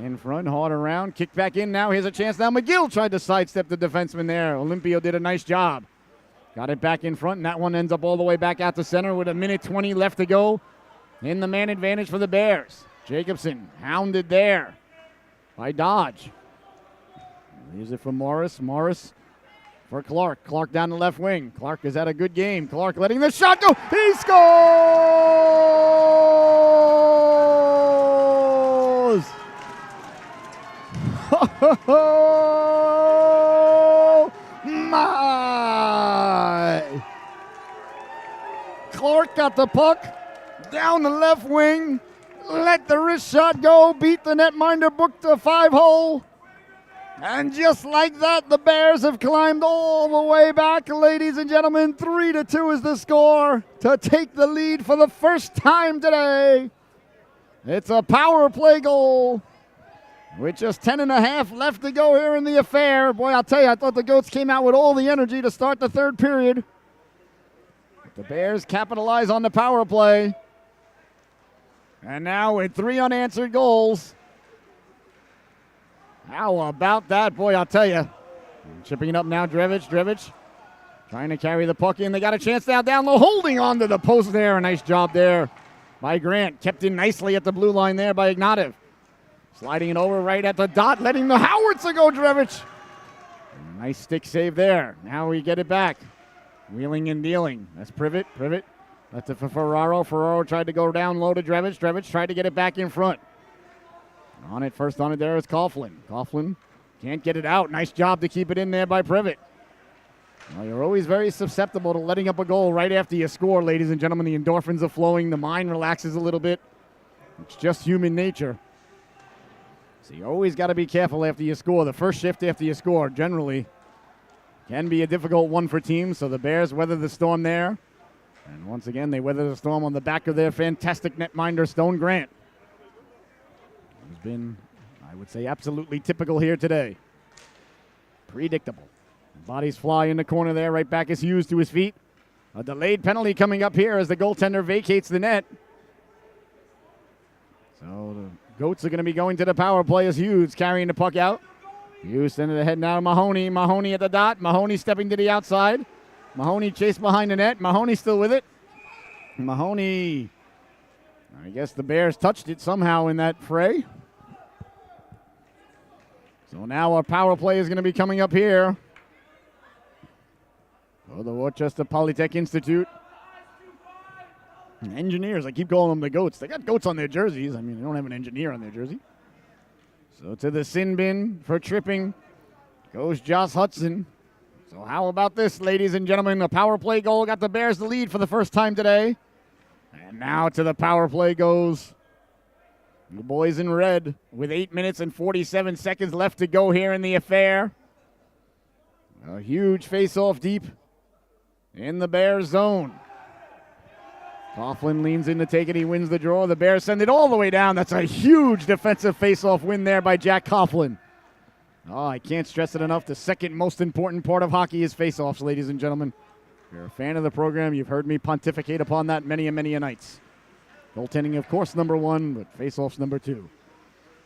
In front, hard around, kick back in now. Here's a chance now. McGill tried to sidestep the defenseman there. Olympio did a nice job. Got it back in front, and that one ends up all the way back out to center with 1:20 left to go in the man advantage for the Bears. Jacobson hounded there by Dodge. Leaves it for Morris. Morris for Clark. Clark down the left wing. Clark has had a good game. Clark letting the shot go. He scores! Oh, my! Clark got the puck down the left wing, let the wrist shot go, beat the netminder, booked a 5-hole. And just like that, the Bears have climbed all the way back, ladies and gentlemen. 3-2 is the score to take the lead for the first time today. It's a power play goal with just 10.5 left to go here in the affair. Boy, I'll tell you, I thought the Goats came out with all the energy to start the third period. But the Bears capitalize on the power play. And now with 3 unanswered goals. How about that? Boy, I'll tell you. Chipping it up now, Drevich. Trying to carry the puck in. They got a chance now down low, holding on to the post there. A nice job there by Grant. Kept in nicely at the blue line there by Ignatiev. Sliding it over right at the dot, letting the Howardson go, Drevich. Nice stick save there. Now we get it back. Wheeling and dealing. That's Privet. That's it for Ferraro. Ferraro tried to go down low to Drevich. Drevich tried to get it back in front. First on it there is Coughlin. Coughlin can't get it out. Nice job to keep it in there by Privet. Well, you're always very susceptible to letting up a goal right after you score, ladies and gentlemen. The endorphins are flowing. The mind relaxes a little bit. It's just human nature. So you always got to be careful after you score. The first shift after you score generally can be a difficult one for teams. So the Bears weather the storm there. And once again, they weather the storm on the back of their fantastic netminder, Stone Grant. Who's been, I would say, absolutely typical here today. Predictable. Bodies fly in the corner there. Right back is Hughes to his feet. A delayed penalty coming up here as the goaltender vacates the net. So the Goats are going to be going to the power play as Hughes carrying the puck out. Hughes sending it ahead now to Mahoney. Mahoney at the dot. Mahoney stepping to the outside. Mahoney chased behind the net. Mahoney still with it. Mahoney, I guess the Bears touched it somehow in that fray. So now our power play is going to be coming up here for the Worcester Polytech Institute. Engineers, I keep calling them the Goats. They got Goats on their jerseys. I mean, they don't have an engineer on their jersey. So to the sin bin for tripping goes Josh Hudson. So how about this, ladies and gentlemen? A power play goal got the Bears the lead for the first time today. And now to the power play goes the boys in red with 8 minutes and 47 seconds left to go here in the affair. A huge face-off deep in the Bears zone. Coughlin leans in to take it. He wins the draw. The Bears send it all the way down. That's a huge defensive face-off win there by Jack Coughlin. Oh, I can't stress it enough. The second most important part of hockey is face-offs, ladies and gentlemen. If you're a fan of the program, you've heard me pontificate upon that many and many a nights. Goaltending, of course, number one, but face-offs number two.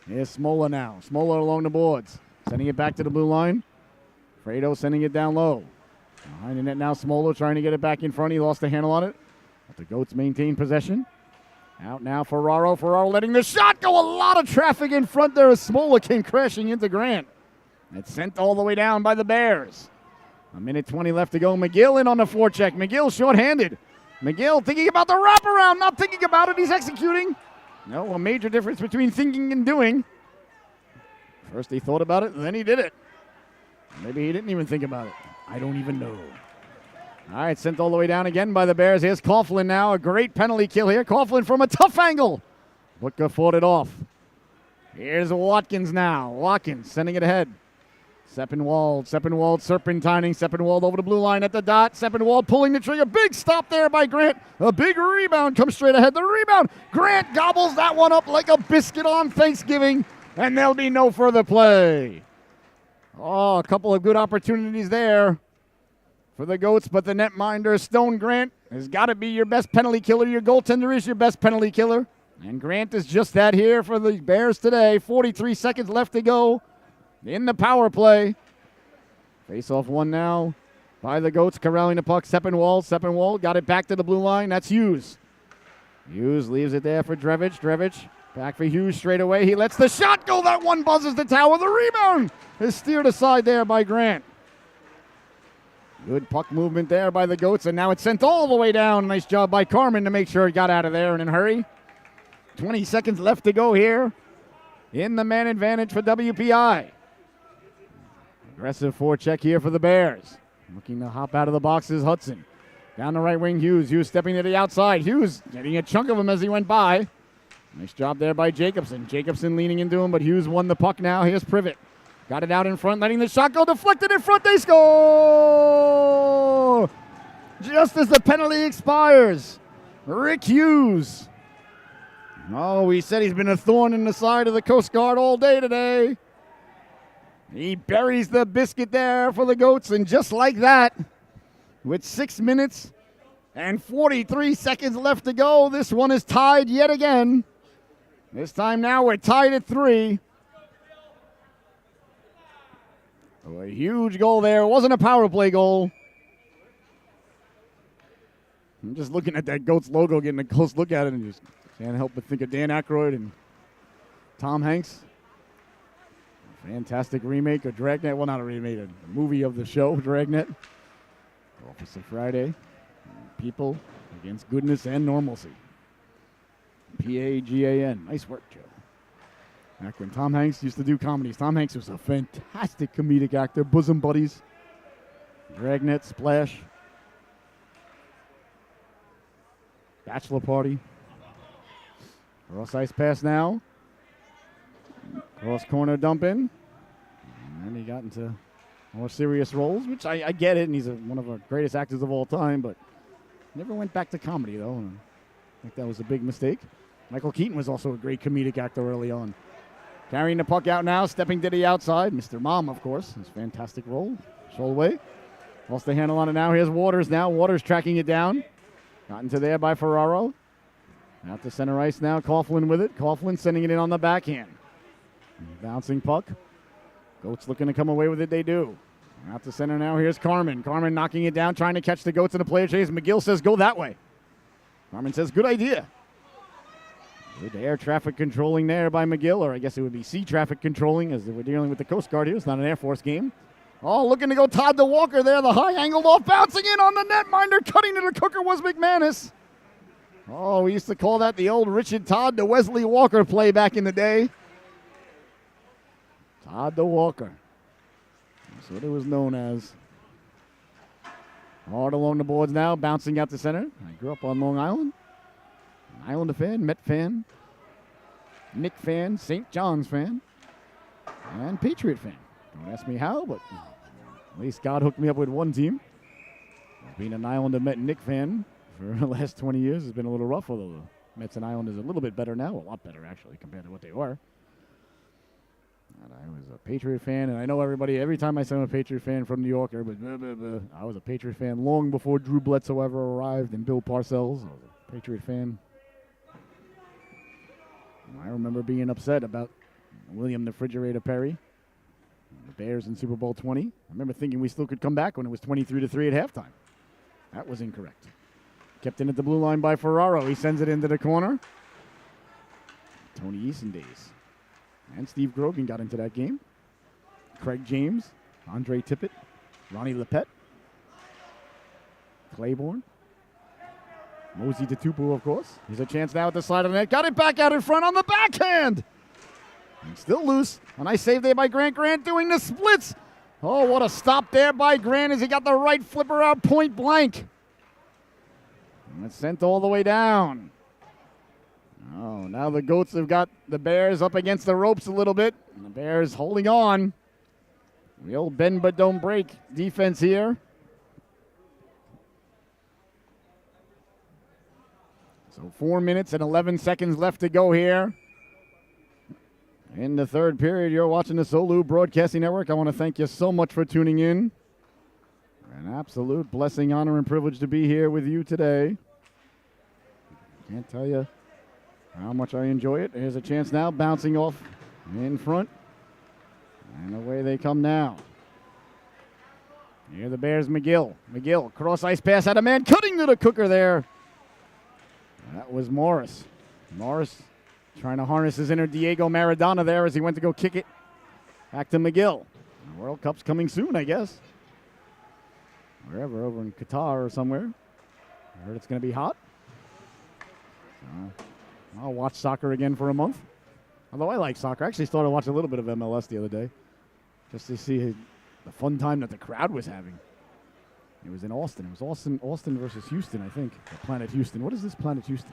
Here's Smola now. Smola along the boards. Sending it back to the blue line. Fredo sending it down low. Behind the net now, Smola trying to get it back in front. He lost the handle on it. But the Goats maintain possession. Out now, Ferraro. Ferraro letting the shot go. A lot of traffic in front there as Smola came crashing into Grant. It's sent all the way down by the Bears. 1:20 left to go. McGill in on the forecheck. McGill shorthanded. McGill thinking about the wraparound, not thinking about it. He's executing. No, a major difference between thinking and doing. First he thought about it, and then he did it. Maybe he didn't even think about it. I don't even know. All right, sent all the way down again by the Bears. Here's Coughlin now. A great penalty kill here. Coughlin from a tough angle. Butker fought it off. Here's Watkins now. Watkins sending it ahead. Seppenwald serpentining. Seppenwald over the blue line at the dot. Seppenwald pulling the trigger. Big stop there by Grant. A big rebound comes straight ahead. The rebound. Grant gobbles that one up like a biscuit on Thanksgiving, and there'll be no further play. Oh, a couple of good opportunities there for the Goats, but the netminder, Stone Grant, has got to be your best penalty killer. Your goaltender is your best penalty killer. And Grant is just that here for the Bears today. 43 seconds left to go in the power play. Face-off one now by the Goats, corralling the puck. Seppenwald got it back to the blue line. That's Hughes. Hughes leaves it there for Drevich. Drevich back for Hughes straight away. He lets the shot go. That one buzzes the tower. The rebound is steered aside there by Grant. Good puck movement there by the Goats, and now it's sent all the way down. Nice job by Carmen to make sure it got out of there and in a hurry. 20 seconds left to go here in the man advantage for WPI. Aggressive forecheck here for the Bears. Looking to hop out of the boxes, Hudson. Down the right wing, Hughes. Hughes stepping to the outside. Hughes getting a chunk of him as he went by. Nice job there by Jacobson. Jacobson leaning into him, but Hughes won the puck now. Here's Privet. Got it out in front, letting the shot go. Deflected in front. They score! Just as the penalty expires. Rick Hughes. Oh, we said he's been a thorn in the side of the Coast Guard all day today. He buries the biscuit there for the Goats, and just like that, with 6 minutes and 43 seconds left to go, this one is tied yet again. This time now we're tied at 3. Oh, a huge goal there. It wasn't a power play goal. I'm just looking at that Goats logo, getting a close look at it, and just can't help but think of Dan Aykroyd and Tom Hanks. Fantastic remake of Dragnet. Well, not a remake, a movie of the show, Dragnet. Officer Friday. People against goodness and normalcy. Pagan. Nice work, Joe. Back when Tom Hanks used to do comedies. Tom Hanks was a fantastic comedic actor. Bosom Buddies. Dragnet, Splash. Bachelor Party. Cross ice pass now. Cross corner dump in. And then he got into more serious roles, which I get it, and he's one of our greatest actors of all time, but never went back to comedy, though. And I think that was a big mistake. Michael Keaton was also a great comedic actor early on. Carrying the puck out now, stepping to the outside. Mr. Mom, of course, his fantastic role. Sholway. Lost the handle on it now. Here's Waters now. Waters tracking it down. Got into there by Ferraro. Out to center ice now. Coughlin with it. Coughlin sending it in on the backhand. Bouncing puck. Goats looking to come away with it. They do. Out to center now. Here's Carmen. Carmen knocking it down, trying to catch the Goats in a player chase. McGill says, go that way. Carmen says, good idea. Good air traffic controlling there by McGill, or I guess it would be sea traffic controlling, as we're dealing with the Coast Guard here. It's not an Air Force game. Oh, looking to go Todd DeWalker there. The high angled off, bouncing in on the netminder. Cutting to the cooker was McManus. Oh, we used to call that the old Richard Todd to Wesley Walker play back in the day. Todd DeWalker. That's what it was known as. Hard along the boards now, bouncing out to center. I grew up on Long Island. An Islander fan, Met fan, Knick fan, St. John's fan, and Patriot fan. Don't ask me how, but at least God hooked me up with one team. Being an Islander, Met, Knick fan for the last 20 years has been a little rough, although the Mets and Islanders are a little bit better now, a lot better actually compared to what they were. And I was a Patriot fan, and I know everybody, every time I say I'm a Patriot fan from New York, everybody, blah, blah, blah. I was a Patriot fan long before Drew Bledsoe ever arrived and Bill Parcells. I was a Patriot fan. I remember being upset about William the Refrigerator Perry, the Bears in Super Bowl 20. I remember thinking we still could come back when it was 23-3 at halftime. That was incorrect. Kept in at the blue line by Ferraro. He sends it into the corner. Tony Eason days. And Steve Grogan got into that game. Craig James, Andre Tippett, Ronnie Lepet, Claiborne. Mosey DeTupu, of course. Here's a chance now at the side of the net. Got it back out in front on the backhand. And still loose. A nice save there by Grant. Grant doing the splits. Oh, what a stop there by Grant as he got the right flipper out point blank. And it's sent all the way down. Oh, now the Goats have got the Bears up against the ropes a little bit. And the Bears holding on. The old bend but don't break defense here. So 4 minutes and 11 seconds left to go here. In the third period, you're watching the Solu Broadcasting Network. I want to thank you so much for tuning in. An absolute blessing, honor, and privilege to be here with you today. Can't tell you how much I enjoy it. Here's a chance now, bouncing off in front. And away they come now. Here the Bears, McGill. McGill, cross ice pass out of man, cutting to the cooker there. That was Morris. Morris trying to harness his inner Diego Maradona there as he went to go kick it back to McGill. The World Cup's coming soon, I guess. Wherever, over in Qatar or somewhere. I heard it's going to be hot. I'll watch soccer again for a month. Although I like soccer. I actually started watching a little bit of MLS the other day just to see the fun time that the crowd was having. It was in Austin. It was Austin versus Houston, I think. Or Planet Houston. What is this Planet Houston?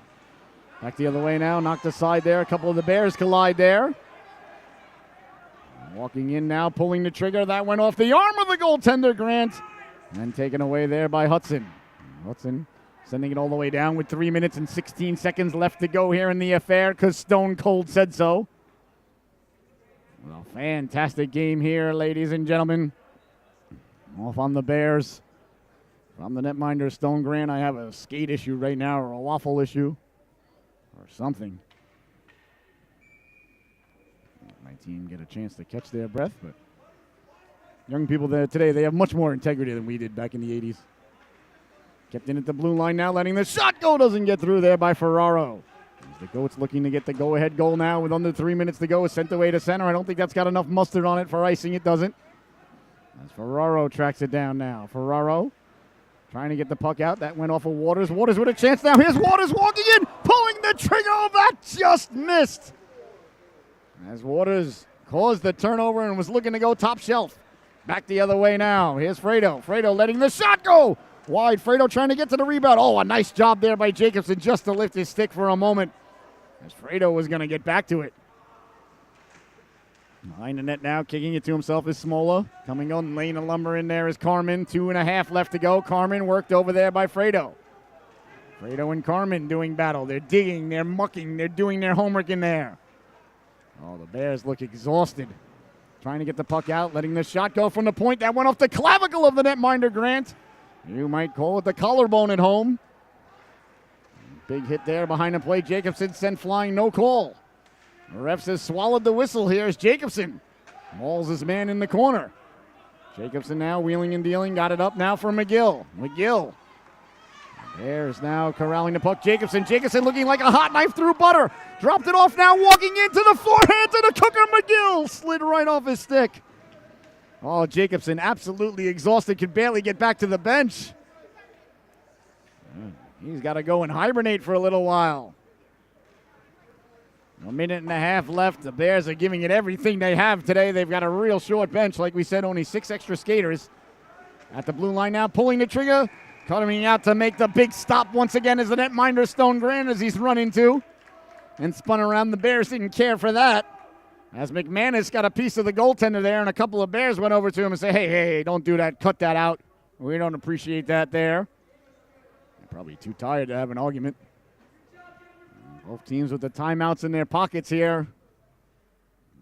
Back the other way now. Knocked aside there. A couple of the Bears collide there. Walking in now, pulling the trigger. That went off the arm of the goaltender, Grant. And taken away there by Hudson. Hudson sending it all the way down with 3 minutes and 16 seconds left to go here in the affair because Stone Cold said so. Well, fantastic game here, ladies and gentlemen. Off on the Bears. From the netminder, Stone Grant, I have a skate issue right now or a waffle issue or something. My team get a chance to catch their breath, but young people there today, they have much more integrity than we did back in the 80s. Kept in at the blue line now, letting the shot go. Doesn't get through there by Ferraro. As the Goats looking to get the go-ahead goal now with under 3 minutes to go. Is sent away to center. I don't think that's got enough mustard on it for icing. It doesn't. As Ferraro tracks it down now. Ferraro trying to get the puck out. That went off of Waters. Waters with a chance now. Here's Waters walking in, pulling the trigger. Oh, that just missed. As Waters caused the turnover and was looking to go top shelf. Back the other way now. Here's Fredo. Fredo letting the shot go. Wide. Fredo trying to get to the rebound. Oh, a nice job there by Jacobson just to lift his stick for a moment. As Fredo was going to get back to it. Behind the net now, kicking it to himself is Smola. Coming on, laying a lumber in there is Carmen. 2.5 left to go. Carmen worked over there by Fredo. Fredo and Carmen doing battle. They're digging, they're mucking, they're doing their homework in there. Oh, the Bears look exhausted. Trying to get the puck out, letting the shot go from the point. That went off the clavicle of the netminder, Grant. You might call it the collarbone at home. Big hit there behind the play. Jacobson sent flying, no call. The ref has swallowed the whistle here as Jacobson mauls his man in the corner. Jacobson now wheeling and dealing. Got it up now for McGill. McGill. Bears now corralling the puck. Jacobson looking like a hot knife through butter. Dropped it off now, walking into the forehand to the cooker. McGill slid right off his stick. Oh, Jacobson absolutely exhausted. Could barely get back to the bench. He's got to go and hibernate for a little while. 1.5 minutes left. The Bears are giving it everything they have today. They've got a real short bench. Like we said, only 6 extra skaters. At the blue line now, pulling the trigger. Coming out to make the big stop once again as the netminder Stone Grant as he's run into. And spun around. The Bears didn't care for that. As McManus got a piece of the goaltender there, and a couple of Bears went over to him and said, hey, don't do that. Cut that out. We don't appreciate that there. They're probably too tired to have an argument. Both teams with the timeouts in their pockets here.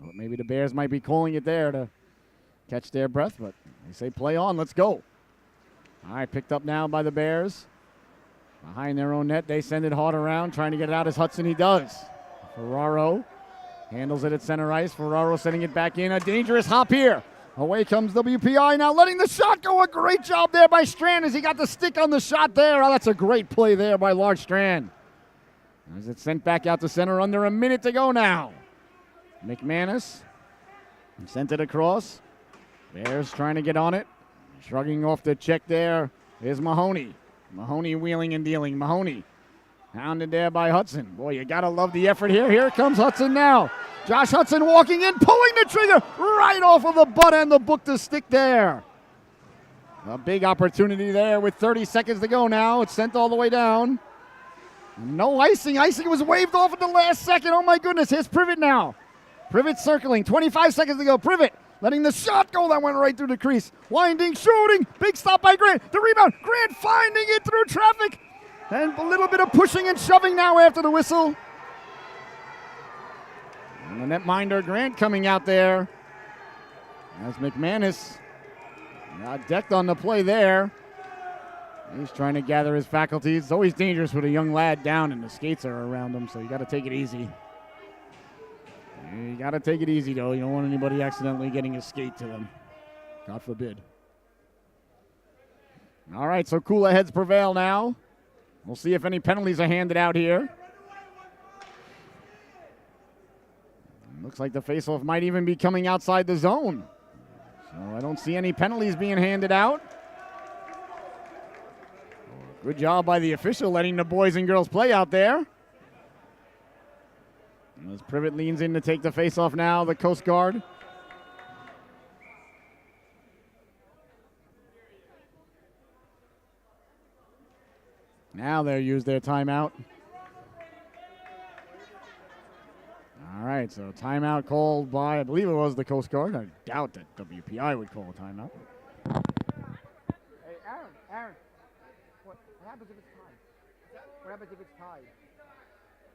But maybe the Bears might be calling it there to catch their breath, but they say play on, let's go. All right, picked up now by the Bears. Behind their own net, they send it hard around, trying to get it out as Hudson, he does. Ferraro handles it at center ice. Ferraro sending it back in, a dangerous hop here. Away comes WPI now, letting the shot go. A great job there by Strand as he got the stick on the shot there. Oh, that's a great play there by Lars Strand. As it's sent back out to center, under a minute to go now. McManus sent it across. Bears trying to get on it. Shrugging off the check there is Mahoney. Mahoney wheeling and dealing. Mahoney hounded there by Hudson. Boy, you got to love the effort here. Here comes Hudson now. Josh Hudson walking in, pulling the trigger right off of the butt end, the book to stick there. A big opportunity there with 30 seconds to go now. It's sent all the way down. No icing. Icing was waved off at the last second. Oh, my goodness. Here's Privet now. Privet circling. 25 seconds to go. Privet letting the shot go. That went right through the crease. Winding, shooting. Big stop by Grant. The rebound. Grant finding it through traffic. And a little bit of pushing and shoving now after the whistle. And the netminder Grant coming out there. As McManus got decked on the play there. He's trying to gather his faculties. It's always dangerous with a young lad down and the skates are around him, so you got to take it easy. You got to take it easy, though. You don't want anybody accidentally getting a skate to them. God forbid. All right, so cooler heads prevail now. We'll see if any penalties are handed out here. Looks like the faceoff might even be coming outside the zone. So I don't see any penalties being handed out. Good job by the official letting the boys and girls play out there. As Privet leans in to take the faceoff now, the Coast Guard. Now they'll use their timeout. All right. right, so timeout called by, I believe it was the Coast Guard. I doubt that WPI would call a timeout. Hey, Aaron, what happens if it's tied? What happens if it's tied?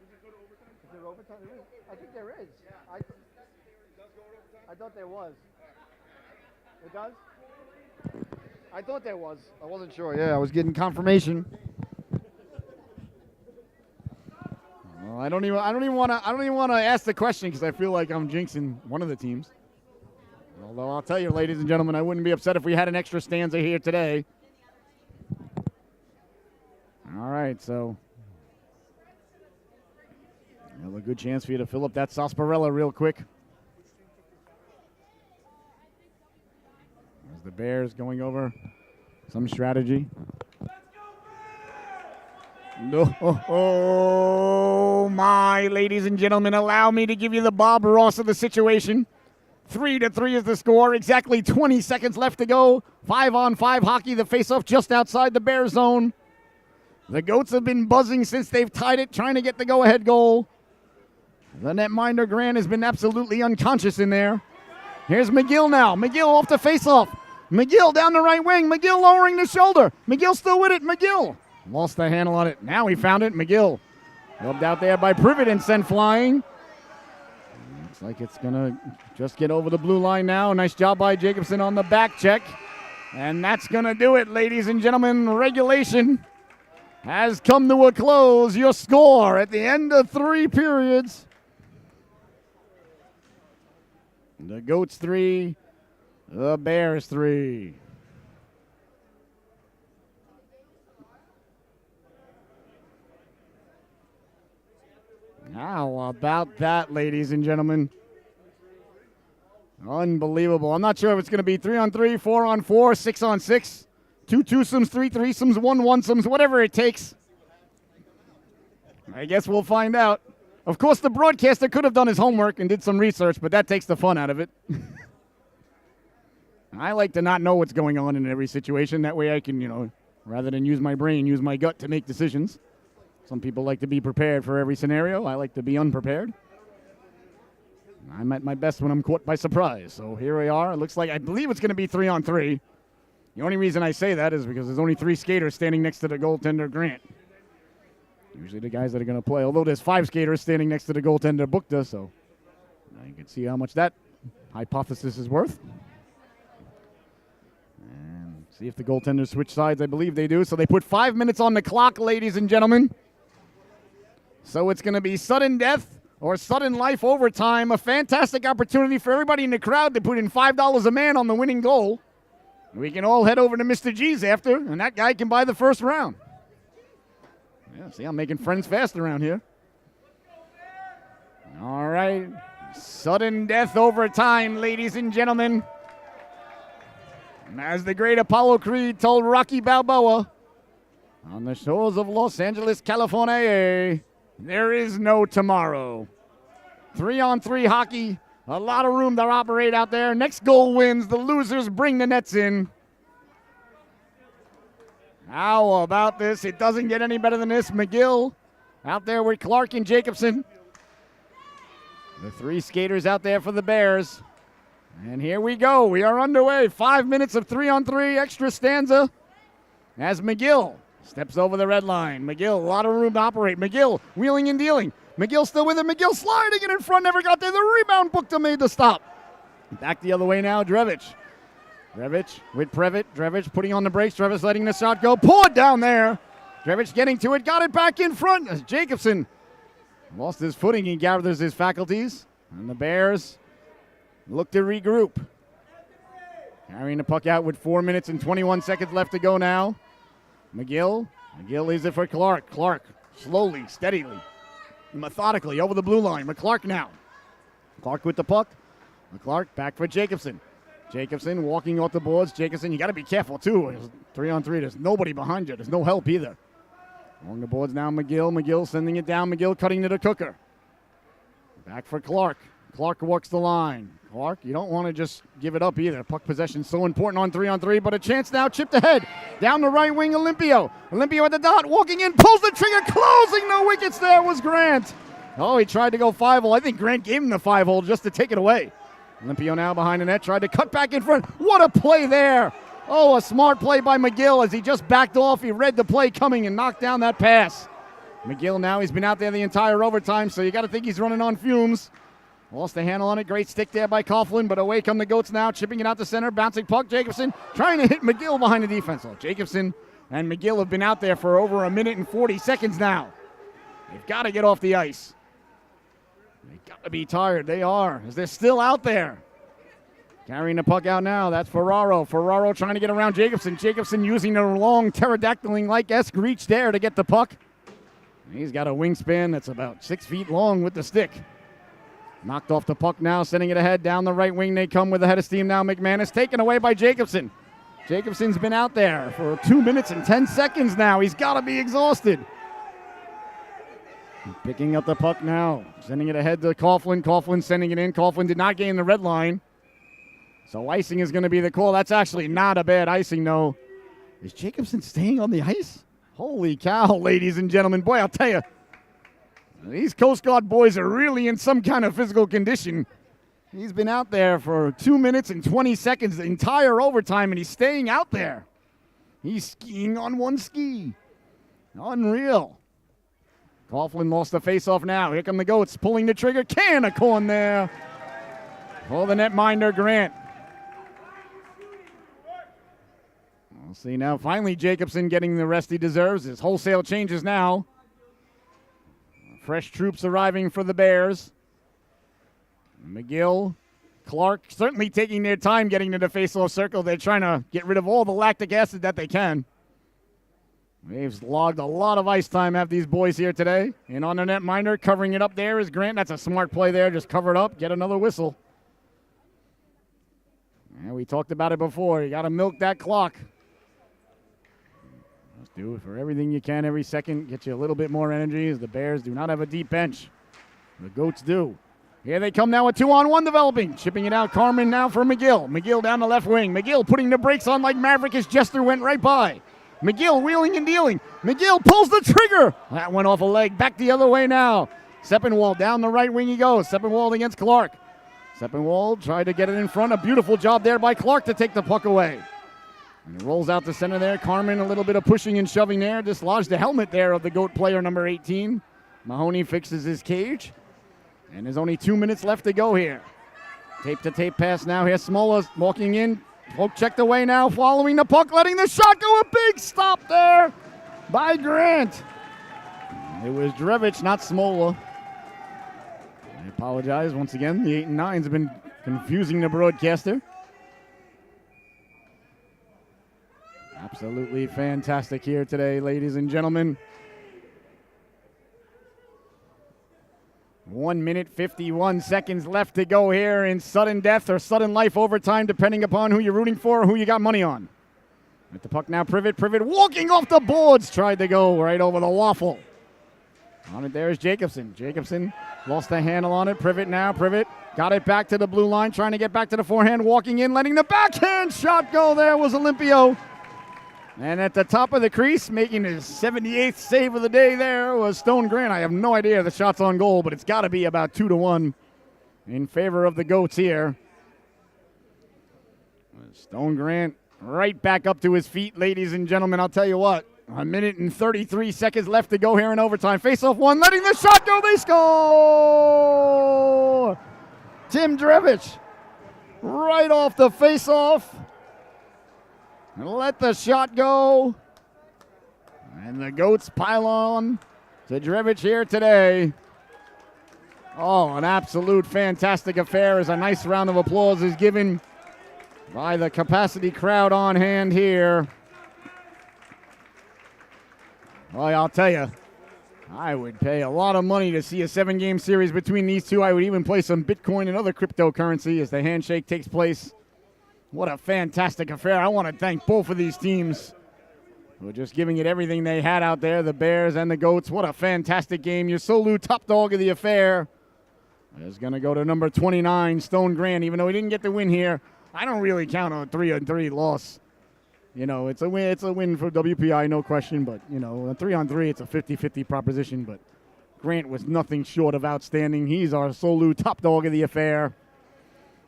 Is there overtime? There is. I think there is. I thought there was. It does? I thought there was. I wasn't sure. Yeah, I was getting confirmation. Well, I don't even want to ask the question because I feel like I'm jinxing one of the teams. Although I'll tell you, ladies and gentlemen, I wouldn't be upset if we had an extra stanza here today. All right, so a good chance for you to fill up that sarsaparilla real quick. As the Bears going over some strategy. No, oh my, ladies and gentlemen, allow me to give you the Bob Ross of the situation. 3-3 is the score. Exactly 20 seconds left to go. 5-on-5 hockey. The faceoff just outside the Bear zone. The Goats have been buzzing since they've tied it, trying to get the go-ahead goal. The netminder Grant has been absolutely unconscious in there. Here's McGill now. McGill off the faceoff. McGill down the right wing. McGill lowering the shoulder. McGill still with it. McGill lost the handle on it. Now he found it. McGill rubbed out there by Privet and sent flying. Looks like it's going to just get over the blue line now. Nice job by Jacobson on the back check. And that's going to do it, ladies and gentlemen. Regulation has come to a close. Your score at the end of 3 periods. The Goats 3, the Bears 3. How about that, ladies and gentlemen? Unbelievable. I'm not sure if it's going to be 3-on-3, 4-on-4, 6-on-6, 2 twosomes, 3 threesomes, 1 onesomes, whatever it takes. I guess we'll find out. Of course, the broadcaster could have done his homework and did some research, but that takes the fun out of it. I like to not know what's going on in every situation. That way I can, rather than use my brain, use my gut to make decisions. Some people like to be prepared for every scenario. I like to be unprepared. I'm at my best when I'm caught by surprise. So here we are. It looks like, I believe it's going to be 3-on-3. The only reason I say that is because there's only 3 skaters standing next to the goaltender, Grant. Usually the guys that are going to play, although there's 5 skaters standing next to the goaltender, Bukta, so you can see how much that hypothesis is worth. And see if the goaltenders switch sides. I believe they do. So they put 5 minutes on the clock, ladies and gentlemen. So it's going to be sudden death or sudden life overtime. A fantastic opportunity for everybody in the crowd to put in $5 a man on the winning goal. We can all head over to Mr. G's after, and that guy can buy the first round. Yeah, see, I'm making friends fast around here. All right. Sudden death overtime, ladies and gentlemen. And as the great Apollo Creed told Rocky Balboa, on the shores of Los Angeles, California, there is no tomorrow. 3-on-3 hockey. A lot of room to operate out there. Next goal wins. The losers bring the nets in. How about this? It doesn't get any better than this. McGill out there with Clark and Jacobson. The 3 skaters out there for the Bears. And here we go. We are underway. 5 minutes of 3-on-3 extra stanza as McGill steps over the red line. McGill, a lot of room to operate. McGill wheeling and dealing. McGill still with it. McGill sliding it in front. Never got there. The rebound. Bukta made the stop. Back the other way now. Drevich with Previtt. Drevich putting on the brakes. Drevich letting the shot go. Poured down there. Drevich getting to it. Got it back in front as Jacobson lost his footing. He gathers his faculties. And the Bears look to regroup. Carrying the puck out with 4 minutes and 21 seconds left to go now. McGill leaves it for Clark. Clark slowly, steadily, methodically over the blue line. McClark now. Clark with the puck. McClark back for Jacobson. Jacobson walking off the boards. Jacobson, you got to be careful too. 3-on-3. There's nobody behind you. There's no help either. Along the boards now, McGill. McGill sending it down. McGill cutting to the cooker. Back for Clark. Clark walks the line. Clark, you don't want to just give it up either. Puck possession so important on 3-on-3, but a chance now, chipped ahead. Down the right wing, Olympio. Olympio at the dot, walking in, pulls the trigger, closing the wickets there was Grant. Oh, he tried to go 5-hole. I think Grant gave him the 5-hole just to take it away. Olympio now behind the net, tried to cut back in front. What a play there. Oh, a smart play by McGill as he just backed off. He read the play coming and knocked down that pass. McGill now, he's been out there the entire overtime, so you got to think he's running on fumes. Lost the handle on it. Great stick there by Coughlin, but away come the Goats now, chipping it out to center. Bouncing puck. Jacobson trying to hit McGill behind the defense. Well, Jacobson and McGill have been out there for over a minute and 40 seconds now. They've got to get off the ice. They've got to be tired. They are, as they're still out there. Carrying the puck out now. That's Ferraro. Ferraro trying to get around Jacobson. Jacobson using a long pterodactyling-like-esque reach there to get the puck. He's got a wingspan that's about 6 feet long with the stick. Knocked off the puck now, sending it ahead. Down the right wing they come with a head of steam now. McManus taken away by Jacobson. Jacobson's been out there for 2 minutes and 10 seconds now. He's got to be exhausted. Picking up the puck now, sending it ahead to Coughlin. Coughlin sending it in. Coughlin did not gain the red line. So icing is going to be the call. That's actually not a bad icing, though. Is Jacobson staying on the ice? Holy cow, ladies and gentlemen. Boy, I'll tell you, these Coast Guard boys are really in some kind of physical condition. He's been out there for 2 minutes and 20 seconds, the entire overtime, and he's staying out there. He's skiing on one ski. Unreal. Coughlin lost the faceoff now. Here come the Goats, pulling the trigger. Can a corn there. For the netminder, Grant. We'll see now. Finally, Jacobson getting the rest he deserves. His wholesale changes now. Fresh troops arriving for the Bears. McGill, Clark certainly taking their time getting to the faceoff circle. They're trying to get rid of all the lactic acid that they can. They've logged a lot of ice time have these boys here today. And on the netminder, covering it up there is Grant. That's a smart play there. Just cover it up, get another whistle. And we talked about it before. You got to milk that clock. Just do it for everything you can every second. Get you a little bit more energy as the Bears do not have a deep bench. The Goats do. Here they come now with 2-on-1 developing. Chipping it out, Carmen now for McGill. McGill down the left wing. McGill putting the brakes on like Maverick as Jester went right by. McGill wheeling and dealing. McGill pulls the trigger. That went off a leg. Back the other way now. Seppenwall down the right wing he goes. Seppenwall against Clark. Seppenwall tried to get it in front. A beautiful job there by Clark to take the puck away. And it rolls out the center there. Carmen a little bit of pushing and shoving there. Dislodged the helmet there of the Goat player number 18. Mahoney fixes his cage. And there's only 2 minutes left to go here. Tape-to-tape pass now. Here's Smola walking in. Poke checked away now, following the puck, letting the shot go. A big stop there by Grant. It was Drevich, not Smola. I apologize once again. The 8 and 9s have been confusing the broadcaster. Absolutely fantastic here today, ladies and gentlemen. 1 minute, 51 seconds left to go here in sudden death or sudden life overtime, depending upon who you're rooting for or who you got money on. With the puck now, Privet walking off the boards, tried to go right over the waffle. On it there is Jacobson. Jacobson lost the handle on it. Privet got it back to the blue line, trying to get back to the forehand, walking in, letting the backhand shot go. There was Olympio. And at the top of the crease, making his 78th save of the day there was Stone Grant. I have no idea the shot's on goal, but it's got to be about 2-1 in favor of the Goats here. Stone Grant right back up to his feet, ladies and gentlemen. I'll tell you what, 1 minute and 33 seconds left to go here in overtime. Face-off one, letting the shot go. They score! Tim Drevich right off the face-off. Let the shot go. And the Goats pile on to Drevich here today. Oh, an absolute fantastic affair as a nice round of applause is given by the capacity crowd on hand here. Well, I'll tell you, I would pay a lot of money to see a 7-game series between these two. I would even play some Bitcoin and other cryptocurrency as the handshake takes place. What a fantastic affair. I want to thank both of these teams for just giving it everything they had out there, the Bears and the Goats. What a fantastic game. Yasolu, top dog of the affair, is going to go to number 29, Stone Grant. Even though he didn't get the win here, I don't really count on a 3-on-3 loss. You know, it's a win for WPI, no question. But, you know, a 3-on-3, it's a 50-50 proposition. But Grant was nothing short of outstanding. He's our Solu top dog of the affair.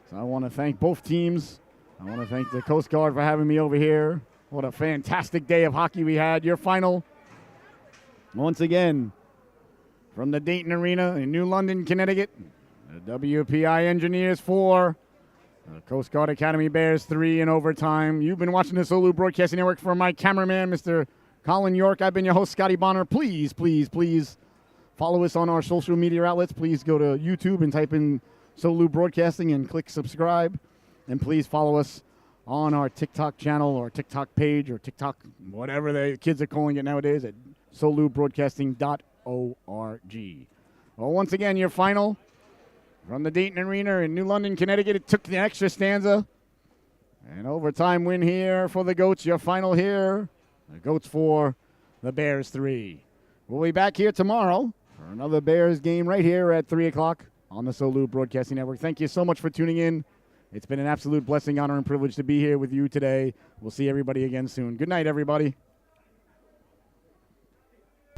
So I want to thank both teams. I want to thank the Coast Guard for having me over here. What a fantastic day of hockey we had. Your final, once again, from the Dayton Arena in New London, Connecticut. The WPI Engineers 4, the Coast Guard Academy Bears 3 in overtime. You've been watching the Solu Broadcasting Network. For my cameraman, Mr. Colin York, I've been your host, Scotty Bonner. Please, please, please follow us on our social media outlets. Please go to YouTube and type in Solu Broadcasting and click subscribe. And please follow us on our TikTok channel or TikTok page or TikTok, whatever the kids are calling it nowadays, at solubroadcasting.org. Well, once again, your final from the Dayton Arena in New London, Connecticut. It took the extra stanza. An overtime win here for the Goats. Your final here, the Goats 4, the Bears 3. We'll be back here tomorrow for another Bears game right here at 3 o'clock on the Solu Broadcasting Network. Thank you so much for tuning in. It's been an absolute blessing, honor, and privilege to be here with you today. We'll see everybody again soon. Good night, everybody.